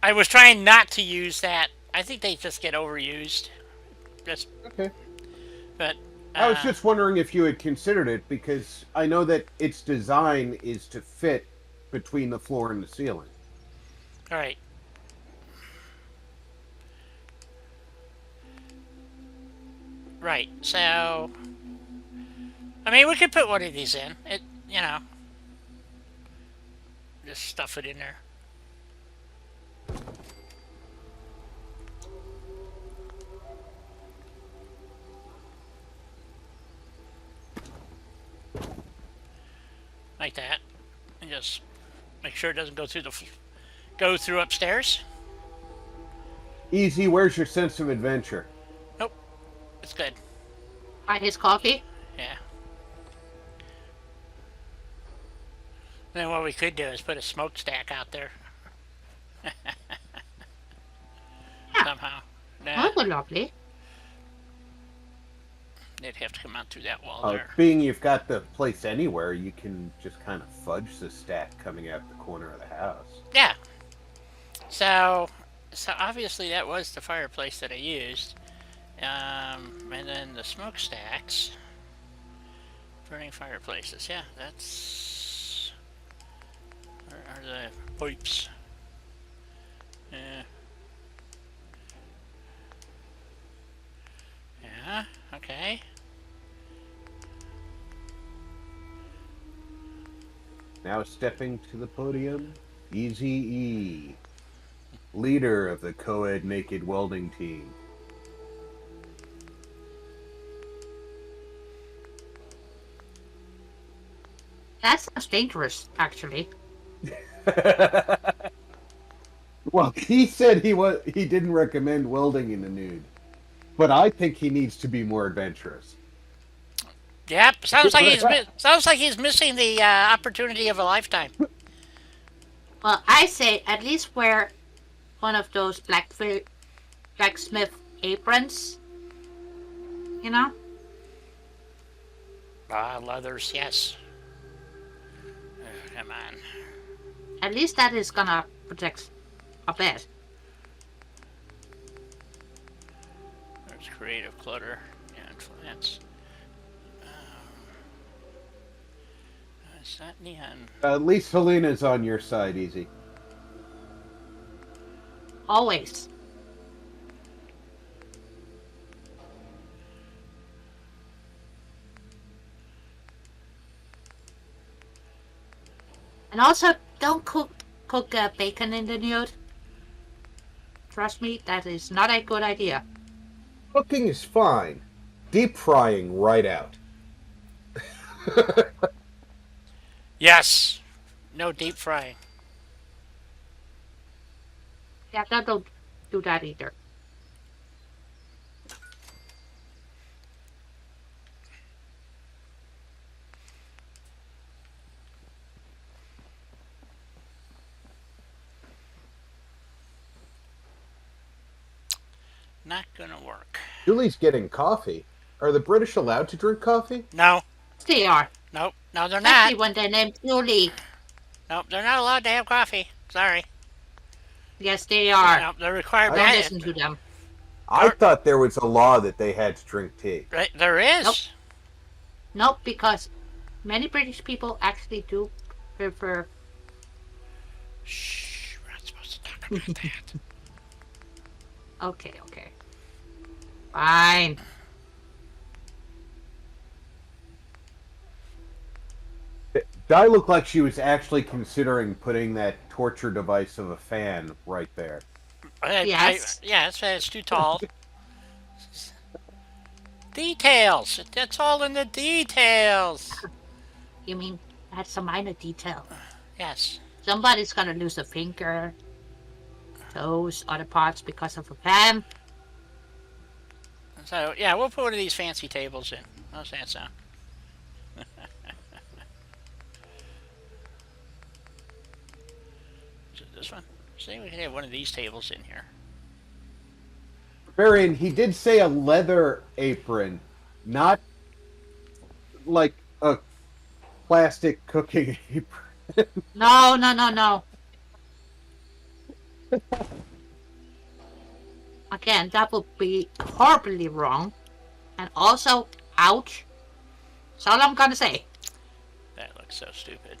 A: I was trying not to use that. I think they just get overused. Just.
C: Okay.
A: But.
C: I was just wondering if you had considered it, because I know that its design is to fit between the floor and the ceiling.
A: All right. Right. So, I mean, we could put one of these in. Just stuff it in there. Like that, and just make sure it doesn't go through upstairs.
C: Easy, where's your sense of adventure?
A: Nope, it's good.
B: Buy his coffee.
A: Yeah. Then what we could do is put a smokestack out there. Somehow. Nah,
B: Oh, well, lovely.
A: they'd have to come out through that wall there.
C: Being you've got the place anywhere, you can just kind of fudge the stack coming out the corner of the house.
A: Yeah. So obviously that was the fireplace that I used. And then the smokestacks. Burning fireplaces. Yeah, that's... Where are the pipes? Yeah, okay.
C: Now stepping to the podium, Easy E, leader of the co-ed naked welding team.
B: That sounds dangerous, actually.
C: Well, he said he didn't recommend welding in the nude, but I think he needs to be more adventurous.
A: Yep, sounds like he's missing the opportunity of a lifetime.
B: Well, I say at least wear one of those blacksmith aprons. You know?
A: Leathers, yes. Come on.
B: At least that is gonna protect a bit.
A: There's creative clutter and plants. Is that neon?
C: At least Helena's on your side, Easy.
B: Always. And also, don't cook bacon in the nude. Trust me, that is not a good idea.
C: Cooking is fine. Deep frying right out.
A: Yes. No deep frying.
B: Yeah, don't do that either.
A: Not gonna work.
C: Julie's getting coffee. Are the British allowed to drink coffee?
A: No.
B: They are.
A: Nope. No, they're
B: Especially
A: not.
B: when they're named Julie.
A: Nope, they're not allowed to have coffee. Sorry.
B: Yes, they are.
A: Nope, they're required
B: Don't
A: to
B: listen to them.
C: I thought there was a law that they had to drink tea.
A: Right, there is.
B: Nope. Nope, because many British people actually do prefer.
A: Shh, we're not supposed to talk about that.
B: Okay. Fine.
C: Di looked like she was actually considering putting that torture device of a fan right there.
B: Yes.
A: Yes, it's too tall. Details. That's all in the details.
B: You mean that's a minor detail?
A: Yes.
B: Somebody's gonna lose a finger, toes, other parts because of a fan.
A: So, yeah, we'll put one of these fancy tables in. How's that sound? Is it this one? See, we can have one of these tables in here.
C: Varian, he did say a leather apron, not like a plastic cooking apron.
B: No. Again, that would be horribly wrong. And also, ouch. That's all I'm gonna say.
A: That looks so stupid.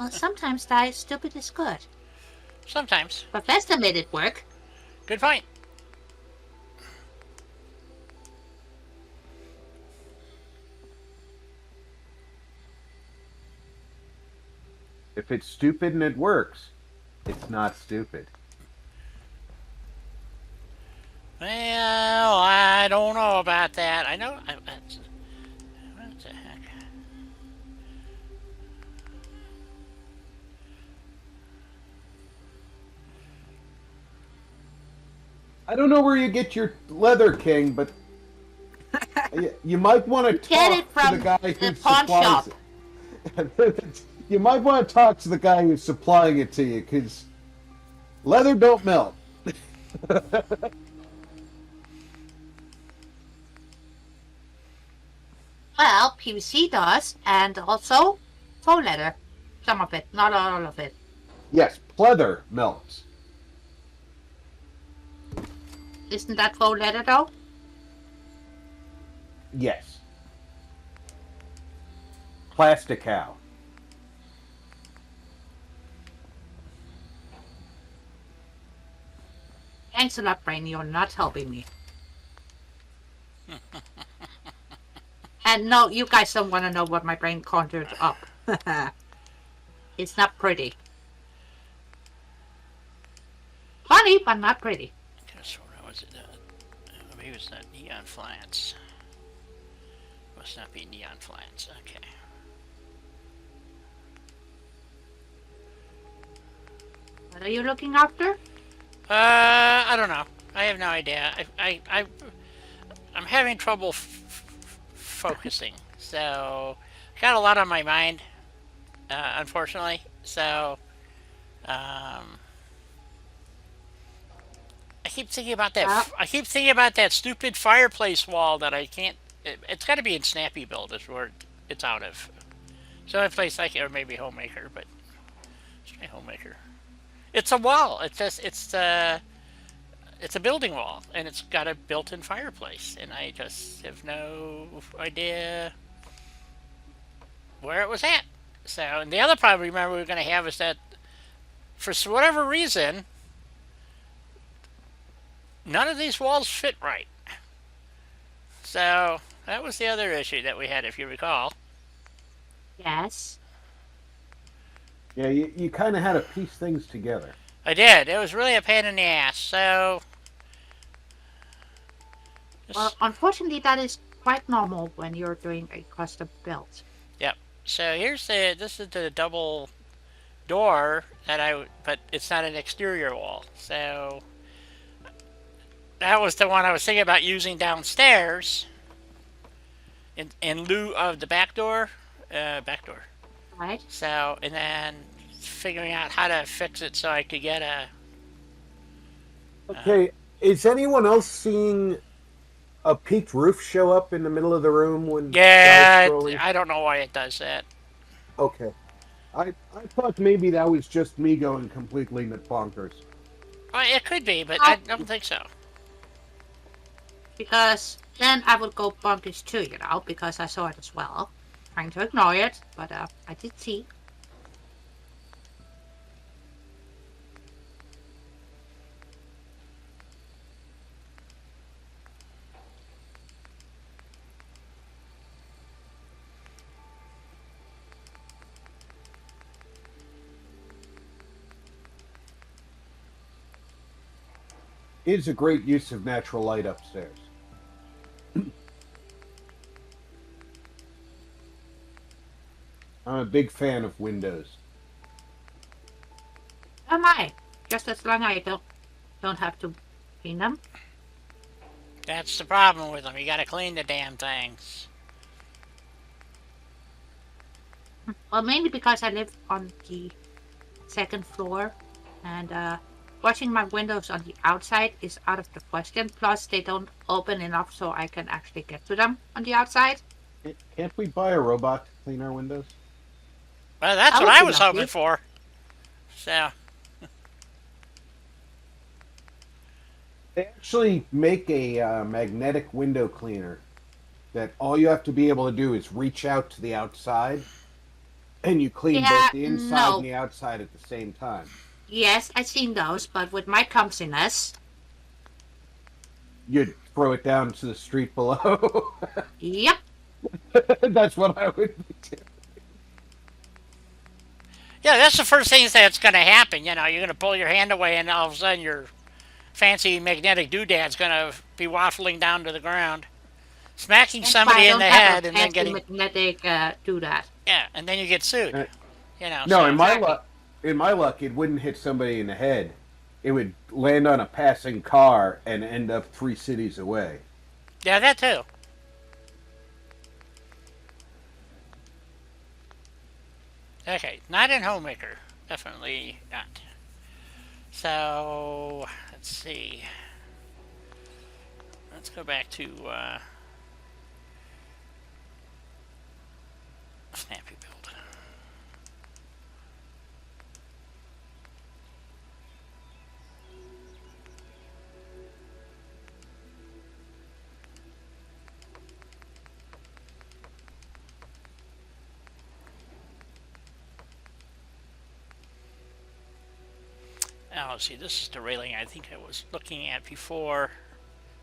B: Well, sometimes that stupid is good.
A: Sometimes.
B: Professor made it work.
A: Good point.
C: If it's stupid and it works, it's not stupid.
A: Well, I don't know about that. I know. What the heck?
C: I don't know where you get your leather king, but you might want to
B: Get it
C: talk to
B: from
C: the guy who
B: the pawn
C: supplies
B: shop.
C: it. You might want to talk to the guy who's supplying it to you, because leather don't melt.
B: Well, PVC does, and also faux leather. Some of it, not all of it.
C: Yes, pleather melts.
B: Isn't that faux leather though?
C: Yes. Plasticow.
B: Thanks a lot, Brain. You're not helping me. And no, you guys don't want to know what my brain conjured up. It's not pretty. Funny, but not pretty.
A: Guess what was it? Maybe it's not neon flats. Must not be neon flats. Okay.
B: What are you looking after?
A: I don't know. I have no idea. I'm having trouble focusing. So, got a lot on my mind, unfortunately. So, I keep thinking about that. I keep thinking about that stupid fireplace wall that I can't. It's got to be in Snappy Build is where it's out of. So a place like, or maybe Homemaker, but let's try Homemaker. It's a wall. It's a building wall, and it's got a built-in fireplace, and I just have no idea where it was at. So, and the other problem, remember, we were going to have is that for whatever reason, none of these walls fit right. So that was the other issue that we had, if you recall.
B: Yes.
C: Yeah, you kind of had to piece things together.
A: I did. It was really a pain in the ass. So,
B: Well, unfortunately, that is quite normal when you're doing a custom build.
A: yep. So this is the double door but it's not an exterior wall. So that was the one I was thinking about using downstairs in lieu of the back door.
B: Right.
A: So, and then figuring out how to fix it so I could get a...
F: Okay, is anyone else seeing a peaked roof show up in the middle of the room when...
A: Yeah, I don't know why it does that.
F: Okay.
C: I thought maybe that was just me going completely bonkers.
A: Well, it could be, but I don't think so.
B: Because then I would go bonkers too, because I saw it as well. Trying to ignore it, but I did see.
C: Is a great use of natural light upstairs. I'm a big fan of windows.
B: Am I? Just as long as I don't have to clean them.
A: That's the problem with them. You gotta clean the damn things.
B: Well, mainly because I live on the second floor, and washing my windows on the outside is out of the question. Plus, they don't open enough so I can actually get to them on the outside.
C: Can't we buy a robot to clean our windows?
A: Well, that's
B: I
A: what
B: would
A: I
B: be
A: was
B: lucky.
A: hoping for. So,
C: They actually make a magnetic window cleaner that all you have to be able to do is reach out to the outside, and you clean
B: Yeah,
C: both the inside
B: no.
C: and the outside at the same time.
B: Yes, I've seen those, but with my clumsiness,
C: You'd throw it down to the street below.
B: yep.
C: That's what I would do.
A: yeah, that's the first thing that's gonna happen. You're gonna pull your hand away, and all of a sudden your fancy magnetic doodad's gonna be waffling down to the ground, smacking
B: That's why
A: somebody
B: I
A: in
B: don't
A: the
B: have a
A: head, and then
B: fancy
A: getting...
B: magnetic do that.
A: Yeah, and then you get sued.
C: Uh,
A: So,
C: No, in my
B: Exactly.
C: in my luck, it wouldn't hit somebody in the head. It would land on a passing car and end up 3 cities away.
A: yeah, that too. Okay, not in Homemaker. Definitely not. So, let's see. Let's go back to Snappy Build. Now, let's see, this is the railing I think I was looking at before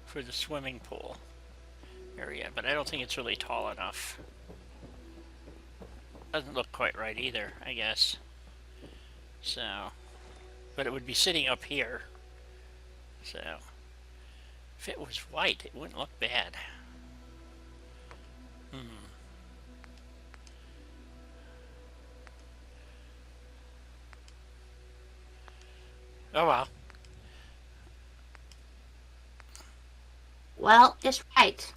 A: for the swimming pool area, but I don't think it's really tall enough. doesn't look quite right either, I guess. So, but it would be sitting up here. So, if it was white, it wouldn't look bad. Oh well.
B: Well, it's right.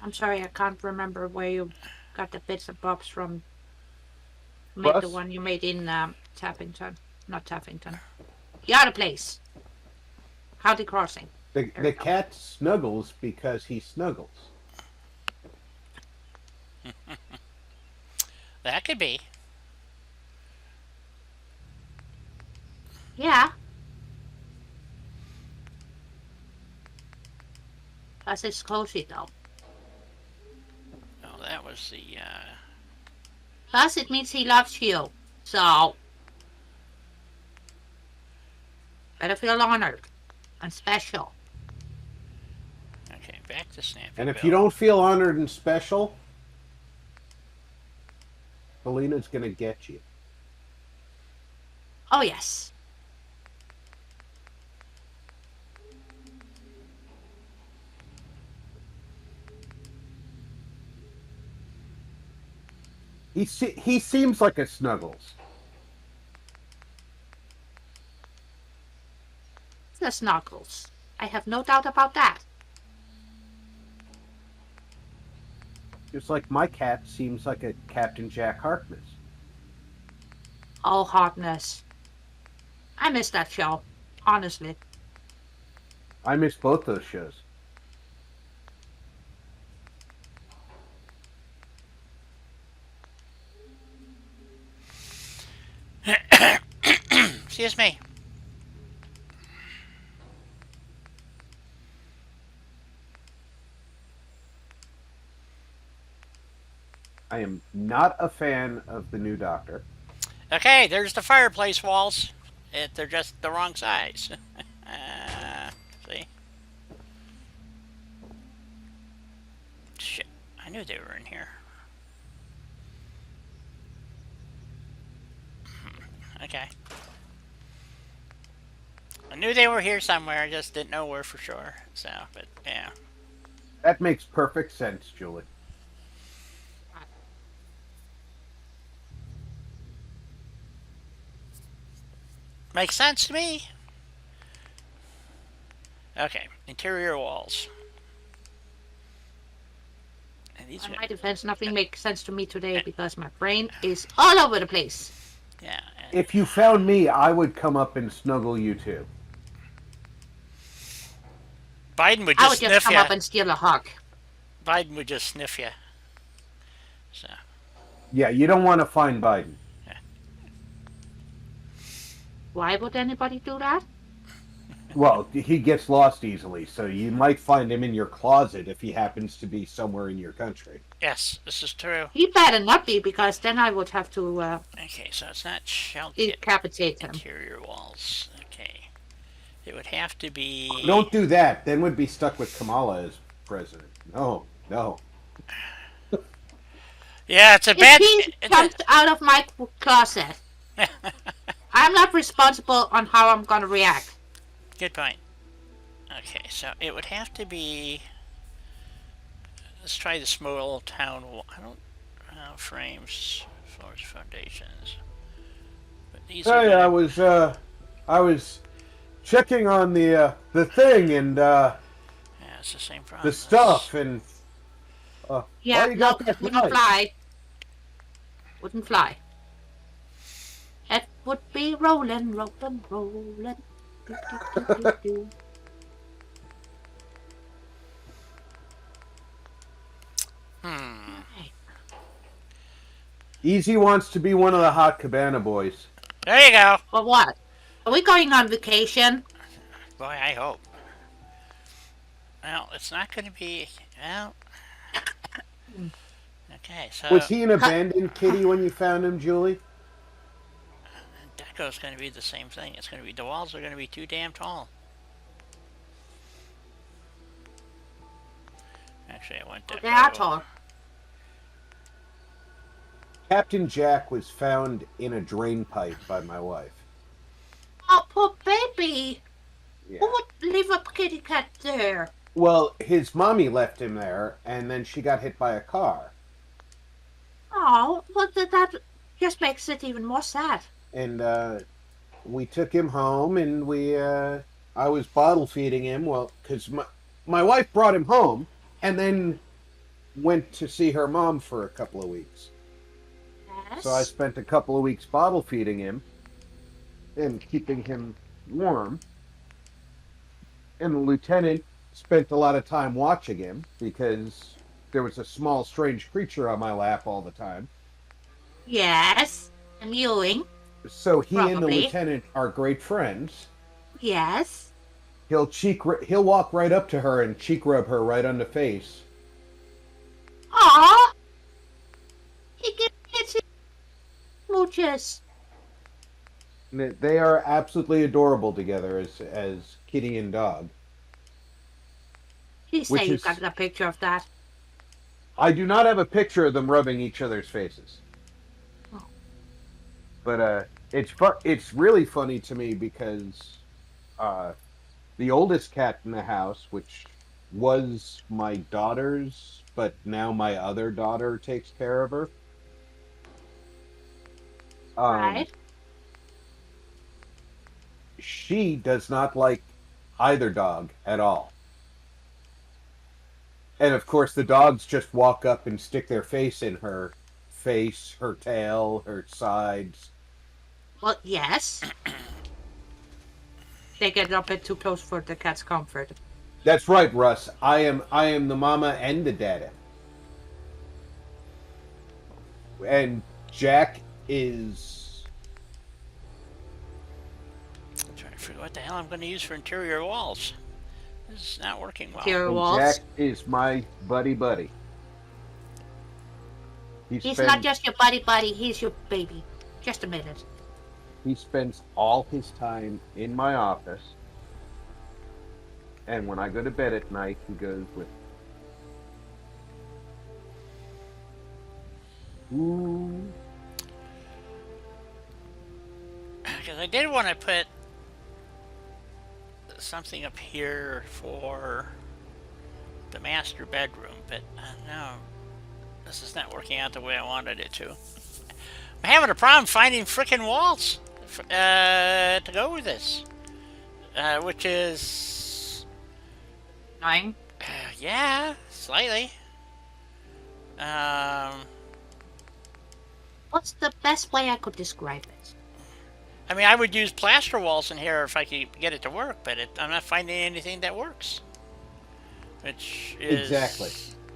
B: I'm sorry, I can't remember where you got the bits and bobs from. Made the
C: Plus?
B: one you made in Tappington. Not Tappington. The other place. County Crossing.
C: The cat snuggles because he snuggles.
A: That could be.
B: Yeah. Plus it's cozy though.
A: Oh, that was the,
B: Plus it means he loves you. So better feel honored and special.
A: okay, back to Snappy
C: And if
A: Bill.
C: you don't feel honored and special, Felina's gonna get you.
B: Oh yes.
C: He seems like a Snuggles.
B: The Snuggles. I have no doubt about that.
C: Just like my cat seems like a Captain Jack Harkness.
B: Oh, Harkness. I miss that show. Honestly.
C: I miss both those shows.
A: Excuse me.
C: I am not a fan of the new Doctor.
A: Okay, there's the fireplace walls. They're just the wrong size. See? Shit, I knew they were in here. Okay. I knew they were here somewhere, I just didn't know where for sure. So, but yeah.
C: That makes perfect sense, Julie.
A: Makes sense to me. Okay, interior walls. And these
B: In
A: are,
B: my defense, nothing makes sense to me today because my brain is all over the place.
A: yeah. And
C: If you found me, I would come up and snuggle you too.
A: Biden would
B: I
A: just
B: would just
A: sniff
B: come
A: you.
B: up and steal a hug.
A: Biden would just sniff you. So,
C: Yeah, you don't want to find Biden.
B: Why would anybody do that?
C: Well, he gets lost easily, so you might find him in your closet if he happens to be somewhere in your country.
A: yes, this is true.
B: He better not be because then I would have to
A: Okay, so it's not shell kit
B: decapitate him.
A: interior walls. Okay. It would have to be...
C: Don't do that. Then we'd be stuck with Kamala as president. No, no.
A: Yeah, it's a
B: If
A: bad...
B: he comes out of my closet, I'm not responsible on how I'm going to react.
A: Good point. Okay, so it would have to be... Let's try the small town wall. I don't... frames, floors, foundations. But these are...
C: Hey,
A: gonna-
C: I was checking on the thing and
A: Yeah, it's the same problem.
C: the stuff and.
B: Yeah,
C: why you got
B: no,
C: that
B: wouldn't
C: knife?
B: fly. Wouldn't fly. It would be rolling, rolling, rolling. Do, do, do, do, do. Okay.
C: Easy wants to be one of the hot cabana boys.
A: There you go.
B: For what? Are we going on vacation?
A: Boy, I hope. Well, it's not going to be... Well... Okay, so...
C: Was he an abandoned kitty when you found him, Julie?
A: Deco's going to be the same thing. It's going to be... The walls are going to be too damn tall. Actually, I want that.
B: They are tall.
F: Captain Jack was found in a drain pipe by my wife.
B: Oh, poor baby.
F: Yeah.
B: Who would leave a kitty cat there?
F: Well, his mommy left him there, and then she got hit by a car.
B: Oh, well, that just makes it even more sad.
F: And we took him home, and I was bottle feeding him. Well, because my wife brought him home, and then went to see her mom for a couple of weeks.
B: Yes.
F: So I spent a couple of weeks bottle feeding him and keeping him warm. And the lieutenant spent a lot of time watching him because there was a small, strange creature on my lap all the time.
B: Yes. A mewing.
F: So he and the
B: Probably.
F: lieutenant are great friends.
B: Yes.
F: He'll walk right up to her and cheek rub her right on the face.
B: Aw. He gets his smooches.
F: They are absolutely adorable together as kitty and dog.
B: Please
F: Which
B: say you
F: is-
B: got a picture of that.
F: I do not have a picture of them rubbing each other's faces.
B: Oh.
F: But it's really funny to me because the oldest cat in the house, which was my daughter's, but now my other daughter takes care of her.
B: Right.
F: She does not like either dog at all. And of course, the dogs just walk up and stick their face in her face, her tail, her sides.
B: Well, yes. They get a bit too close for the cat's comfort.
F: That's right, Russ. I am the mama and the dada. And Jack is
A: I'm trying to figure out what the hell I'm going to use for interior walls. This is not working well.
B: Interior
F: and
B: walls.
F: Jack is my buddy.
B: He's not just your buddy, he's your baby. Just a minute.
F: He spends all his time in my office, and when I go to bed at night, he goes with me. Ooh.
A: Because I did want to put something up here for the master bedroom, but no, this is not working out the way I wanted it to. I'm having a problem finding frickin' walls to go with this, which is
B: Nine.
A: yeah, slightly.
B: What's the best way I could describe it?
A: I mean, I would use plaster walls in here if I could get it to work, but I'm not finding anything that works, which is
F: Exactly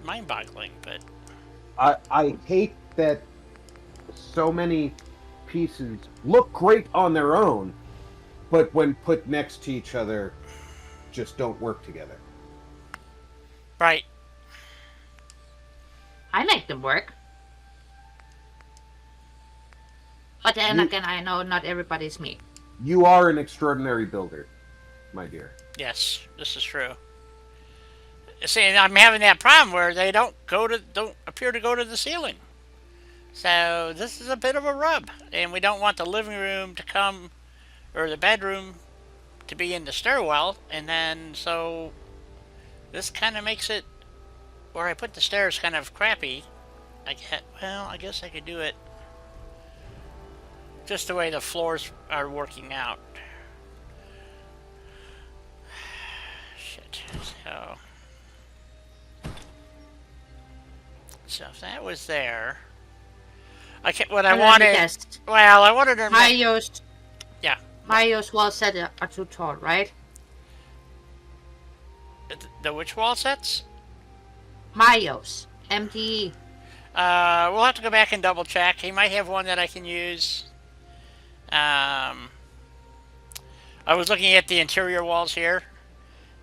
A: mind-boggling. But
F: I hate that so many pieces look great on their own, but when put next to each other, just don't work together.
A: right,
B: I make them work. But then
F: You-
B: again, I know not everybody's me.
F: You are an extraordinary builder, my dear.
A: yes, this is true. See, I'm having that problem where they don't appear to go to the ceiling. So this is a bit of a rub, and we don't want the living room to come, or the bedroom to be in the stairwell, and then so this kind of makes it where I put the stairs kind of crappy. I guess I could do it just the way the floors are working out. Shit. So if that was there, what I
B: And let me
A: wanted.
B: guess.
A: Well, I wanted to.
B: Mario's.
A: Yeah.
B: Mario's wall set are too tall, right?
A: The which wall sets?
B: Mario's. MDE.
A: We'll have to go back and double check. He might have one that I can use. I was looking at the interior walls here,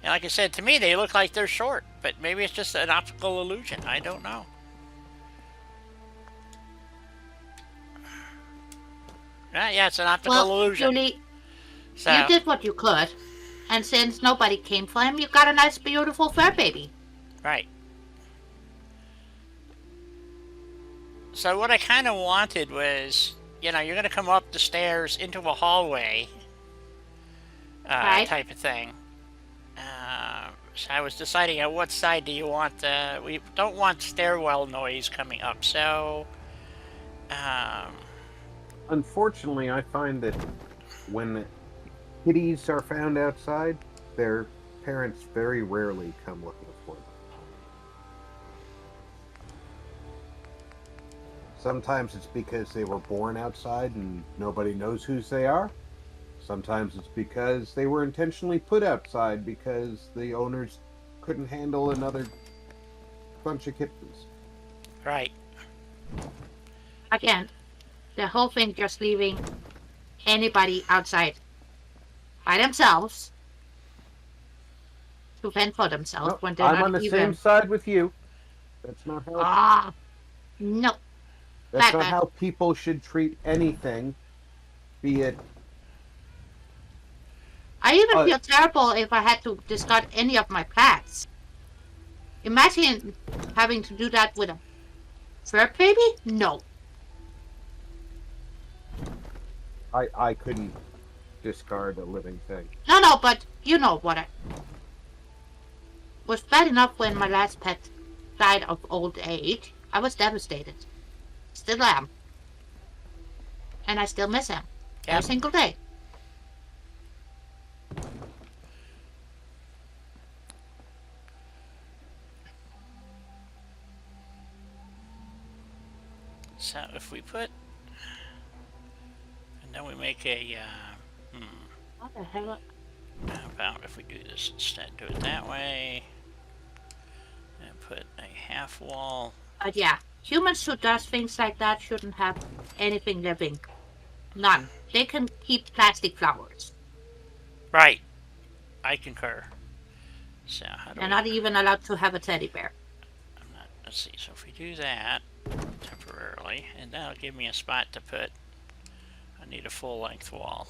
A: and like I said, to me they look like they're short, but maybe it's just an optical illusion. I don't know. Yeah, it's an optical illusion.
B: Julie,
A: So,
B: you did what you could. And since nobody came for him, you got a nice, beautiful fur baby.
A: right. So what I kind of wanted was, you're going to come up the stairs into a hallway,
B: Right.
A: type of thing. So I was deciding on what side do you want. We don't want stairwell noise coming up, so.
F: Unfortunately, I find that when kitties are found outside, their parents very rarely come looking for them. Sometimes it's because they were born outside and nobody knows whose they are. Sometimes it's because they were intentionally put outside because the owners couldn't handle another bunch of kittens.
A: Right.
B: Again, the whole thing just leaving anybody outside by themselves to fend for themselves
F: No,
B: when they're
F: I'm
B: not
F: on the
B: even.
F: same side with you. That's not how.
B: Ah, no.
F: That's
B: Bad,
F: not
B: bad.
F: how people should treat anything, be it.
B: I even feel terrible if I had to discard any of my pets. Imagine having to do that with a fur baby? No.
F: I couldn't discard a living thing.
B: No, but you know what I was bad enough when my last pet died of old age. I was devastated. Still am. And I still miss him.
A: Yep.
B: Every single day.
A: So if we put, and then we make a,
B: What the hell?
A: how about if we do this instead? Do it that way, and put a half wall.
B: But yeah, humans who does things like that shouldn't have anything living. None. They can keep plastic flowers.
A: Right. I concur. So how do
B: They're
A: we?
B: not even allowed to have a teddy bear.
A: I'm not. Let's see. So if we do that temporarily, and that'll give me a spot to put. I need a full-length wall.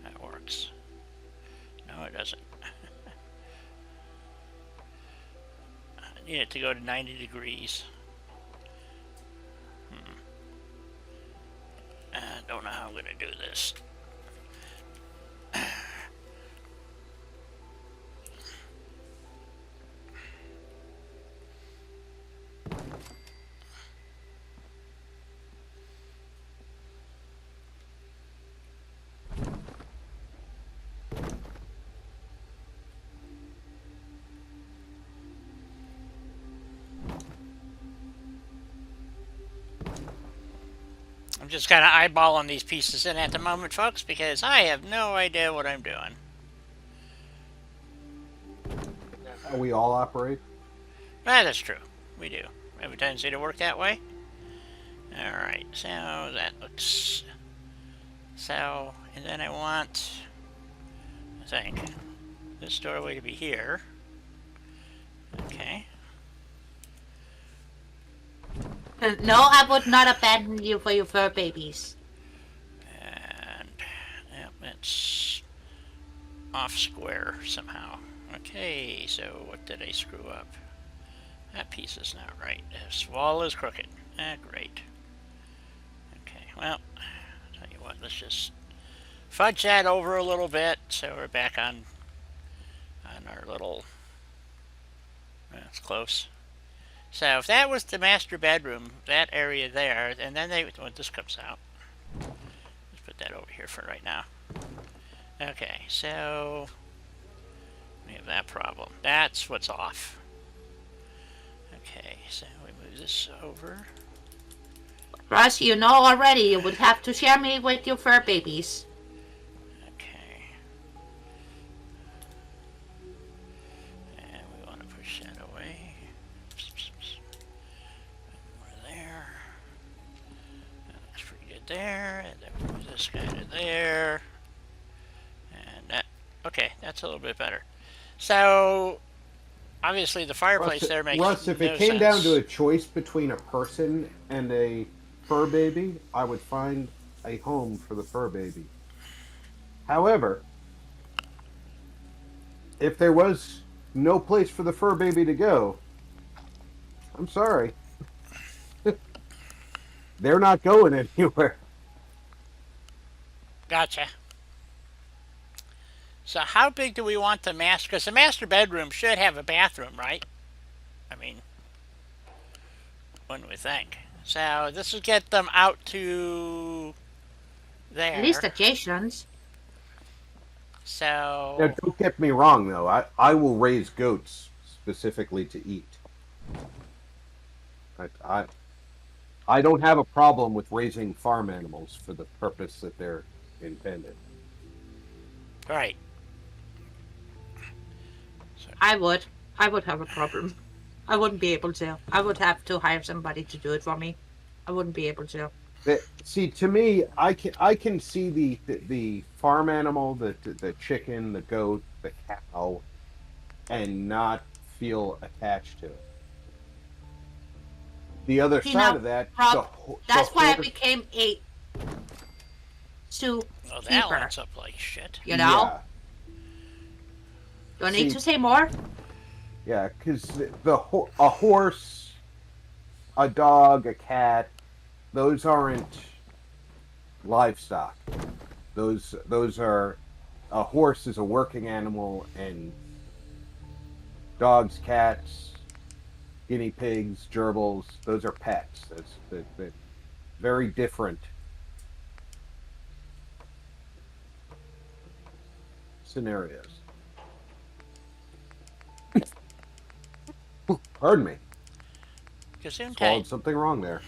A: That works. No, it doesn't. I need it to go to 90 degrees. I don't know how I'm going to do this. I'm just kind of eyeballing these pieces in at the moment, folks, because I have no idea what I'm doing.
F: That's how we all operate.
A: That's true. We do. We have a tendency to work that way. Alright, so that looks... So, and then I want, I think, this doorway to be here. Okay.
B: No, I would not abandon you for your fur babies.
A: And, yep, it's off square somehow. Okay, so what did I screw up? That piece is not right. This wall is crooked. Great. Okay, well, tell you what, let's just fudge that over a little bit so we're back on our little... That's close. So if that was the master bedroom, that area there, and then when this comes out, let's put that over here for right now. Okay, so we have that problem. That's what's off. Okay, so we move this over.
B: Russ, you know already you would have to share me with your fur babies.
A: Okay. And we want to push that away. More there. That's pretty good there. And then move this guy to there. And that, okay, that's a little bit better. So, obviously the fireplace
F: Russ,
A: there makes
F: Russ, if
A: no
F: it came
A: sense.
F: down to a choice between a person and a fur baby, I would find a home for the fur baby. However, if there was no place for the fur baby to go. I'm sorry. They're not going anywhere.
A: Gotcha. So how big do we want the master? Because the master bedroom should have a bathroom, right? I mean, wouldn't we think? So this will get them out to there.
B: At least adjacent.
A: So
F: Now, don't get me wrong, though. I will raise goats specifically to eat. I don't have a problem with raising farm animals for the purpose that they're intended.
A: right.
B: I would. I would have a problem. I wouldn't be able to. I would have to hire somebody to do it for me. I wouldn't be able to.
F: See, to me, I can see the farm animal, the chicken, the goat, the cow, and not feel attached to it. The other
B: You
F: side
B: know,
F: of that,
B: Rob, that's why I
F: horse-
B: became a
A: Well, that
B: zookeeper.
A: lines up like shit.
B: You know?
F: Yeah,
B: Do I need
F: See-
B: to say more?
F: yeah, because a horse, a dog, a cat, those aren't livestock. Those are a horse is a working animal, and dogs, cats, guinea pigs, gerbils, those are pets. That's very different scenarios. Pardon me. Swallowed
A: Gesundheit.
F: something wrong there.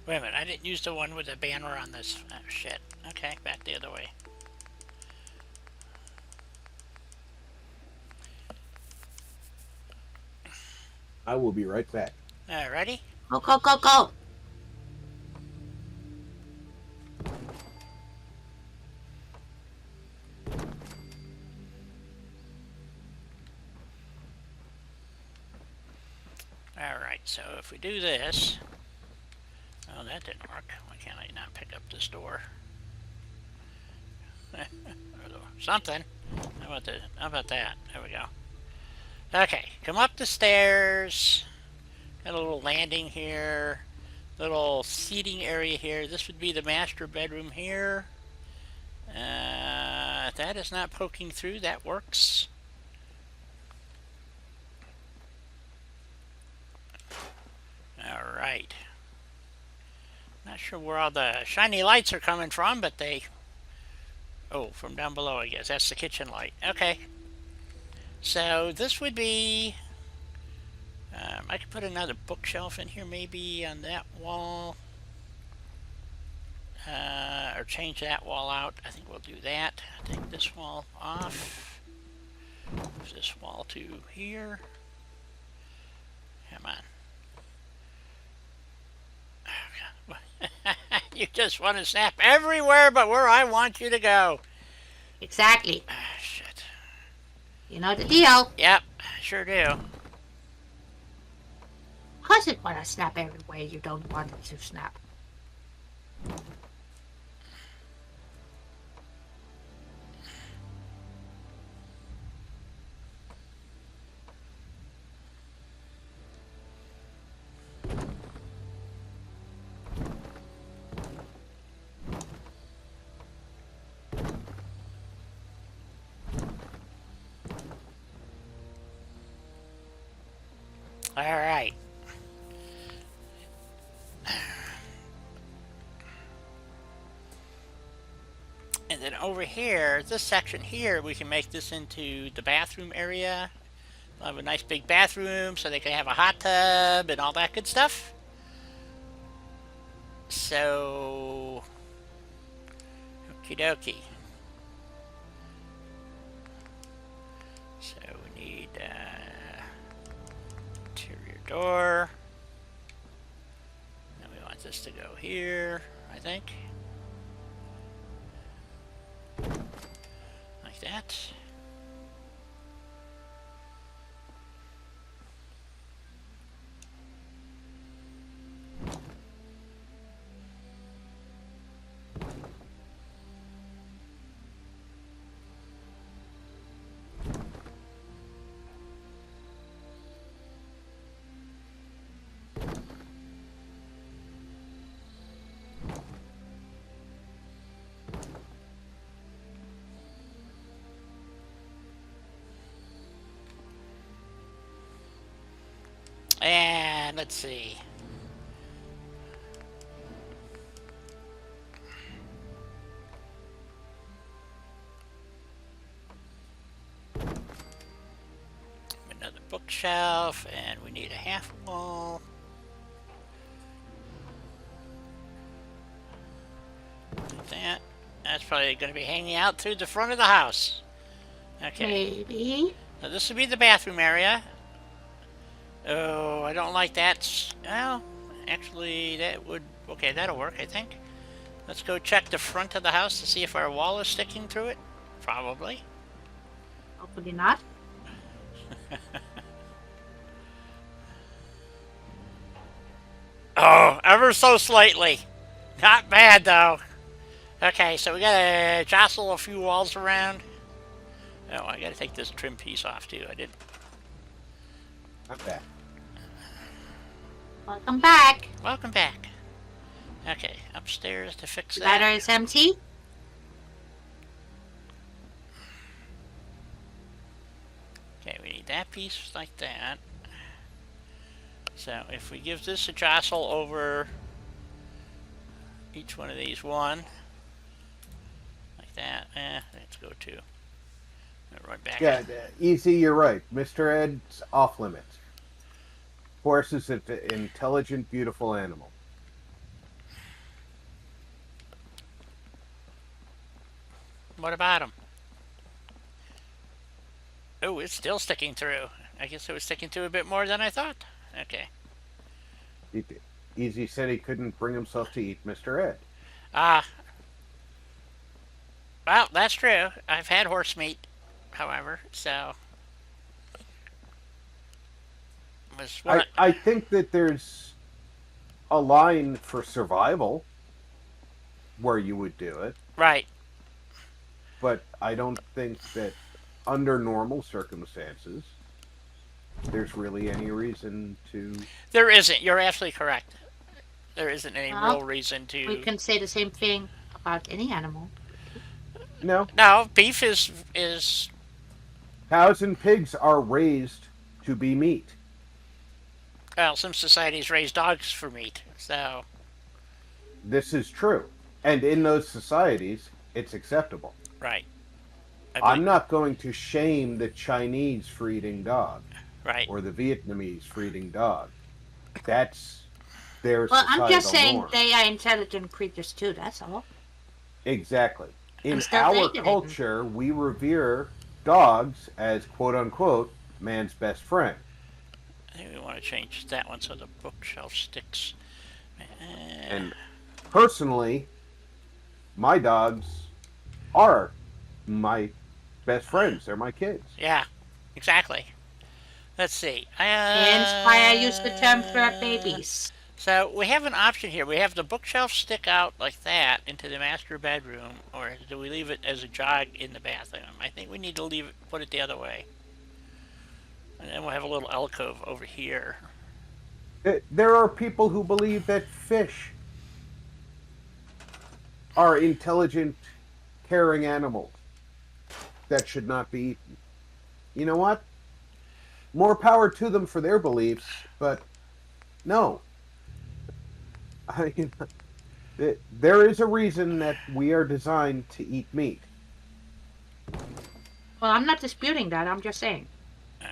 A: Wait a minute, I didn't use the one with the banner on this. Oh, shit. Okay, back the other way.
F: I will be right back.
A: Ready?
B: Go, go, go, go.
A: Alright, so if we do this... Oh, that didn't work. Why can't I not pick up this door? Something. How about that? There we go. Okay, come up the stairs. Got a little landing here. Little seating area here. This would be the master bedroom here. That is not poking through. That works. Alright. Not sure where all the shiny lights are coming from, but they... Oh, from down below, I guess. That's the kitchen light. Okay. So this would be... I could put another bookshelf in here maybe on that wall. Or change that wall out. I think we'll do that. Take this wall off. Move this wall to here. Come on. You just want to snap everywhere but where I want you to go.
B: Exactly.
A: Ah, shit.
B: You know the deal.
A: Yep, sure do.
B: Of course it want to snap everywhere you don't want it to snap.
A: Alright. And then over here, this section here, we can make this into the bathroom area. We'll have a nice big bathroom so they can have a hot tub and all that good stuff. So, okie dokie. So we need interior door. And we want this to go here, I think. Like that. let's see. Another bookshelf, and we need a half wall. Like that. That's probably going to be hanging out through the front of the house. Okay.
B: Maybe.
A: So this would be the bathroom area. Oh, I don't like that. Well, actually, that would... Okay, that'll work, I think. Let's go check the front of the house to see if our wall is sticking through it. Probably.
B: Hopefully not.
A: Oh, ever so slightly. Not bad, though. Okay, so we gotta jostle a few walls around. Oh, I gotta take this trim piece off, too. I didn't...
F: Not bad.
B: Welcome back.
A: Welcome back. Okay, upstairs to fix
B: The
A: that.
B: ladder is empty.
A: Okay, we need that piece like that. So if we give this a jostle over each one of these one, like that, let's go two. Right back.
F: Yeah, easy. You're right. Mr. Ed's off limits. Horse is an intelligent, beautiful animal.
A: What about him? Oh, it's still sticking through. I guess it was sticking through a bit more than I thought. Okay.
F: Easy said he couldn't bring himself to eat Mr. Ed.
A: Ah. Well, that's true. I've had horse meat, however, so...
F: I think that there's a line for survival where you would do it.
A: Right.
F: But I don't think that under normal circumstances there's really any reason to...
A: There isn't. You're absolutely correct. There isn't any
B: Well,
A: real reason to...
B: We can say the same thing about any animal.
F: No.
A: No, beef is...
F: Cows and pigs are raised to be meat.
A: Well, some societies raise dogs for meat, so...
F: This is true. And in those societies, it's acceptable.
A: Right.
F: I'm not going to shame the Chinese for eating dog.
A: Right.
F: Or the Vietnamese for eating dog. That's their
B: Well,
F: societal
B: I'm just saying
F: norm.
B: they are intelligent creatures too, that's all.
F: Exactly. In
B: still
F: our
B: thinking it.
F: culture, we revere dogs as quote-unquote man's best friend.
A: I think we want to change that one so the bookshelf sticks.
F: And personally, my dogs are my best friends. They're my kids.
A: Yeah, exactly. Let's see.
B: Hence why I use the term fur babies.
A: So we have an option here. We have the bookshelf stick out like that into the master bedroom, or do we leave it as a jog in the bathroom? I think we need to leave it, put it the other way. And then we'll have a little alcove over here.
F: There are people who believe that fish are intelligent, caring animals that should not be eaten. You know what? More power to them for their beliefs, but no. There is a reason that we are designed to eat meat.
B: Well, I'm not disputing that, I'm just saying.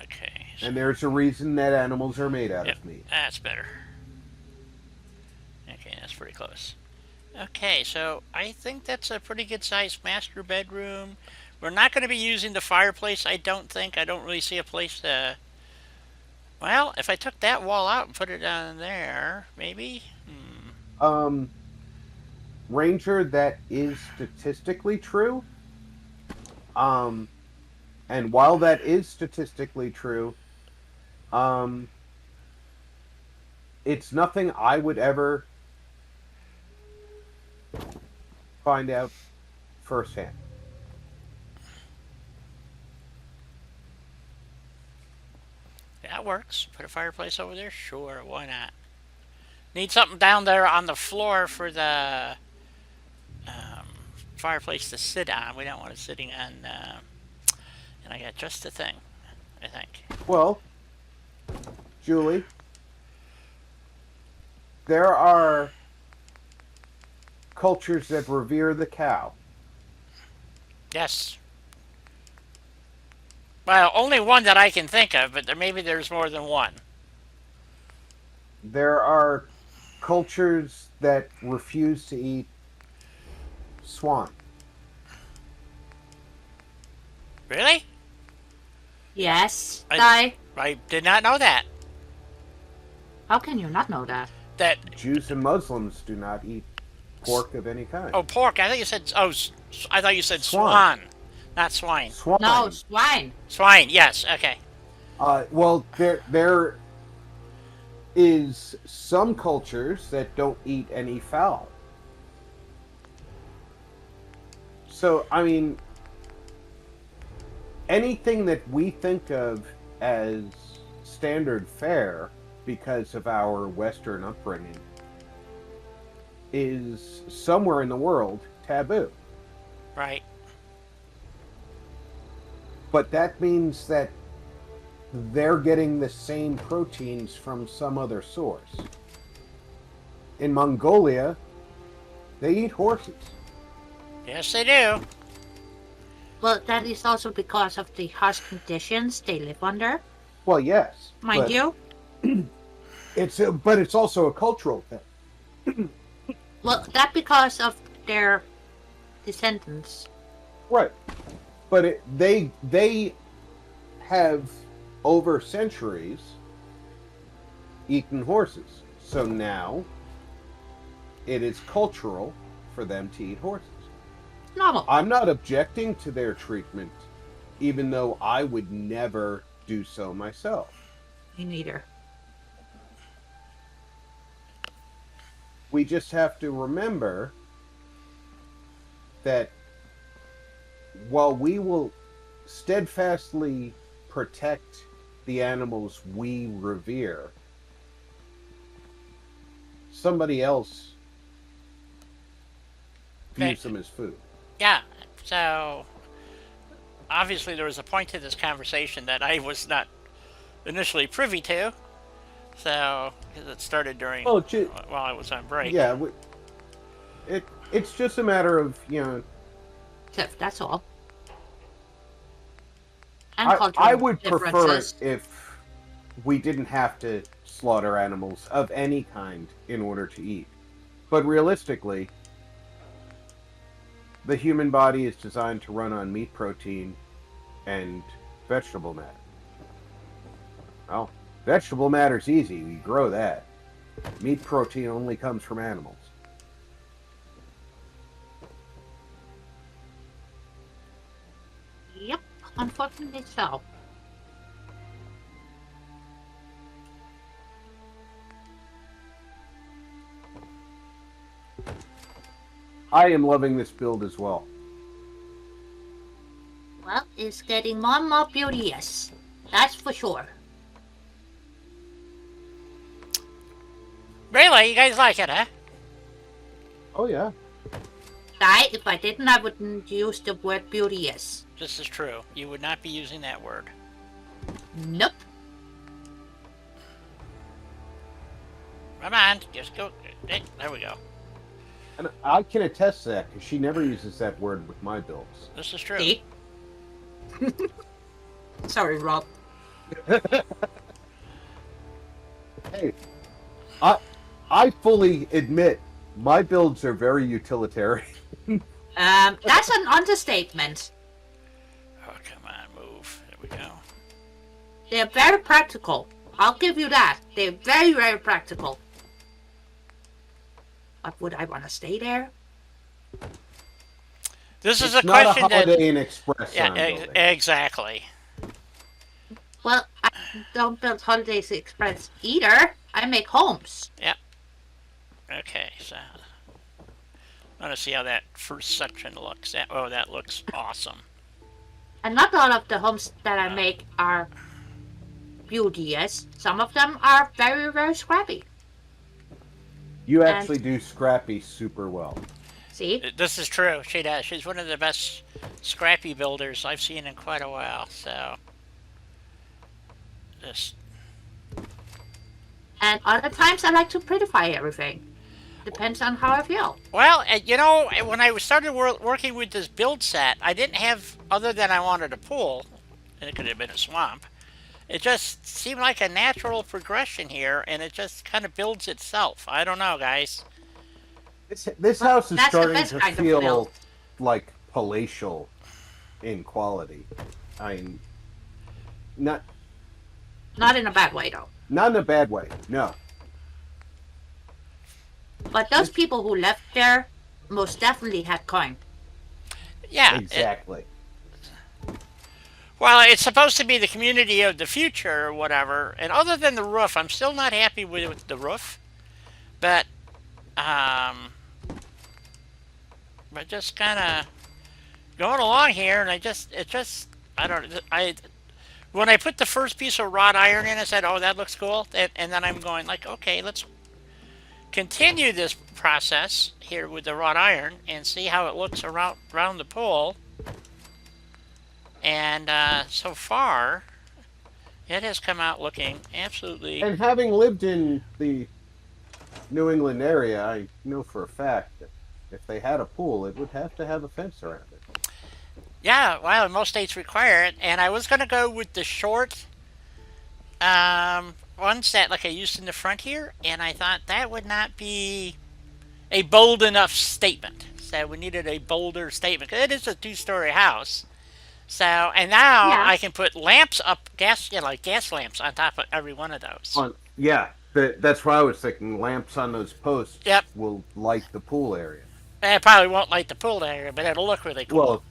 A: Okay.
F: And there's a reason that animals are made out of meat.
A: That's better. Okay, that's pretty close. Okay, so I think that's a pretty good sized master bedroom. We're not going to be using the fireplace, I don't think. I don't really see a place to... Well, if I took that wall out and put it down there, maybe?
F: Ranger, that is statistically true. And while that is statistically true, it's nothing I would ever find out firsthand.
A: That works. Put a fireplace over there? Sure, why not? Need something down there on the floor for the fireplace to sit on. We don't want it sitting on... and I got just the thing, I think.
F: Well, Julie, there are cultures that revere the cow.
A: Yes. Well, only one that I can think of, but maybe there's more than one.
F: There are cultures that refuse to eat swine.
A: Really?
B: Yes,
A: I-
B: Guy.
A: I did not know that.
B: How can you not know that?
A: That
F: Jews and Muslims do not eat pork of any kind.
A: oh, pork. I thought you said I thought you said
F: Swine.
A: swan, not swine.
F: Swine.
B: No, swine.
A: Swine. Yes. Okay.
F: Well, there is some cultures that don't eat any fowl. So, I mean, anything that we think of as standard fare because of our Western upbringing is somewhere in the world taboo.
A: Right.
F: But that means that they're getting the same proteins from some other source. In Mongolia, they eat horses.
A: Yes, they do.
B: Well, that is also because of the harsh conditions they live under,
F: Well, yes,
B: mind
F: but
B: you.
F: but it's also a cultural thing.
B: Well, that because of their descendants.
F: Right. But they have over centuries eaten horses. So now it is cultural for them to eat horses.
B: Normal.
F: I'm not objecting to their treatment, even though I would never do so myself.
B: Me neither.
F: We just have to remember that while we will steadfastly protect the animals we revere, somebody else views them as food.
A: Yeah. So obviously there was a point to this conversation that I was not initially privy to. So because it started during while I was on break.
F: Yeah, it's just a matter of,
B: That's all.
F: I would prefer
B: differences.
F: if we didn't have to slaughter animals of any kind in order to eat. But realistically, the human body is designed to run on meat protein and vegetable matter. Well, vegetable matter's easy. We grow that. Meat protein only comes from animals.
B: Yep, unfortunately so.
F: I am loving this build as well.
B: Well, it's getting more and more beauteous. That's for sure.
A: Really? You guys like it, huh?
F: Oh yeah.
B: Guy, if I didn't, I wouldn't use the word beauteous.
A: This is true. You would not be using that word.
B: Nope.
A: Come on, just go. There we go.
F: And I can attest to that because she never uses that word with my builds.
A: This is true.
B: See? Sorry, Rob.
F: Hey, I fully admit my builds are very utilitarian.
B: That's an understatement.
A: Oh, come on, move. There we go.
B: They're very practical. I'll give you that. They're very, very practical. But would I want to stay there?
A: This is
F: It's
A: a
F: not
A: question
F: a Holiday
A: that.
F: Inn Express.
A: Yeah,
F: I'm building.
A: exactly.
B: Well, I don't build Holidays Express either. I make homes.
A: Yep. Okay, so I want to see how that first section looks. That looks awesome.
B: And not all of the homes that I make are beauteous. Some of them are very, very scrappy.
F: You actually do Scrappy super well.
B: See?
A: This is true. She does. She's one of the best scrappy builders I've seen in quite a while. So, just
B: And other times I like to prettify everything. Depends on how I feel.
A: Well, when I started working with this build set, I didn't have, other than I wanted a pool, and it could have been a swamp. It just seemed like a natural progression here, and it just kind of builds itself. I don't know, guys.
F: This house is
B: That's the
F: starting
B: best
F: to
B: kind of
F: feel
B: build.
F: like palatial in quality. I mean, not
B: Not in a bad way, though.
F: not in a bad way. No.
B: But those people who left there most definitely had coin.
A: Yeah.
F: Exactly.
A: Well, it's supposed to be the community of the future or whatever. And other than the roof, I'm still not happy with the roof. But just kind of going along here, and when I put the first piece of wrought iron in, I said, "Oh, that looks cool," and then I'm going like, "Okay, let's continue this process here with the wrought iron and see how it looks around the pool." And so far, it has come out looking absolutely.
F: And having lived in the New England area, I know for a fact that if they had a pool, it would have to have a fence around it.
A: Yeah, well, most states require it, and I was going to go with the short ones that like I used in the front here, and I thought that would not be a bold enough statement. So we needed a bolder statement, because it is a two-story house. So, and now
B: Yeah.
A: I can put lamps up, like gas lamps on top of every one of those.
F: Yeah, that's what I was thinking. Lamps on those posts
A: Yep.
F: will light the pool area.
A: It probably won't light the pool area, but it'll look really cool.
F: Well,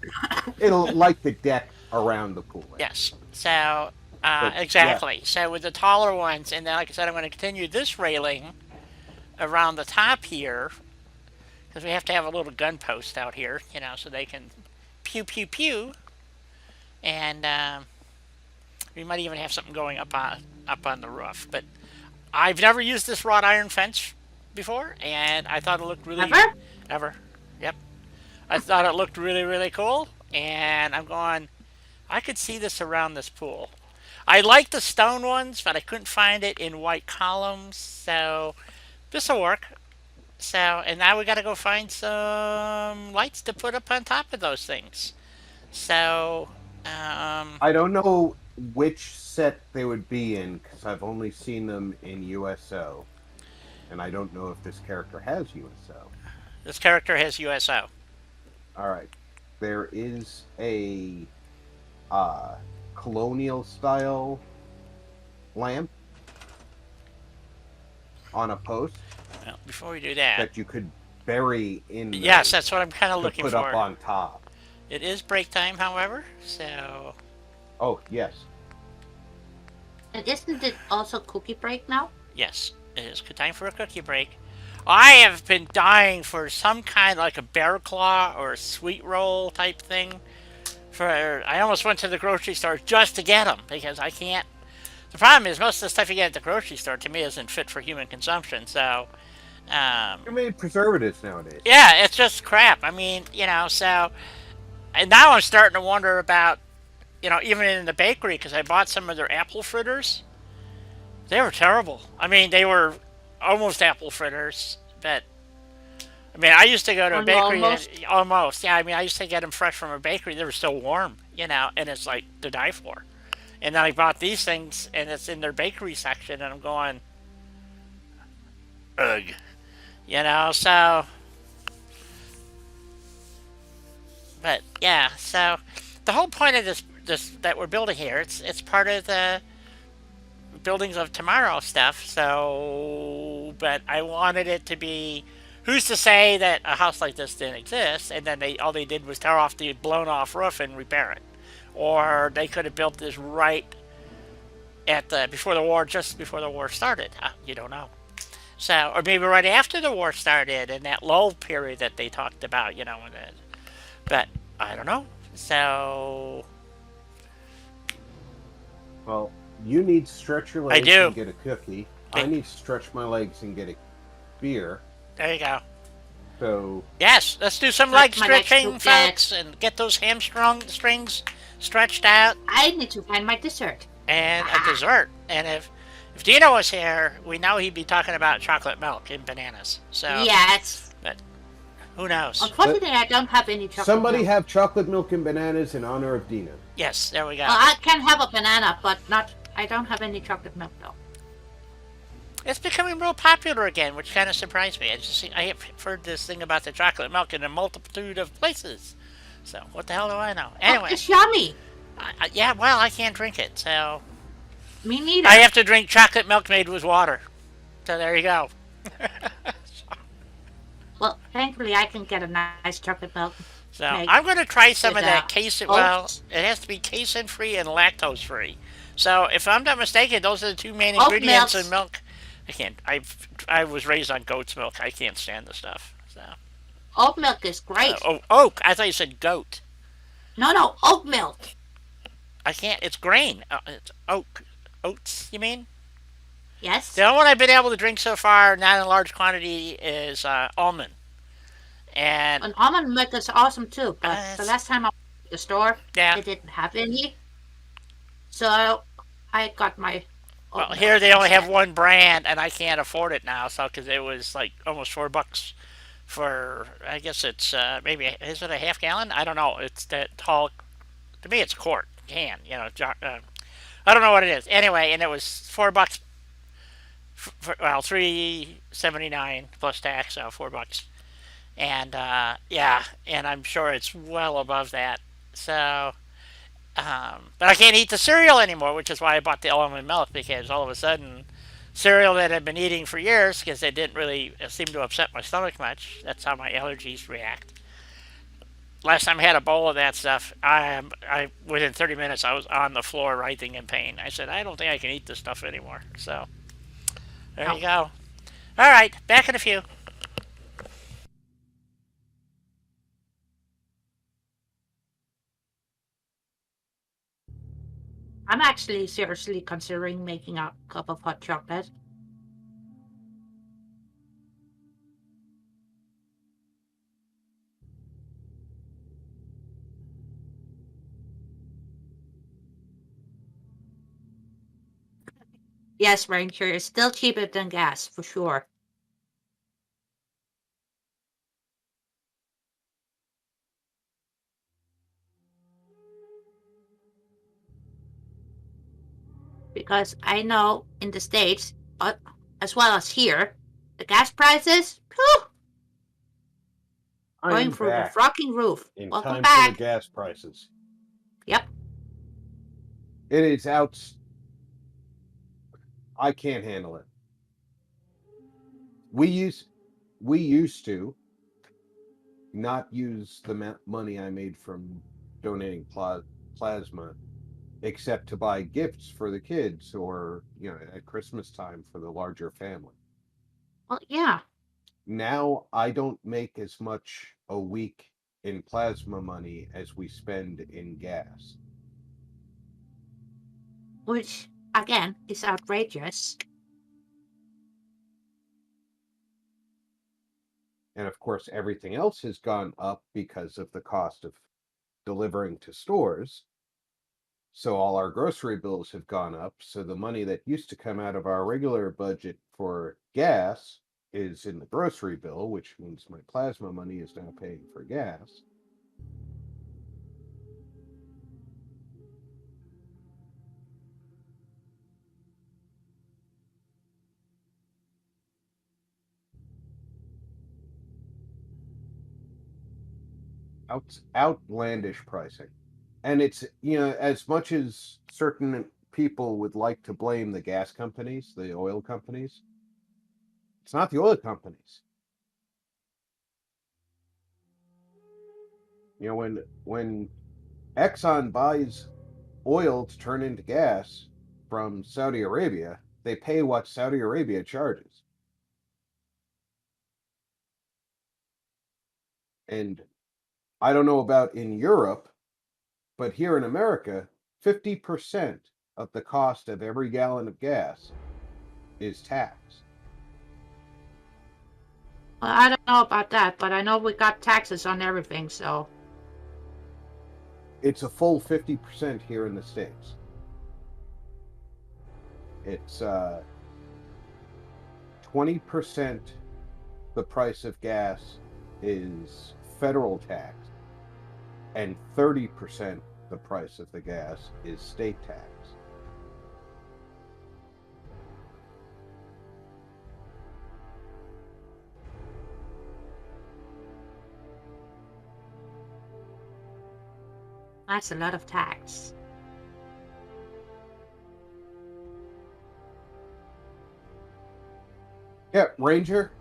F: it'll light the deck around the pool area.
A: Yes. So,
F: But,
A: exactly. Yeah. So with the taller ones, and then, like I said, I'm going to continue this railing around the top here, because we have to have a little gun post out here, so they can pew, pew, pew. And we might even have something going up on the roof. But I've never used this wrought iron fence before, and I thought it looked really... Ever? Yep. I thought it looked really, really cool, and I'm going, I could see this around this pool. I like the stone ones, but I couldn't find it in white columns, so this will work. So, and now we got to go find some lights to put up on top of those things. So,
F: I don't know which set they would be in, because I've only seen them in USO, and I don't know if this character has USO.
A: This character has USO.
F: All right. There is a colonial style lamp on a post.
A: Well, before we do that
F: you could bury in.
A: Yes, that's what I'm kind of looking
F: for.
A: Put
F: up on top.
A: It is break time, however. So.
F: Oh yes.
B: And isn't it also cookie break now?
A: Yes, it is time for a cookie break. I have been dying for some kind like a bear claw or a sweet roll type thing. I almost went to the grocery store just to get them, because I can't. The problem is most of the stuff you get at the grocery store to me isn't fit for human consumption. So,
F: you made preservatives nowadays.
A: Yeah, it's just crap. I mean, so, and now I'm starting to wonder about, even in the bakery, because I bought some of their apple fritters. They were terrible. I mean, they were almost apple fritters, but I mean, I used to go to a bakery. Almost, yeah. I mean, I used to get them fresh from a bakery. They were still warm, and it's like to die for. And then I bought these things, and it's in their bakery section, and I'm going, ugh, So, but yeah, so the whole point of this that we're building here, it's part of the buildings of tomorrow stuff. So, but I wanted it to be, who's to say that a house like this didn't exist, and then all they did was tear off the blown off roof and repair it, or they could have built this right at just before the war started. You don't know. So, or maybe right after the war started, in that lull period that they talked about, but I don't know. So,
F: well, you need to stretch your legs and get a cookie. I need to stretch my legs and get a beer.
A: There you go.
F: So
A: yes, let's do some leg stretching, folks, and get those strings stretched out.
B: I need to find my dessert.
A: And a dessert. And If Dino was here, we know he'd be talking about chocolate milk and bananas. So,
B: Yes.
A: but who knows?
B: Unfortunately, I don't have any chocolate
F: Somebody
B: milk.
F: have chocolate milk and bananas in honor of Dina.
A: Yes, there we go.
B: Well, I can have a banana, but not. I don't have any chocolate milk though.
A: It's becoming real popular again, which kind of surprised me. I have heard this thing about the chocolate milk in a multitude of places. So, what the hell do I know? Anyway.
B: Oh, it's yummy.
A: Yeah, well, I can't drink it, so...
B: Me neither.
A: I have to drink chocolate milk made with water. So there you go.
B: Well, thankfully, I can get a nice chocolate milk.
A: So I'm going to try some of that casein. Well,
B: oats.
A: it has to be casein-free and lactose-free. So if I'm not mistaken, those are the two main
B: Oat
A: ingredients
B: milks.
A: in milk. I can't. I was raised on goat's milk. I can't stand the stuff. So
B: Oat milk is great.
A: oak. I thought you said goat.
B: No, oat milk.
A: I can't. It's grain. It's oak. Oats, you mean?
B: Yes.
A: The only one I've been able to drink so far, not in large quantity, is almond. And
B: almond milk is awesome too, but the last time I went to the store,
A: yeah,
B: they didn't have any. So I got my.
A: Well, here they only have one brand, and I can't afford it now. So because it was like almost $4 for, I guess it's maybe, is it a half gallon? I don't know. It's that tall. To me, it's a quart can. You know, I don't know what it is. Anyway, and it was $4. Well, $3.79 plus tax, so $4. And yeah, and I'm sure it's well above that. So, but I can't eat the cereal anymore, which is why I bought the almond milk, because all of a sudden, cereal that I've been eating for years, because it didn't really seem to upset my stomach much. That's how my allergies react. Last time I had a bowl of that stuff, I within 30 minutes I was on the floor writhing in pain. I said, I don't think I can eat this stuff anymore. So there you go. All right, back in a few.
B: I'm actually seriously considering making a cup of hot chocolate. Yes, Ranger, it's still cheaper than gas, for sure. Because I know in the States, as well as here, the gas prices, whew, going through the fucking roof. Welcome back.
F: For the gas prices.
B: Yep.
F: It is out. I can't handle it. We used to not use the money I made from donating plasma, except to buy gifts for the kids, or at Christmas time for the larger family.
B: Well, yeah.
F: Now I don't make as much a week in plasma money as we spend in gas.
B: Which, again, is outrageous.
F: And of course, everything else has gone up because of the cost of delivering to stores. So all our grocery bills have gone up. So the money that used to come out of our regular budget for gas is in the grocery bill, which means my plasma money is now paying for gas. Outlandish pricing. And it's, as much as certain people would like to blame the gas companies, the oil companies, it's not the oil companies. When Exxon buys oil to turn into gas from Saudi Arabia, they pay what Saudi Arabia charges. And I don't know about in Europe, but here in America, 50% of the cost of every gallon of gas is tax.
B: Well, I don't know about that, but I know we got taxes on everything, so.
F: It's a full 50% here in the States. It's 20% the price of gas is federal tax, and 30% the price of the gas is state tax.
B: That's a lot of tax.
F: Yeah, Ranger,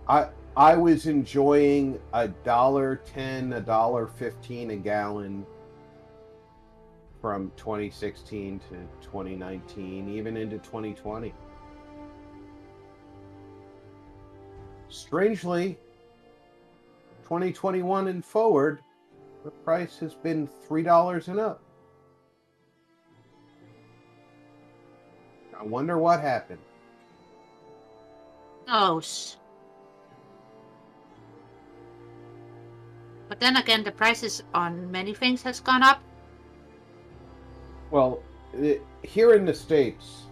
F: I was enjoying $1.10, $1.15 a gallon from 2016 to 2019, even into 2020. Strangely, 2021 and forward, the price has been $3 and up. I wonder what happened.
B: Knows. But then again, the prices on many things has gone up.
F: Well, here in the States,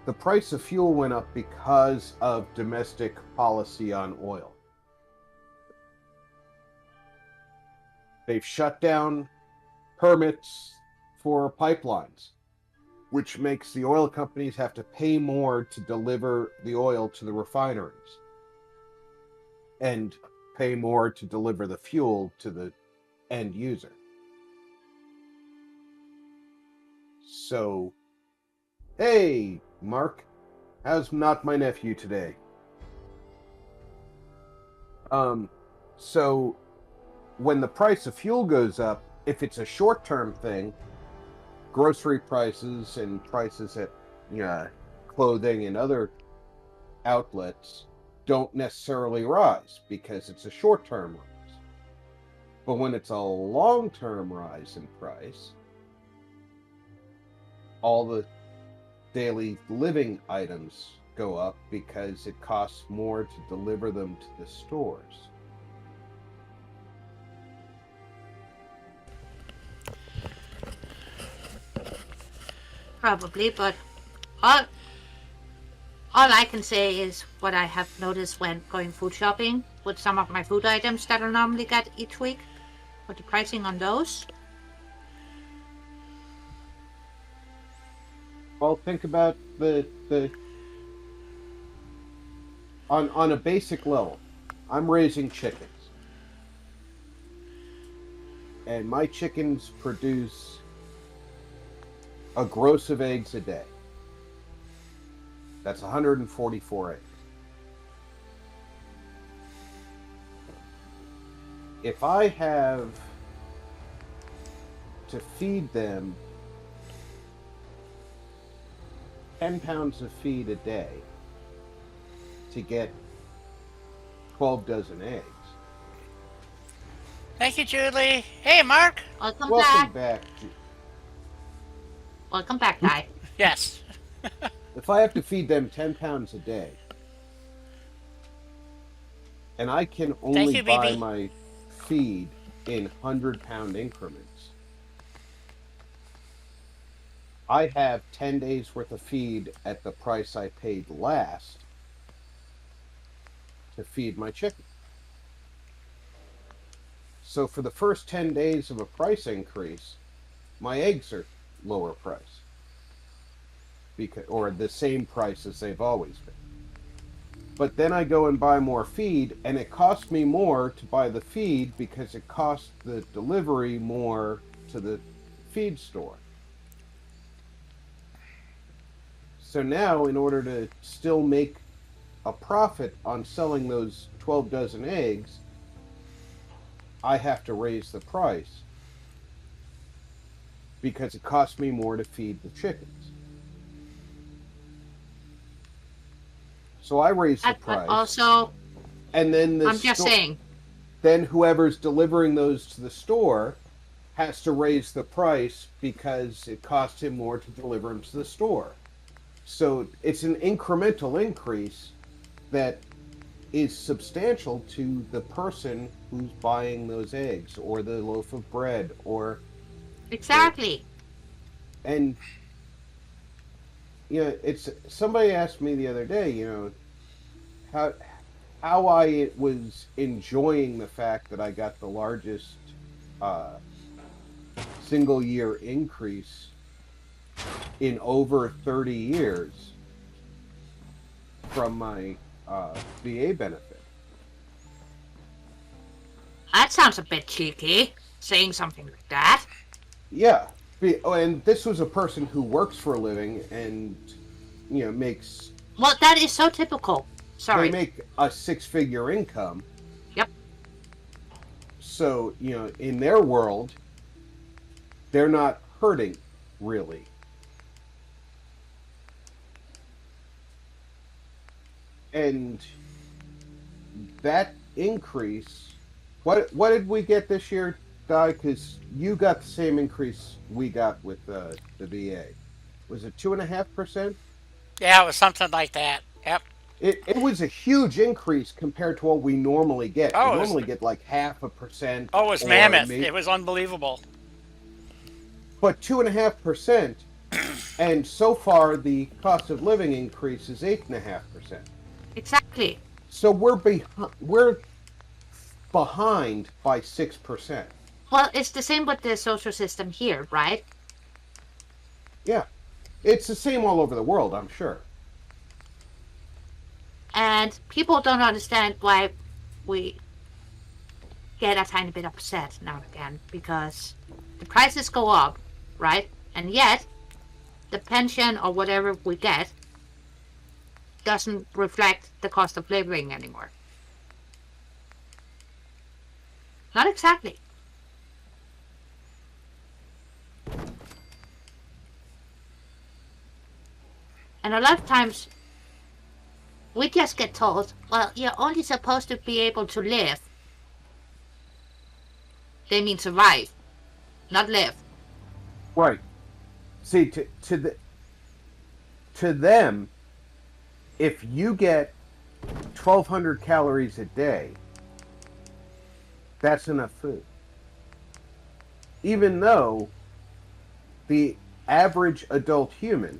F: the price of fuel went up because of domestic policy on oil. They've shut down permits for pipelines, which makes the oil companies have to pay more to deliver the oil to the refineries and pay more to deliver the fuel to the end user. So, hey, Mark, how's not my nephew today? So when the price of fuel goes up, if it's a short-term thing, grocery prices and prices at clothing and other outlets don't necessarily rise because it's a short-term rise. But when it's a long-term rise in price, all the daily living items go up because it costs more to deliver them to the stores.
B: Probably, but all I can say is what I have noticed when going food shopping with some of my food items that I normally get each week, with the pricing on those.
F: Well, think about the on a basic level. I'm raising chickens, and my chickens produce a gross of eggs a day. That's 144 eggs. If I have to feed them 10 pounds of feed a day to get 12 dozen eggs.
A: Thank you, Julie. Hey, Mark.
B: Welcome
F: Welcome
B: back.
F: back.
B: Welcome back, Guy.
A: Yes.
F: If I have to feed them 10 pounds a day, and I can only
A: you,
F: buy
A: BB.
F: my feed in 100-pound increments, I have 10 days worth of feed at the price I paid last to feed my chicken. So for the first 10 days of a price increase, my eggs are lower price, or the same price as they've always been. But then I go and buy more feed, and it costs me more to buy the feed because it costs the delivery more to the feed store. So now, in order to still make a profit on selling those 12 dozen eggs, I have to raise the price because it costs me more to feed the chickens. So I raise the
B: But
F: price.
B: also,
F: And then
B: I'm just saying.
F: Then whoever's delivering those to the store has to raise the price because it costs him more to deliver them to the store. So it's an incremental increase that is substantial to the person who's buying those eggs or the loaf of bread or
B: Exactly.
F: and it's somebody asked me the other day, how I was enjoying the fact that I got the largest uh, single year increase in over 30 years from my VA benefit.
B: That sounds a bit cheeky, saying something like that.
F: Yeah, and this was a person who works for a living and makes.
B: Well, that is so typical. Sorry.
F: They make a six-figure income.
B: Yep.
F: So in their world, they're not hurting really. And that increase, what did we get this year, Di? Because you got the same increase we got with the VA. Was it 2.5%?
A: Yeah, it was something like that. Yep.
F: It was a huge increase compared to what we normally get.
A: Oh,
F: We
A: it was-
F: normally get like 0.5%.
A: Oh, it was
F: or
A: mammoth.
F: maybe-
A: It was unbelievable.
F: But 2.5%, and so far the cost of living increase is 8.5%.
B: Exactly.
F: So we're behind by 6%.
B: Well, it's the same with the social system here, right?
F: Yeah, it's the same all over the world, I'm sure.
B: And people don't understand why we get a tiny bit upset now and again, because the prices go up, right? And yet, the pension or whatever we get doesn't reflect the cost of living anymore. Not exactly. And a lot of times, we just get told, well, you're only supposed to be able to live. They mean survive, not live.
F: Right. See, to them, if you get 1,200 calories a day, that's enough food. Even though the average adult human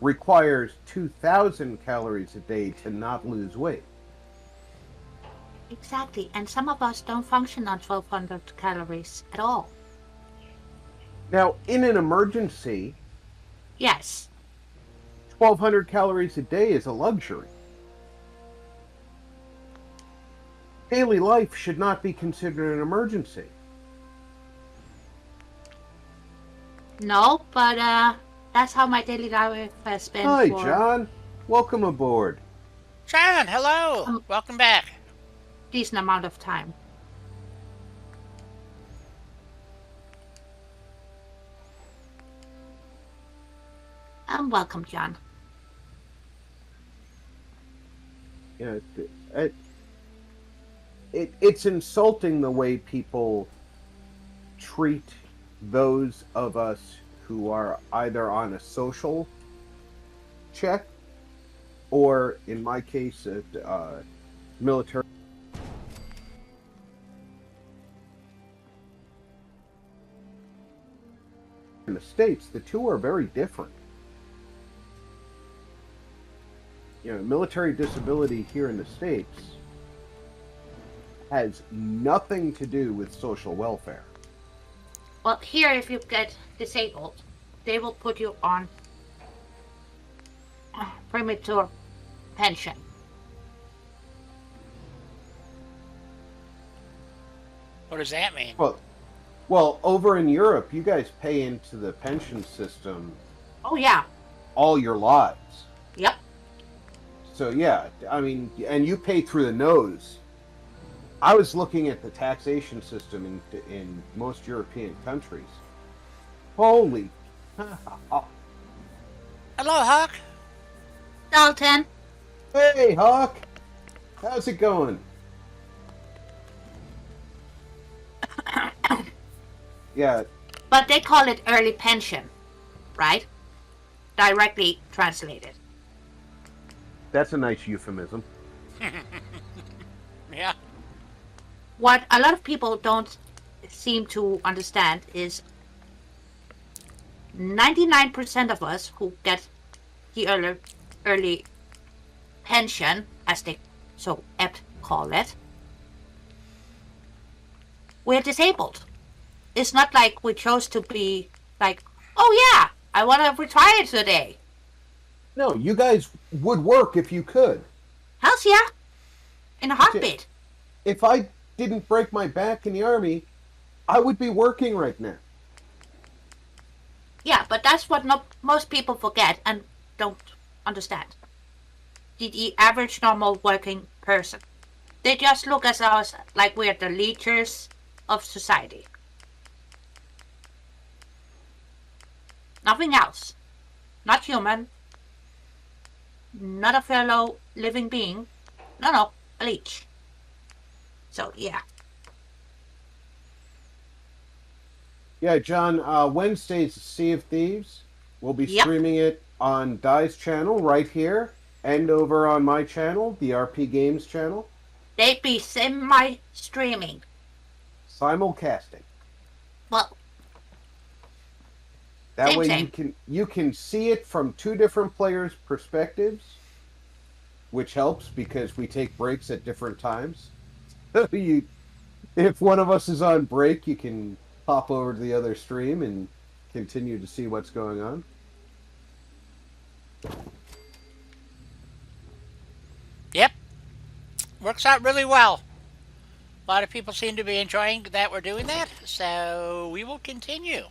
F: requires 2,000 calories a day to not lose weight.
B: Exactly, and some of us don't function on 1,200 calories at all.
F: Now, in an emergency,
B: Yes,
F: 1,200 calories a day is a luxury. Daily life should not be considered an emergency.
B: no, but that's how my daily life has been
F: Hi,
B: for
F: John. Welcome aboard.
A: John, hello. Welcome back.
B: a decent amount of time. Welcome, John.
F: It's insulting the way people treat those of us who are either on a social check or, in my case, a military. In the States, the two are very different. Military disability here in the States has nothing to do with social welfare.
B: Well, here, if you get disabled, they will put you on premature pension.
A: What does that mean?
F: Well, over in Europe, you guys pay into the pension system
B: Oh, yeah.
F: all your lives.
B: Yep.
F: So yeah, I mean, and you pay through the nose. I was looking at the taxation system in most European countries. Holy,
A: Hello, Hawk.
B: Dalton.
F: hey Hawk, how's it going? Yeah,
B: But they call it early pension, right? Directly translated.
F: that's a nice euphemism.
A: Yeah.
B: What a lot of people don't seem to understand is 99% of us who get the early pension, as they so apt call it, we're disabled. It's not like we chose to be like, oh yeah, I want to retire today.
F: No, you guys would work if you could.
B: Hells yeah, in a heartbeat.
F: If I didn't break my back in the army, I would be working right now.
B: Yeah, but that's what most people forget and don't understand. The average normal working person. They just look at us like we're the leaders of society. Nothing else. Not human. Not a fellow living being. No, a leech. So, yeah.
F: Yeah, John, Wednesday's Sea of Thieves. We'll be streaming it on Dai's channel right here and over on my channel, the RP Games channel.
B: They'd be semi-streaming.
F: Simulcasting.
B: Well,
F: that way you can see it from two different players' perspectives, which helps because we take breaks at different times. If one of us is on break, you can pop over to the other stream and continue to see what's going on.
A: Yep. Works out really well. A lot of people seem to be enjoying that we're doing that, so we will continue.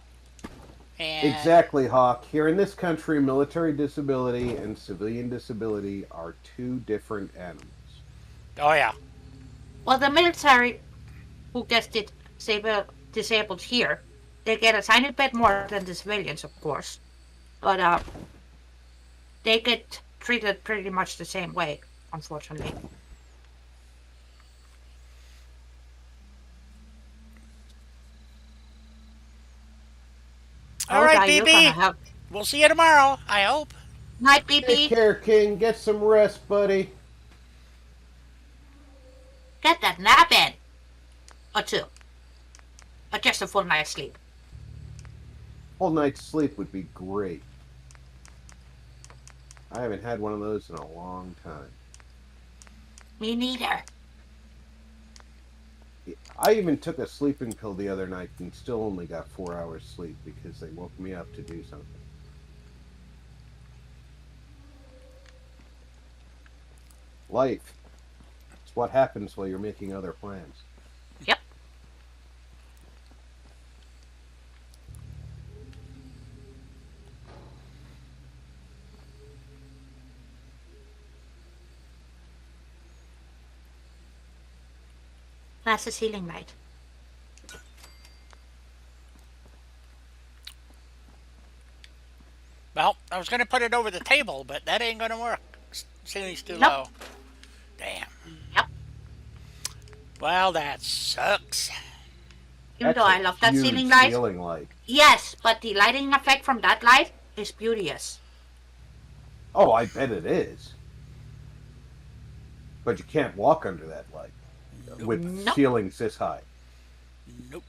A: And
F: Exactly, Hawk. Here in this country, military disability and civilian disability are two different animals.
A: oh yeah.
B: well, the military who gets disabled here, they get a tiny bit more than the civilians, of course. But they get treated pretty much the same way, unfortunately.
A: All right,
B: Dai, you're
A: BB.
B: gonna have...
A: We'll see you tomorrow, I hope.
B: Night,
F: Take
B: BB.
F: care, King. Get some rest, buddy.
B: Get that nap in. Or two. Or just a full night's sleep.
F: Whole night's sleep would be great. I haven't had one of those in a long time.
B: Me neither.
F: I even took a sleeping pill the other night and still only got 4 hours sleep because they woke me up to do something. Life. It's what happens while you're making other plans.
B: Yep. That's the ceiling light.
A: Well, I was going to put it over the table, but that ain't going to work. Ceiling's too
B: Nope.
A: low. Damn.
B: Yep.
A: Well, that sucks.
B: Even though I love that
F: huge
B: ceiling light.
F: ceiling light.
B: Yes, but the lighting effect from that light is beauteous.
F: Oh, I bet it is. But you can't walk under that light with
B: Nope.
F: ceilings this high.
A: Nope.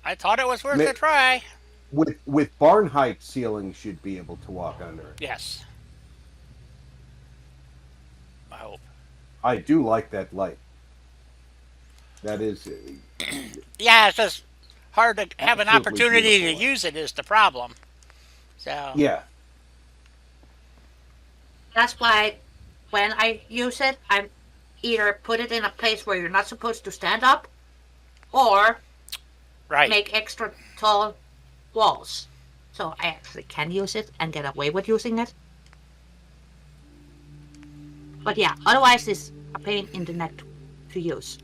A: I thought it was worth a try.
F: With barn height ceilings, you'd be able to walk under it.
A: Yes. I hope.
F: I do like that light. That is.
A: Yeah, it's just hard to have an
F: Absolutely
A: opportunity to
F: beautiful.
A: use it is the problem. So
F: Yeah.
B: That's why when I use it, I either put it in a place where you're not supposed to stand up or
A: right.
B: make extra tall walls. So I actually can use it and get away with using it. But yeah, otherwise it's a pain in the neck to use.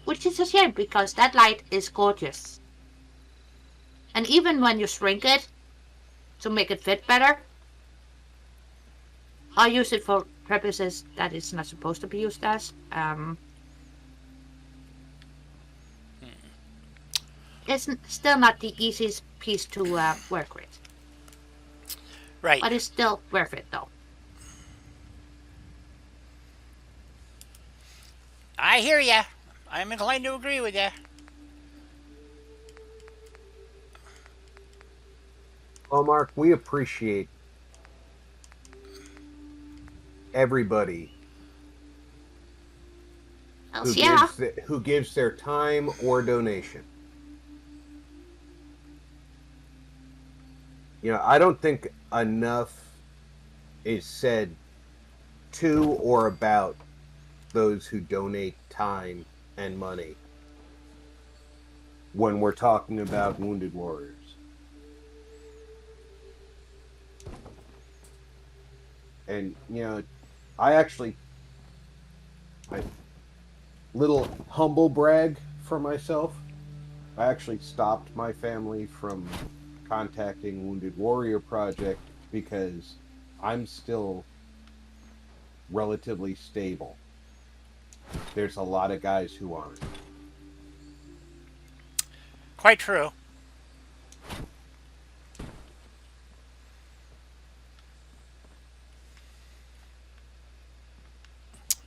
B: Which is a shame because that light is gorgeous. And even when you shrink it to make it fit better, I use it for purposes that it's not supposed to be used as. It's still not the easiest piece to work with.
A: Right.
B: But it's still worth it though.
A: I hear ya. I'm inclined to agree with ya.
F: Well, Mark, we appreciate everybody
B: Hells yeah.
F: who gives their time or donation. I don't think enough is said to or about those who donate time and money when we're talking about wounded warriors. And I little humble brag for myself. I actually stopped my family from contacting Wounded Warrior Project because I'm still relatively stable. There's a lot of guys who aren't.
A: Quite true.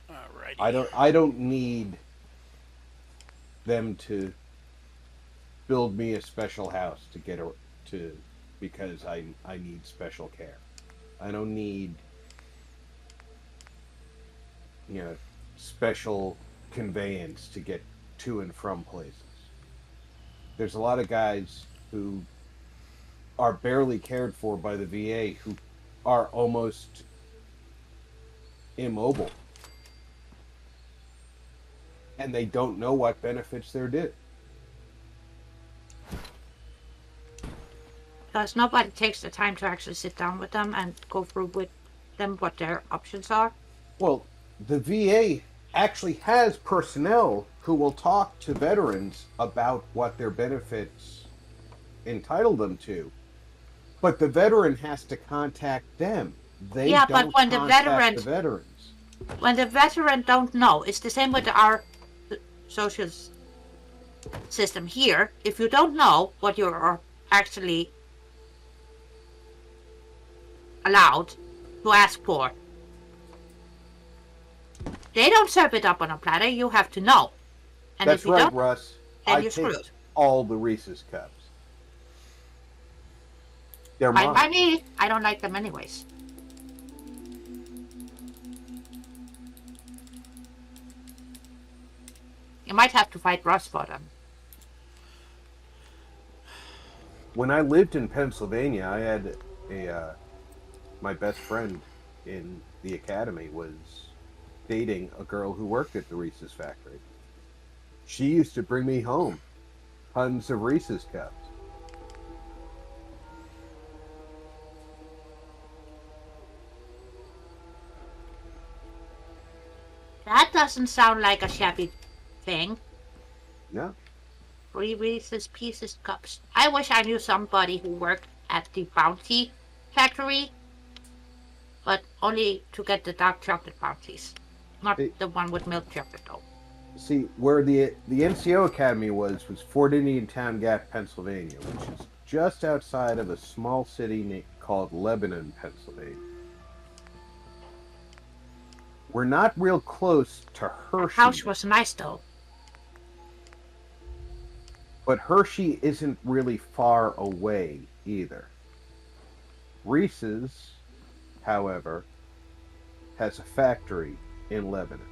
A: Alrighty.
F: I don't need them to build me a special house because I need special care. I don't need special conveyance to get to and from places. There's a lot of guys who are barely cared for by the VA who are almost immobile. And they don't know what benefits they're due.
B: Because nobody takes the time to actually sit down with them and go through with them what their options are.
F: Well, the VA actually has personnel who will talk to veterans about what their benefits entitle them to. But the veteran has to contact them. They
B: Yeah,
F: don't
B: but when the
F: contact the veterans.
B: When the veteran don't know, it's the same with our social system here. If you don't know what you're actually allowed to ask for, they don't serve it up on a platter. You have to know. And
F: That's
B: if you
F: right,
B: don't,
F: Russ.
B: then
F: I
B: you're
F: take
B: screwed.
F: all the Reese's cups. They're
B: Fine
F: mine.
B: by me. I don't like them anyways. You might have to fight Russ for them.
F: When I lived in Pennsylvania, I had my best friend in the academy was dating a girl who worked at the Reese's factory. She used to bring me home tons of Reese's cups.
B: That doesn't sound like a shabby thing.
F: No.
B: Free Reese's Pieces cups. I wish I knew somebody who worked at the Bounty factory, but only to get the dark chocolate bounties, not the one with milk chocolate though.
F: See, where the NCO Academy was Fort Indian Town Gap, Pennsylvania, which is just outside of a small city called Lebanon, Pennsylvania. We're not real close to Hershey.
B: The house was nice though.
F: But Hershey isn't really far away either. Reese's, however, has a factory in Lebanon.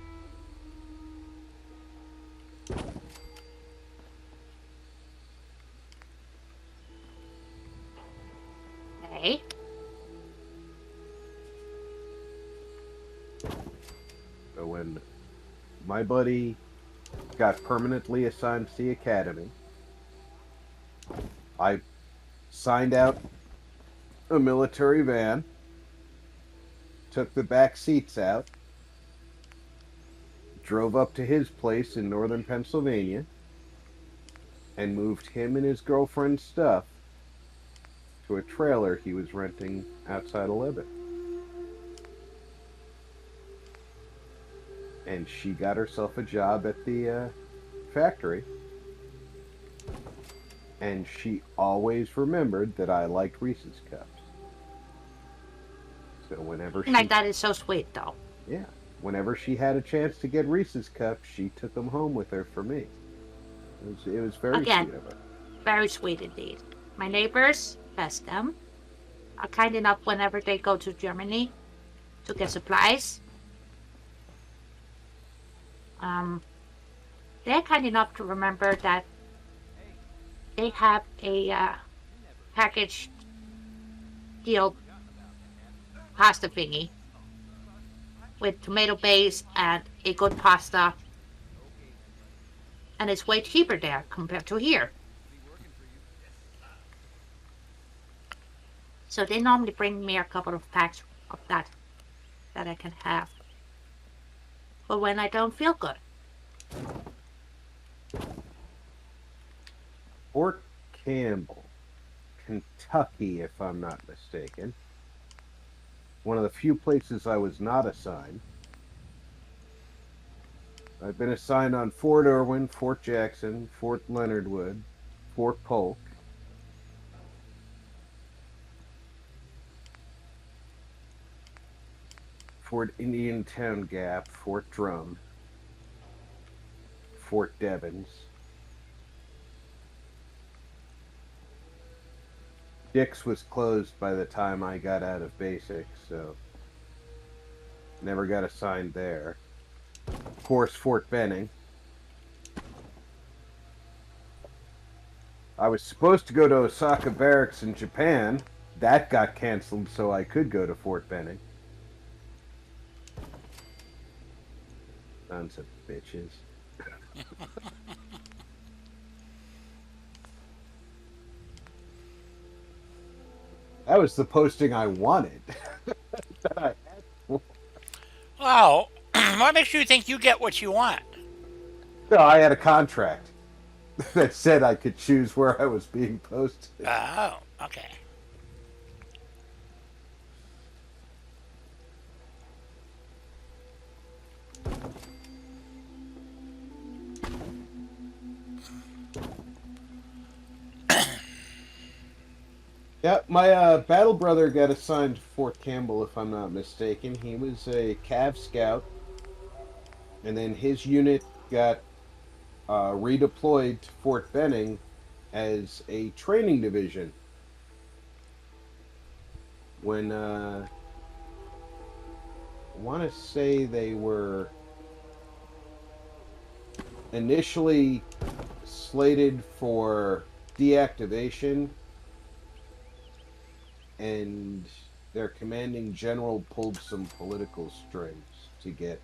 B: Hey.
F: So when my buddy got permanently assigned to the academy, I signed out a military van, took the back seats out, drove up to his place in northern Pennsylvania, and moved him and his girlfriend's stuff to a trailer he was renting outside of Lebanon. And she got herself a job at the factory. And she always remembered that I liked Reese's cups. So whenever she...
B: Like that is so sweet though.
F: Yeah. Whenever she had a chance to get Reese's cups, she took them home with her for me. It was very sweet of her.
B: Very sweet indeed. My neighbors, bless them, are kind enough whenever they go to Germany to get supplies. they're kind enough to remember that they have a package deal pasta thingy with tomato base and a good pasta, and it's way cheaper there compared to here. So they normally bring me a couple of packs of that I can have for when I don't feel good.
F: Fort Campbell, Kentucky, if I'm not mistaken. One of the few places I was not assigned. I've been assigned on Fort Irwin, Fort Jackson, Fort Leonard Wood, Fort Polk. Fort Indiantown Gap, Fort Drum, Fort Devens. Dix was closed by the time I got out of basic, so never got assigned there. Of course, Fort Benning. I was supposed to go to Osaka Barracks in Japan. That got canceled, so I could go to Fort Benning. Sons of bitches. That was the posting I wanted. That I had for.
A: Well, what makes you think you get what you want?
F: No, I had a contract that said I could choose where I was being posted.
A: Oh, okay.
F: Yeah, my battle brother got assigned to Fort Campbell, if I'm not mistaken. He was a Cav Scout, and then his unit got redeployed to Fort Benning as a training division. When I want to say they were initially slated for deactivation, and their commanding general pulled some political strings to get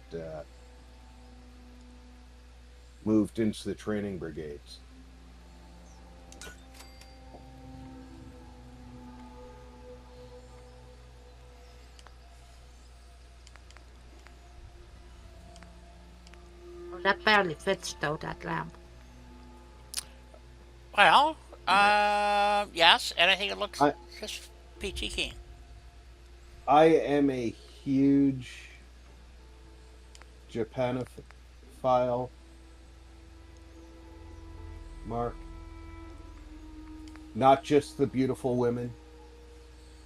F: moved into the training brigades.
B: Oh, that barely fits though, that lamp.
A: Well, yes, and I think it looks just peachy keen.
F: I am a huge Japanophile, Mark. Not just the beautiful women.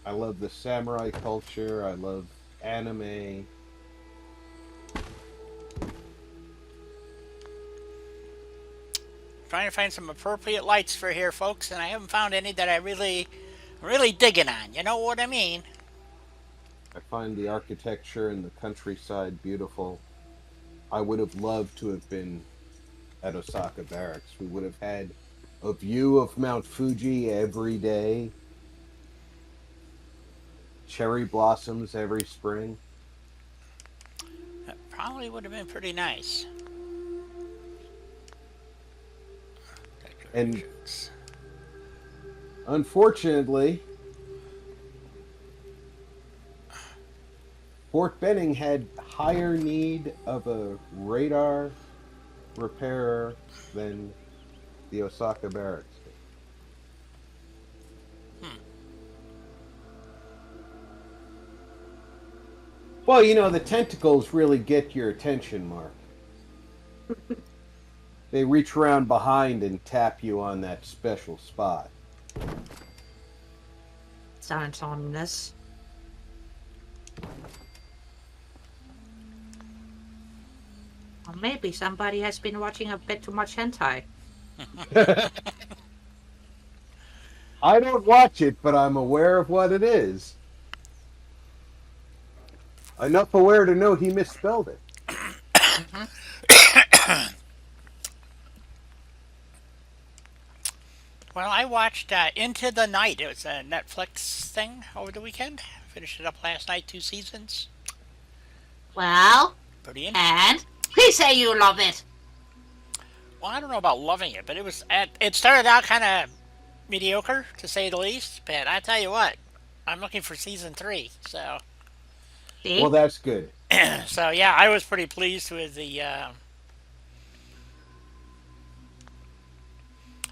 F: I love the samurai culture. I love anime.
A: Trying to find some appropriate lights for here, folks, and I haven't found any that I really digging on. You know what I mean?
F: I find the architecture and the countryside beautiful. I would have loved to have been at Osaka Barracks. We would have had a view of Mount Fuji every day. Cherry blossoms every spring.
A: That probably would have been pretty nice.
F: And unfortunately, Fort Benning had higher need of a radar repairer than the Osaka Barracks did. Well, you know, the tentacles really get your attention, Mark. They reach around behind and tap you on that special spot.
B: Sounds ominous. Or maybe somebody has been watching a bit too much hentai.
F: I don't watch it, but I'm aware of what it is. Enough aware to know he misspelled it.
A: Well, I watched Into the Night. It was a Netflix thing over the weekend. Finished it up last night, 2 seasons.
B: Well,
A: Pretty interesting.
B: and please say you love it.
A: Well, I don't know about loving it, but it started out kind of mediocre, to say the least. But I tell you what, I'm looking for season 3. So,
B: See?
F: Well, that's good.
A: so yeah, I was pretty pleased with the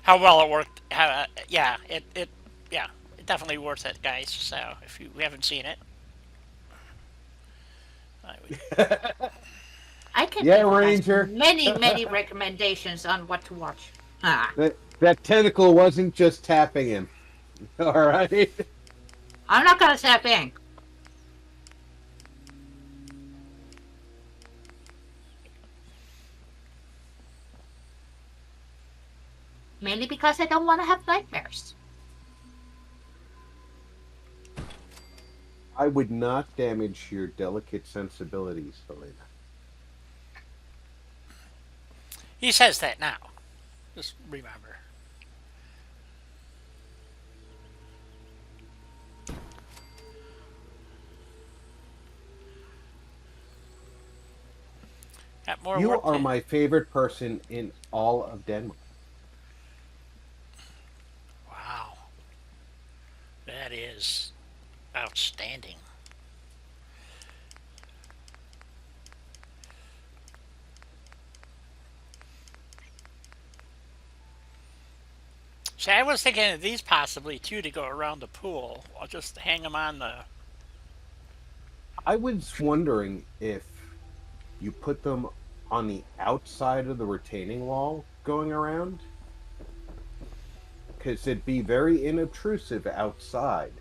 A: how well it worked. How, yeah, it definitely worth it, guys. So if you haven't seen it, I would.
B: I can
F: Yeah,
B: give you guys
F: Ranger.
B: many recommendations on what to watch. Ah,
F: That tentacle wasn't just tapping him. All right.
B: I'm not gonna step in. Mainly because I don't want to have nightmares.
F: I would not damage your delicate sensibilities, Helena.
A: He says that now. Just remember. Got more
F: You
A: work
F: are
A: to-
F: my favorite person in all of Denmark.
A: Wow. That is outstanding. See, I was thinking of these possibly too to go around the pool. I'll just hang them on the.
F: I was wondering if you put them on the outside of the retaining wall going around. Because it'd be very inobtrusive outside.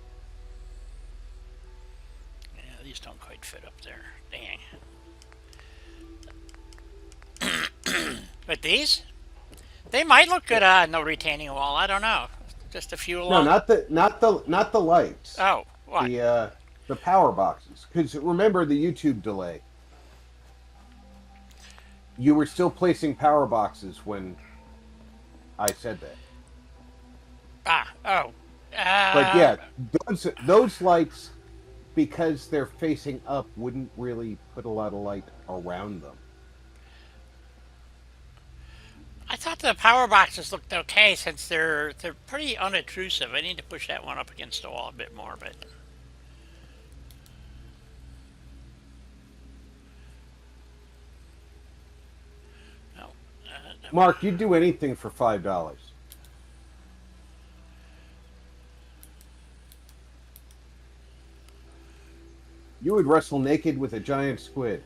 A: Yeah, these don't quite fit up there. Dang. But these, they might look good on the retaining wall. I don't know. Just a few
F: No,
A: along.
F: not the lights.
A: Oh, what?
F: The power boxes. Because remember the YouTube delay. You were still placing power boxes when I said that.
A: Oh.
F: But yeah, those lights, because they're facing up, wouldn't really put a lot of light around them.
A: I thought the power boxes looked okay since they're pretty unobtrusive. I need to push that one up against the wall a bit more, but no.
F: Mark, you'd do anything for $5. You would wrestle naked with a giant squid.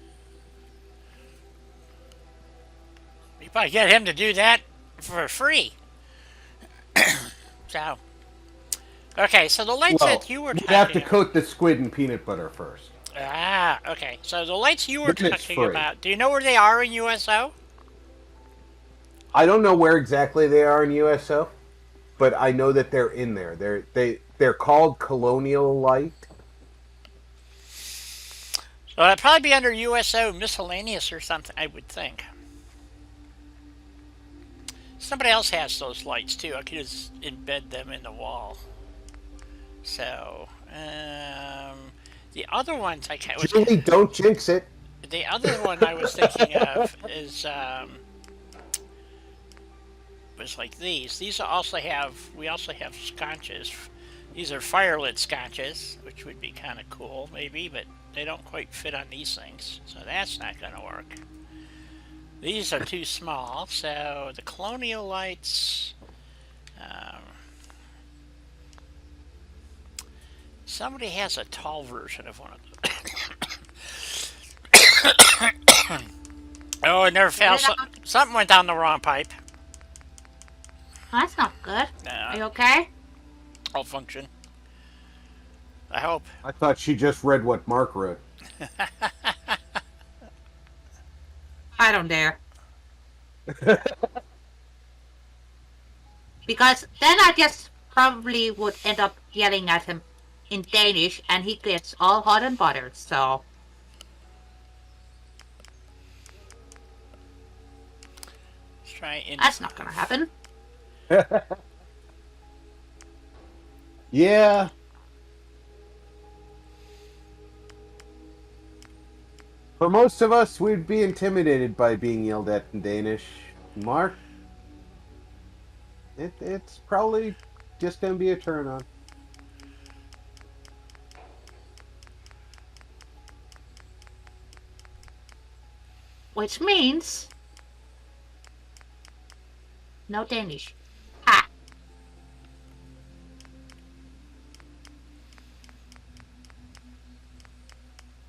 A: You probably get him to do that for free. So, okay. So the lights
F: Well,
A: that you were
F: you'd have to
A: talking
F: coat the squid in peanut butter first.
A: okay. So the lights you were
F: Then it's
A: talking
F: free.
A: about. Do you know where they are in USO?
F: I don't know where exactly they are in USO, but I know that they're in there. They're called Colonial Light.
A: So that'd probably be under USO miscellaneous or something. I would think. Somebody else has those lights too. I could just embed them in the wall. So, the other ones I can't.
F: Julie, don't jinx it.
A: The other one I was thinking of is was like these. These also have. We also have sconches. These are firelit sconches, which would be kind of cool, maybe, but they don't quite fit on these things, so that's not going to work. These are too small, so the colonial lights. Somebody has a tall version of one of them. Oh, it never fell. Something went down the wrong pipe.
B: That's not good. Are you
A: Nah,
B: okay?
A: I'll function. I hope.
F: I thought she just read what Mark wrote.
B: I don't dare. Because then I just probably would end up yelling at him in Danish, and he gets all hot and buttered, so...
A: try in.
B: That's not gonna happen.
F: Yeah. For most of us, we'd be intimidated by being yelled at in Danish. Mark, it's probably just going to be a turn on.
B: Which means no Danish. Ha!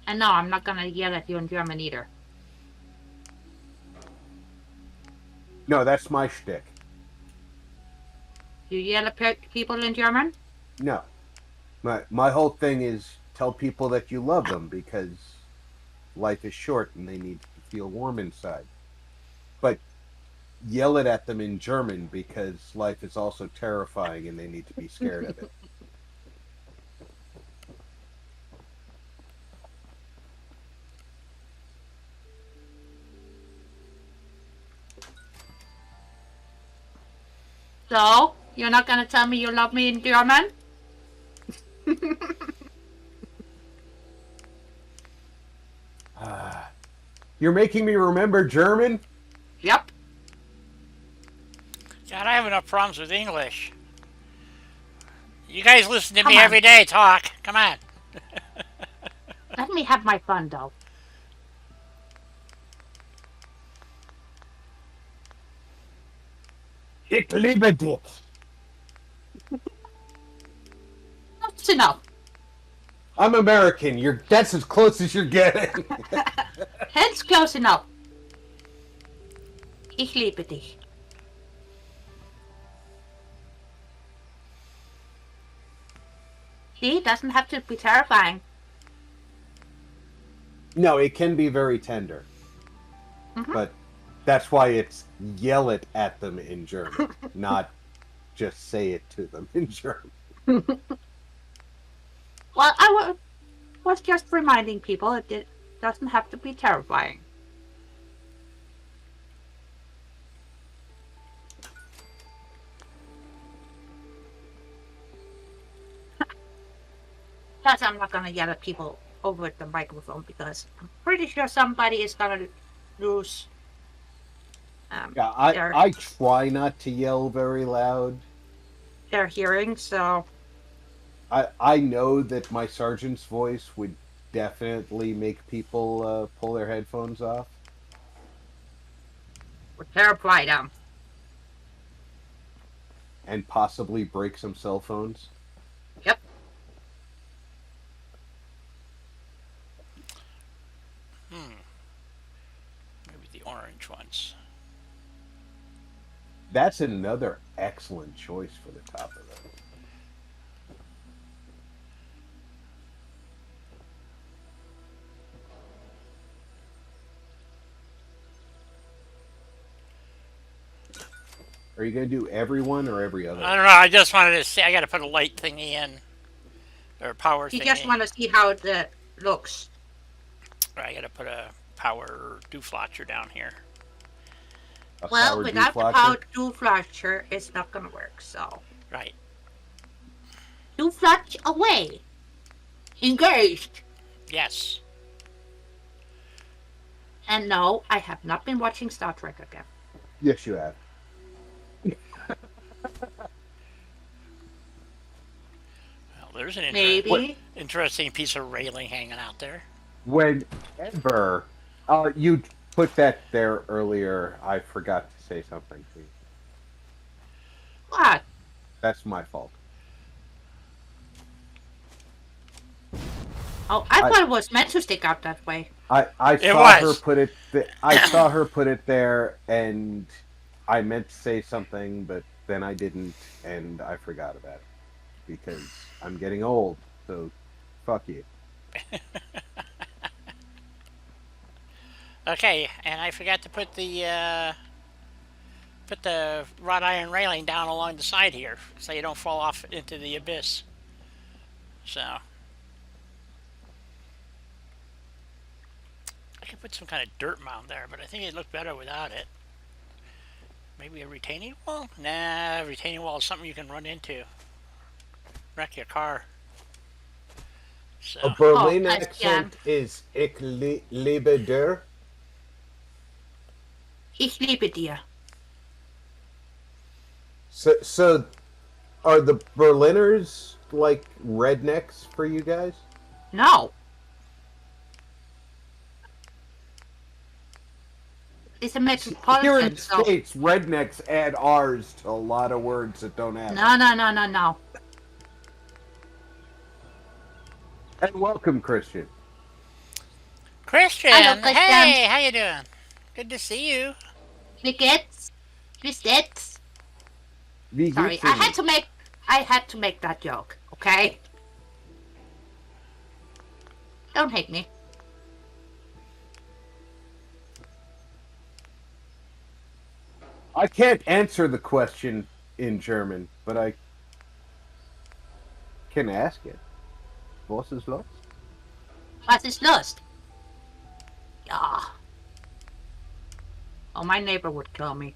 B: And no, I'm not gonna yell at you in German either.
F: No, that's my shtick.
B: You yell at people in German?
F: No. My whole thing is tell people that you love them because life is short and they need to feel warm inside. But yell it at them in German because life is also terrifying and they need to be scared of it.
B: So, you're not gonna tell me you love me in German?
F: You're making me remember German?
B: Yep.
A: God, I have enough problems with English. You guys listen to
B: Come
A: me
B: on.
A: every day talk. Come on.
B: Let me have my fun, though.
F: Ich liebe dich.
B: That's enough.
F: I'm American. That's as close as you're getting.
B: Head's close enough. Ich liebe dich. See, it doesn't have to be terrifying.
F: No, it can be very tender.
B: Mhm.
F: But that's why it's yell it at them in German, not just say it to them in German.
B: Well, I was just reminding people it doesn't have to be terrifying. Plus, I'm not gonna yell at people over the microphone because I'm pretty sure somebody is gonna lose.
F: Yeah,
B: their,
F: I try not to yell very loud.
B: their hearing, so
F: I know that my sergeant's voice would definitely make people pull their headphones off.
B: we're terrified them.
F: And possibly break some cell phones.
B: Yep.
A: Maybe the orange ones.
F: That's another excellent choice for the top of it. Are you going to do every one or every other?
A: I don't know. I just wanted to see. I got to put a light thingy in. Or a power
B: You
A: thingy.
B: just want to see how it looks.
A: I got to put a power dooflotcher down here.
F: A
B: Well,
F: power
B: without the
F: deflacher?
B: power dooflotcher, it's not gonna work, so.
A: Right.
B: Dooflotch away! Engaged!
A: Yes.
B: And no, I have not been watching Star Trek again.
F: Yes, you have.
A: Well, there's an
B: Maybe.
A: interesting piece of railing hanging out there.
F: Whenever you put that there earlier, I forgot to say something to you.
B: What?
F: That's my fault.
B: Oh, I thought it was meant to stick out that way.
F: I
A: It
F: saw her
A: was.
F: put it. I saw her put it there, and I meant to say something, but then I didn't, and I forgot about it because I'm getting old. So, fuck you.
A: Okay, and I forgot to put the wrought iron railing down along the side here, so you don't fall off into the abyss. So I could put some kind of dirt mound there, but I think it looked better without it. Maybe a retaining wall? Nah, retaining wall is something you can run into. Wreck your car. So,
F: A Berlin
B: Christian.
F: accent is ich liebe dir.
B: Ich liebe dir.
F: So are the Berliners like rednecks for you guys?
B: No. It's a
F: Here in
B: metropolitan,
F: the
B: so...
F: States, rednecks add R's to a lot of words that don't have
B: No, no, no, no, no.
F: And welcome, Christian.
A: Christian,
B: Hello, Christian.
A: hey, how you doing? Good to see you.
B: Wie geht's? Wie geht's?
F: Wie
B: Sorry,
F: geht's
B: I
F: Ihnen?
B: had to make that joke, okay? Don't hate me.
F: I can't answer the question in German, but I can ask it. Was ist los?
B: Was ist los? Yeah. Oh, my neighbor would kill me.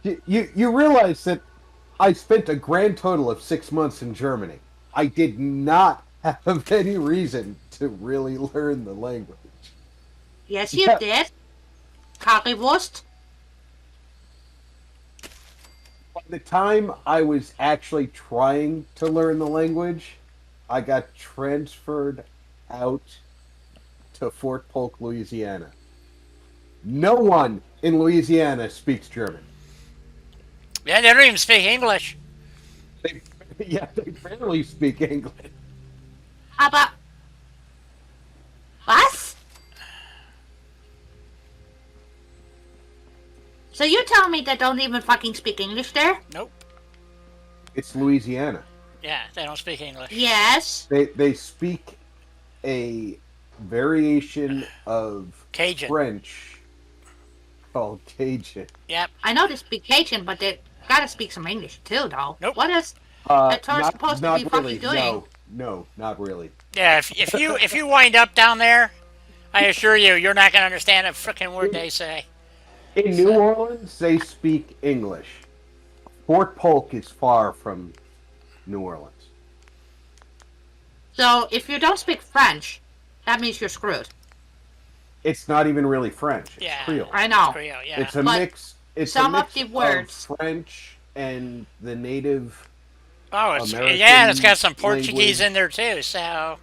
F: You realize that I spent a grand total of 6 months in Germany. I did not have any reason to really learn the language.
B: Yes, you
F: Yeah.
B: did. Currywurst.
F: By the time I was actually trying to learn the language, I got transferred out to Fort Polk, Louisiana. No one in Louisiana speaks German.
A: Yeah, they don't even speak English.
F: They barely speak English.
B: Aber... Was? So you tell me they don't even fucking speak English there?
A: Nope.
F: It's Louisiana.
A: Yeah, they don't speak English.
B: Yes.
F: They speak a variation of
A: Cajun.
F: French called Cajun.
A: Yep.
B: I know they speak Cajun, but they gotta speak some English too, though.
A: Nope.
B: What is that tourist supposed to be fucking
F: really.
B: doing?
F: No, not really.
A: Yeah, if you wind up down there, I assure you, you're not gonna understand a frickin' word they say.
F: In New Orleans, they speak English. Fort Polk is far from New Orleans.
B: So if you don't speak French, that means you're screwed.
F: It's not even really French. It's
A: Yeah.
F: Creole.
B: I know.
A: Creole, yeah.
F: It's a
B: But
F: mix. It's
B: some
F: a
B: of
F: mix
B: the words-
F: French and the native.
A: Oh, it's
F: American
A: yeah, it's got some Portuguese
F: language.
A: in there too. So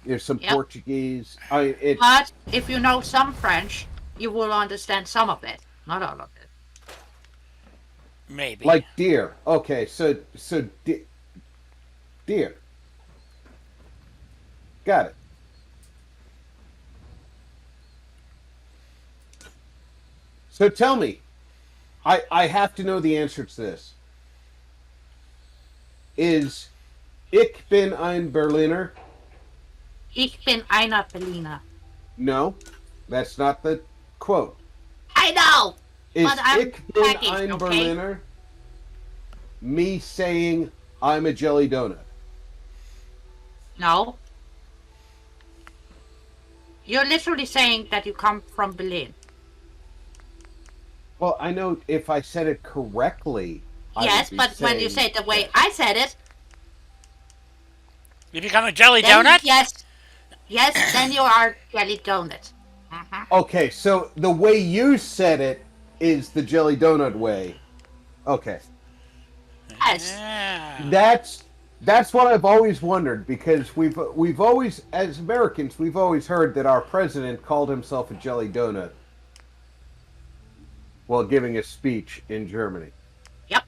F: There's some
B: Yep.
F: Portuguese.
B: But if you know some French, you will understand some of it, not all of it.
A: maybe.
F: Like deer. Okay, so deer. Got it. So tell me, I have to know the answer to this. Is Ich bin ein Berliner?
B: Ich bin einer Berliner.
F: No, that's not the quote.
B: I know!
F: Is
B: But I'm
F: Ich bin
B: packaged,
F: ein
B: okay?
F: Berliner me saying I'm a jelly donut?
B: No. You're literally saying that you come from Berlin.
F: Well, I know if I said it correctly. I
B: Yes,
F: would be
B: but when you say
F: saying
B: it the way
F: that.
B: I said it,
A: You become a jelly
B: then
A: donut?
B: yes, then you are jelly donut. Mhm.
F: Okay, so the way you said it is the jelly donut way. Okay.
B: Yes.
A: Yeah.
F: That's what I've always wondered, because we've always, as Americans, we've always heard that our president called himself a jelly donut while giving a speech in Germany.
B: Yep.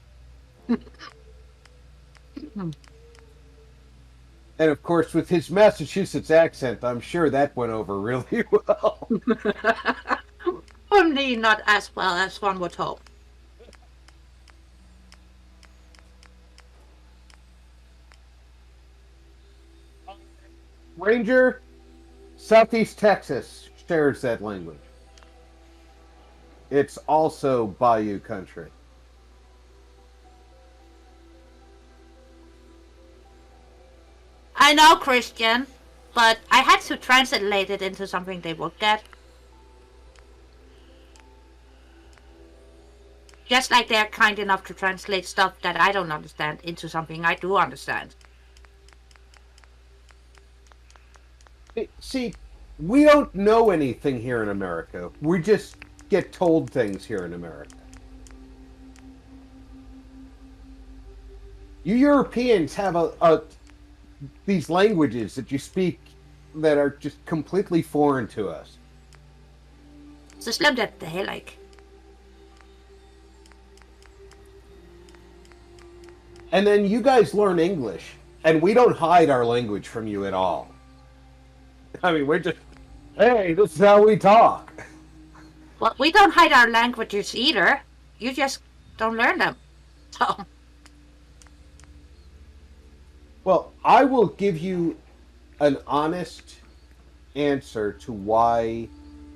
F: And of course, with his Massachusetts accent, I'm sure that went over really well.
B: Only not as well as one would hope.
F: Ranger, Southeast Texas shares that language. It's also Bayou country.
B: I know, Christian, but I had to translate it into something they would get. Just like they're kind enough to translate stuff that I don't understand into something I do understand.
F: See, we don't know anything here in America. We just get told things here in America. You Europeans have these languages that you speak that are just completely foreign to us.
B: Så slemt er det heller ikke.
F: And then you guys learn English, and we don't hide our language from you at all. I mean, we're just, hey, this is how we talk.
B: Well, we don't hide our languages either. You just don't learn them. So,
F: Well, I will give you an honest answer to why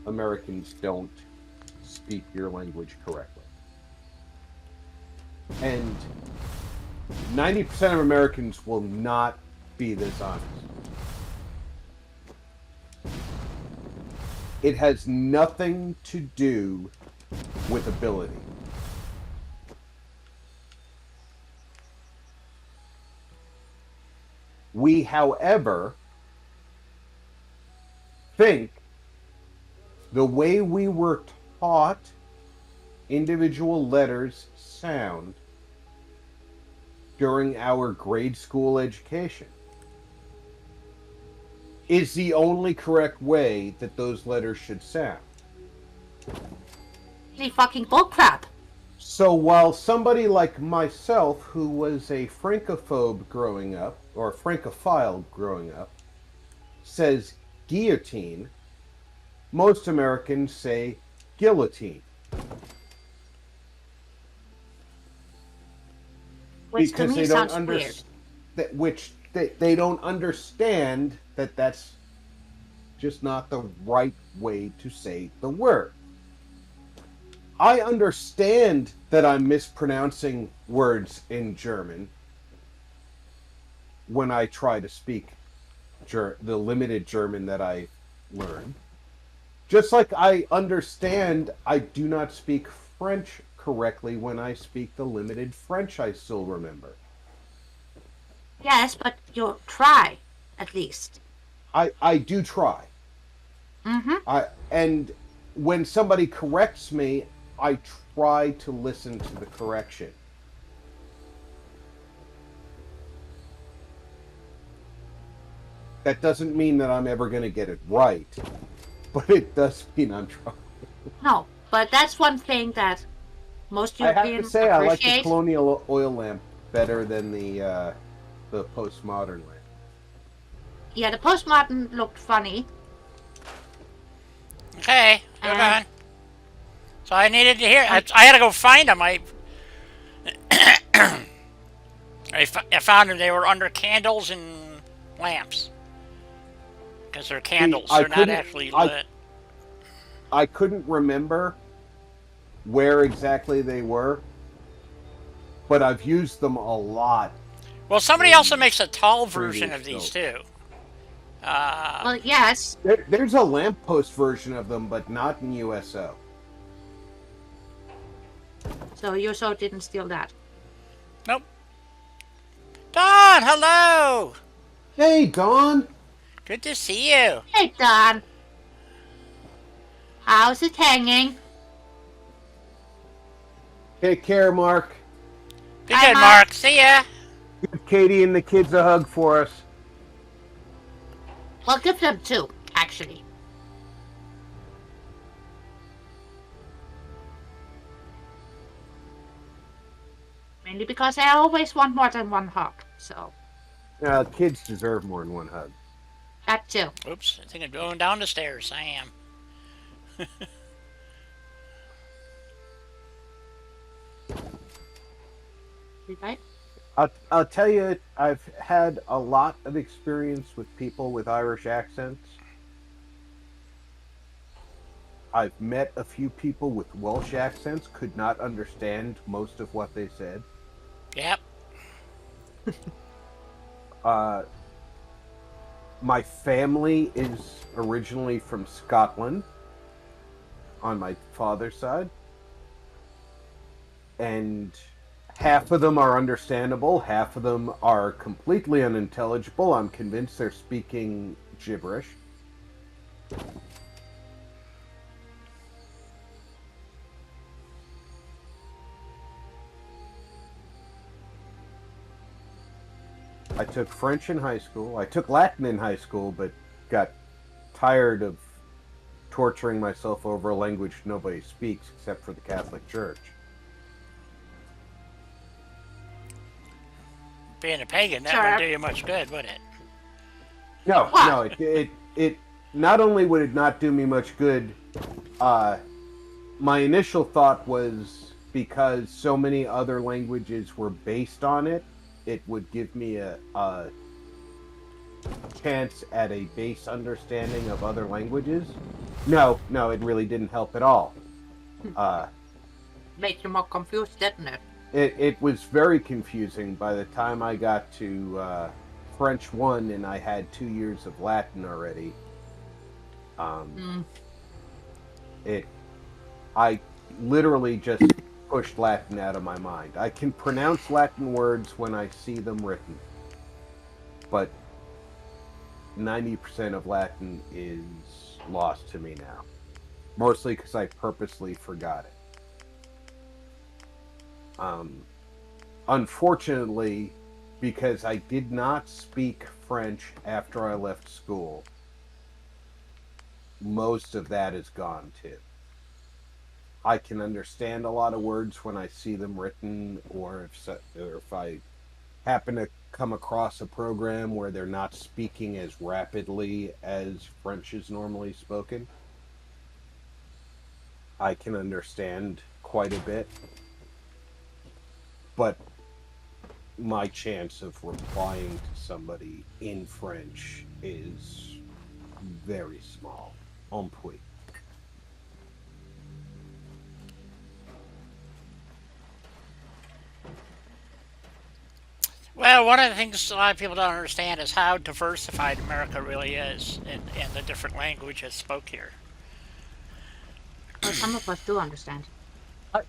F: Americans don't speak your language correctly. And 90% of Americans will not be this honest. It has nothing to do with ability. We, however, think the way we were taught individual letters sound during our grade school education is the only correct way that those letters should sound.
B: really fucking bullcrap.
F: So while somebody like myself, who was a francophobe growing up, or francophile growing up, says guillotine, most Americans say guillotine.
B: Which
F: Because
B: to me
F: they don't
B: sounds weird.
F: they don't understand that that's just not the right way to say the word. I understand that I'm mispronouncing words in German when I try to speak the limited German that I learned. Just like I understand I do not speak French correctly when I speak the limited French I still remember.
B: Yes, but you try, at least.
F: I do try.
B: Mm-hmm.
F: And when somebody corrects me, I try to listen to the correction. That doesn't mean that I'm ever going to get it right, but it does mean I'm trying.
B: No, but that's one thing that most
F: I have
B: Europeans
F: to say, I like the
B: appreciate.
F: colonial oil lamp better than the postmodern lamp.
B: Yeah, the postmodern looked funny.
A: Okay, hold on. So I needed to hear. I had to go find them. I found them. They were under candles and lamps because they're candles. They're not actually lit.
F: I couldn't remember where exactly they were, but I've used them a lot.
A: Well, somebody also makes a tall version of these too.
B: Well, yes.
F: There's a lamppost version of them, but not in USO.
B: So USO didn't steal that.
A: Nope. Don, hello.
F: Hey, Dawn.
A: Good to see you.
B: Hey, Don. How's it hanging?
F: Take care, Mark.
A: Be good, Mark. See ya.
F: Give Katie and the kids a hug for us.
B: Well, give them two, actually. Mainly because I always want more than one hug, so.
F: Kids deserve more than one hug.
B: That too.
A: Oops, I think I'm going down the stairs. I am.
B: Right?
F: I'll tell you, I've had a lot of experience with people with Irish accents. I've met a few people with Welsh accents, could not understand most of what they said.
A: Yep.
F: My family is originally from Scotland on my father's side. and half of them are understandable, half of them are completely unintelligible. I'm convinced they're speaking gibberish. I took French in high school. I took Latin in high school, but got tired of torturing myself over a language nobody speaks except for the Catholic Church.
A: Being a pagan, that
B: Sure.
A: wouldn't do you much good, would it?
F: No,
B: What?
F: no, it not only would it not do me much good, my initial thought was because so many other languages were based on it, it would give me a chance at a base understanding of other languages. No, it really didn't help at all.
B: Made you more confused, didn't it?
F: It was very confusing by the time I got to French 1 and I had 2 years of Latin already. I literally just pushed Latin out of my mind. I can pronounce Latin words when I see them written, but 90% of Latin is lost to me now. Mostly because I purposely forgot it. Unfortunately, because I did not speak French after I left school, most of that is gone too. I can understand a lot of words when I see them written, or if I happen to come across a program where they're not speaking as rapidly as French is normally spoken. I can understand quite a bit, but my chance of replying to somebody in French is very small. En puis.
A: Well, one of the things a lot of people don't understand is how diversified America really is in the different languages spoke here.
B: Well, some of us do understand.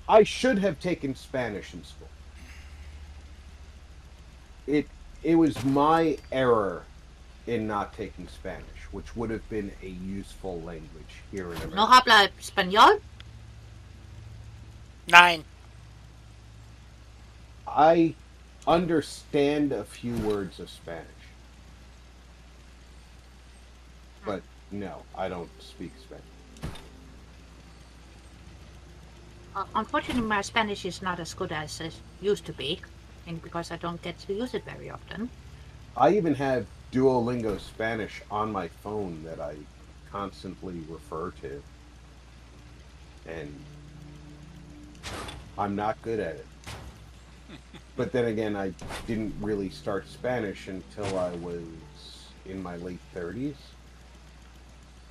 F: I should have taken Spanish in school. It was my error in not taking Spanish, which would have been a useful language here in America.
B: No habla español?
A: 9.
F: I understand a few words of Spanish, but no, I don't speak Spanish.
B: Unfortunately, my Spanish is not as good as it used to be, and because I don't get to use it very often.
F: I even have Duolingo Spanish on my phone that I constantly refer to, and I'm not good at it. But then again, I didn't really start Spanish until I was in my late 30s,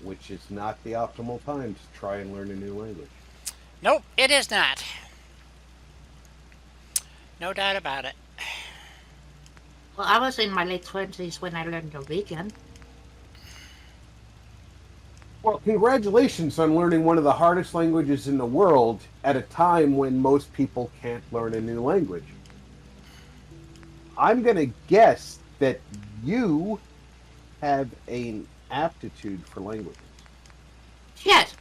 F: which is not the optimal time to try and learn a new language.
A: Nope, it is not. No doubt about it.
B: Well, I was in my late 20s when I learned Norwegian.
F: Well, congratulations on learning one of the hardest languages in the world at a time when most people can't learn a new language. I'm going to guess that you have an aptitude for languages.
B: Yes.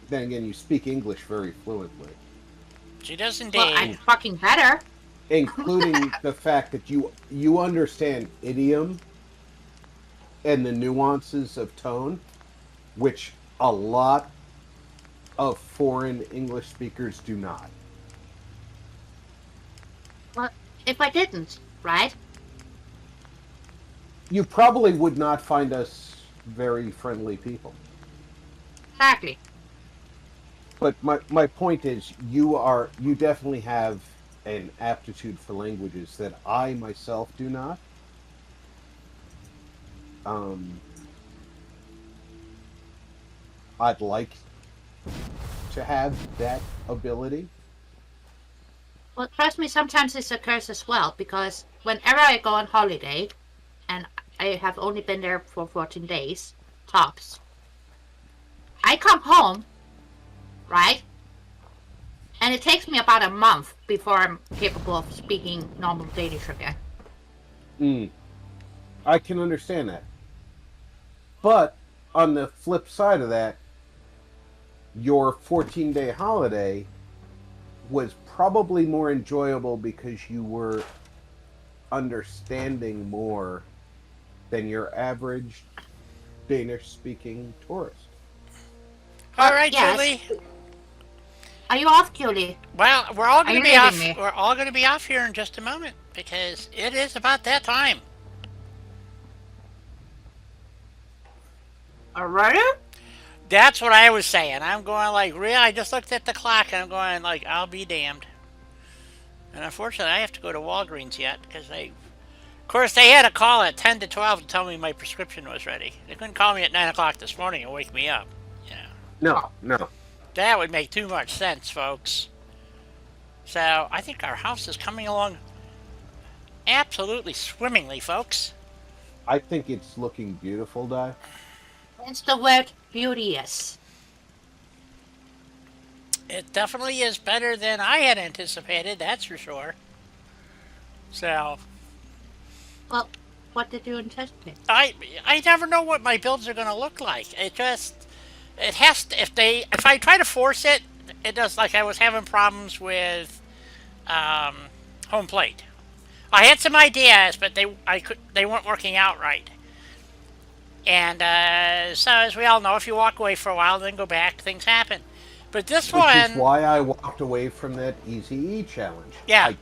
F: Then again, you speak English very fluently,
A: She does indeed.
B: Well, I'm fucking better.
F: including the fact that you understand idiom and the nuances of tone, which a lot of foreign English speakers do not.
B: Well, if I didn't, right?
F: You probably would not find us very friendly people.
B: Exactly.
F: But my point is, you definitely have an aptitude for languages that I myself do not. I'd like to have that ability.
B: Well, trust me, sometimes this occurs as well, because whenever I go on holiday, and I have only been there for 14 days, tops, I come home, right? And it takes me about a month before I'm capable of speaking normal Danish again.
F: I can understand that. But on the flip side of that, your 14-day holiday was probably more enjoyable because you were understanding more than your average Danish-speaking tourist.
A: All right,
B: yes.
A: Julie.
B: Are you off, Julie?
A: Well, we're all going to be off.
B: Me?
A: We're all going to be off here in just a moment because it is about that time.
B: Alright.
A: That's what I was saying. I'm going like, really? I just looked at the clock and I'm going like, I'll be damned. And unfortunately, I have to go to Walgreens yet because of course, they had a call at 10 to 12 to tell me my prescription was ready. They couldn't call me at 9 o'clock this morning and wake me up. You know.
F: No.
A: That would make too much sense, folks. So, I think our house is coming along absolutely swimmingly, folks.
F: I think it's looking beautiful, Di.
B: It's the word beauteous.
A: It definitely is better than I had anticipated, that's for sure. So,
B: well, what did you anticipate?
A: I never know what my builds are going to look like. It has to, if I try to force it, it does. Like I was having problems with home plate. I had some ideas, but they weren't working out right. And so, as we all know, if you walk away for a while, then go back, things happen. But this one...
F: Which is why I walked away from that Easy E challenge.
A: Yeah.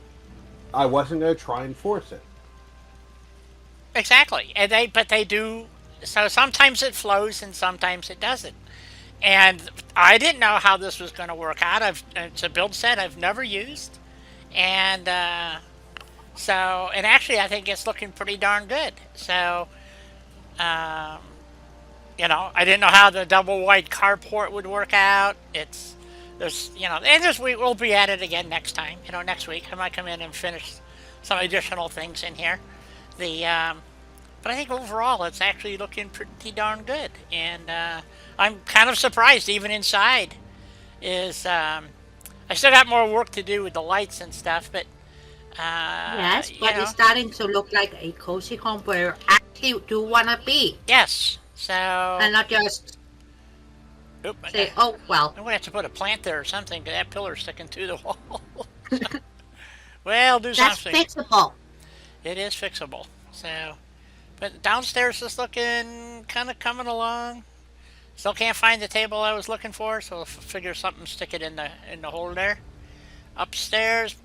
F: I wasn't going to try and force it.
A: Exactly. But they do... So sometimes it flows and sometimes it doesn't. And I didn't know how this was going to work out. It's a build set I've never used. And so... And actually, I think it's looking pretty darn good. So... you know, I didn't know how the double wide carport would work out. We'll be at it again next time. You know, next week I might come in and finish some additional things in here. But I think overall it's actually looking pretty darn good, and I'm kind of surprised. Even inside, I still got more work to do with the lights and stuff, but.
B: Yes, but it's starting to look like a cozy home where you actually do want to be.
A: Yes, so...
B: And not just say, oh, well.
A: I'm going to have to put a plant there or something, because that pillar's sticking to the wall. Well, do something.
B: That's fixable.
A: It is fixable. So, but downstairs is looking kind of coming along. Still can't find the table I was looking for, so I'll figure something, stick it in the hole there. Upstairs,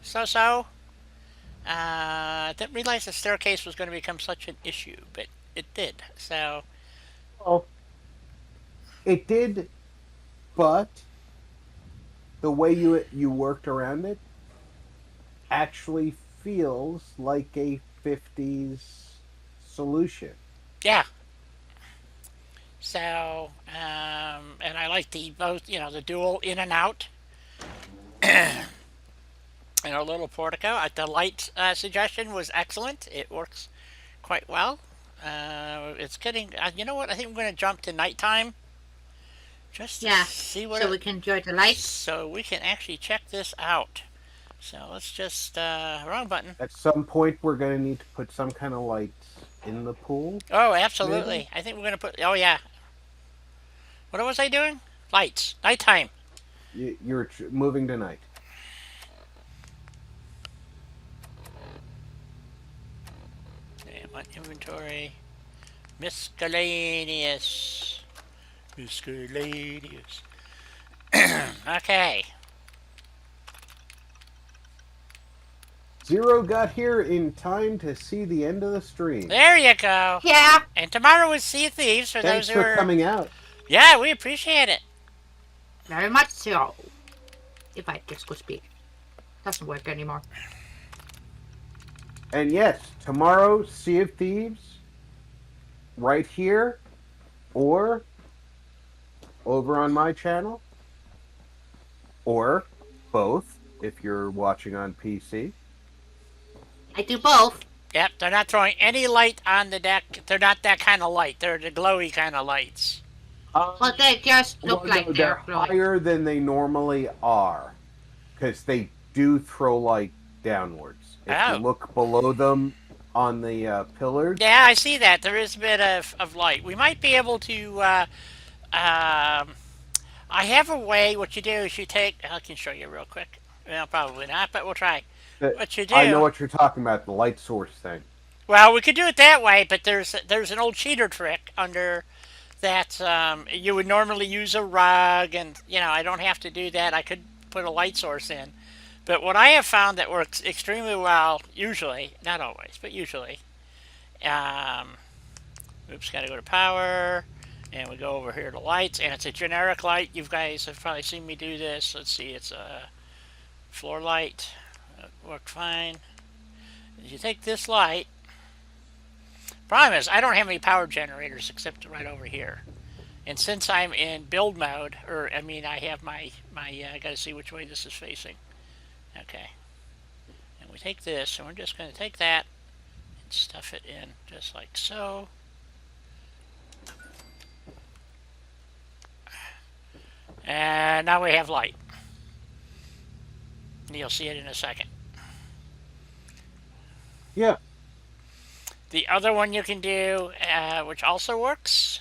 A: so-so. I didn't realize the staircase was going to become such an issue, but it did. So,
F: well, it did, but the way you worked around it actually feels like a 50s solution.
A: Yeah. So, and I like the dual in and out. And our little portico. The light suggestion was excellent. It works quite well. It's getting. You know what? I think we're going to jump to nighttime. Just to see what.
B: So we can enjoy the lights.
A: So we can actually check this out. So let's just wrong button.
F: At some point, we're going to need to put some kind of lights in the pool.
A: Oh, absolutely.
F: Maybe?
A: I think we're going to put. Oh yeah. What was I doing? Lights. Nighttime.
F: You're moving tonight.
A: Okay, what inventory? Miscellaneous. Okay.
F: Zero got here in time to see the end of the stream.
A: There you go.
B: Yeah.
A: And tomorrow is Sea of Thieves for
F: Thanks
A: those who
F: for
A: are
F: coming out.
A: Yeah, we appreciate it.
B: Very much so. If I just could speak. Doesn't work anymore.
F: And yes, tomorrow, Sea of Thieves, right here, or over on my channel, or both if you're watching on PC.
B: I do both.
A: Yep, they're not throwing any light on the deck. They're not that kind of light. They're the glowy kind of lights.
B: Well, they just look like they're glowing.
F: higher than they normally are. because they do throw light downwards. If
A: Oh.
F: you look below them on the pillars,
A: Yeah, I see that. There is a bit of light. We might be able to. I have a way. What you do is you take. I can show you real quick. Well, probably not, but we'll try. What you
F: I know
A: do.
F: what you're talking about, the light source thing.
A: Well, we could do it that way, but there's an old cheater trick under that. You would normally use a rug, and I don't have to do that. I could put a light source in. But what I have found that works extremely well, usually, not always, but usually. Oops, got to go to power, and we go over here to lights, and it's a generic light. You guys have probably seen me do this. Let's see, it's a floor light. Worked fine. You take this light. Problem is, I don't have any power generators except right over here. And since I'm in build mode, I have my I got to see which way this is facing. Okay. And we take this, and we're just going to take that and stuff it in just like so. And now we have light. You'll see it in a second.
F: Yeah.
A: The other one you can do, which also works,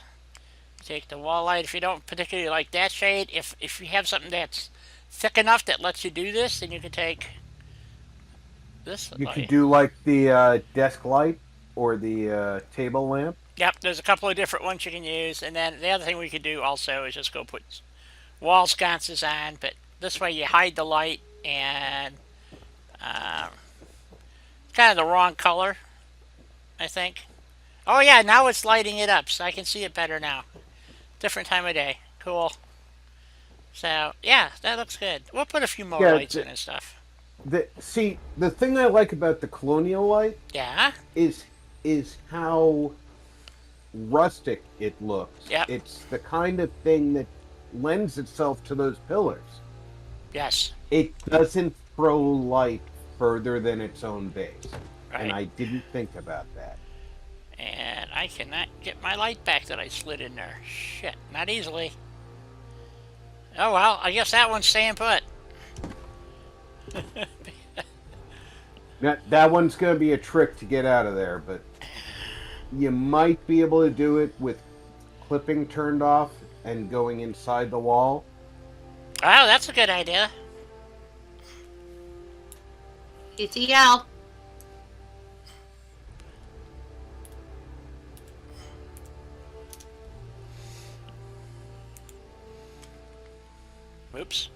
A: take the wall light. If you don't particularly like that shade, if you have something that's thick enough that lets you do this, then you can take this
F: You
A: light.
F: could do like the desk light or the table lamp.
A: Yep, there's a couple of different ones you can use. And then the other thing we could do also is just go put wall sconces on, but this way you hide the light, and it's kind of the wrong color, I think. Oh yeah, now it's lighting it up, so I can see it better now. Different time of day. Cool. So yeah, that looks good. We'll put a few more lights in and stuff.
F: The thing I like about the colonial light,
A: Yeah.
F: is how rustic it looks.
A: Yep.
F: It's the kind of thing that lends itself to those pillars.
A: Yes.
F: It doesn't throw light further than its own base.
A: Right.
F: And I didn't think about that.
A: And I cannot get my light back that I slid in there. Shit, not easily. Oh well, I guess that one's staying put.
F: That one's going to be a trick to get out of there, but you might be able to do it with clipping turned off and going inside the wall.
A: Oh, that's a good idea.
B: ETL.
A: Oops.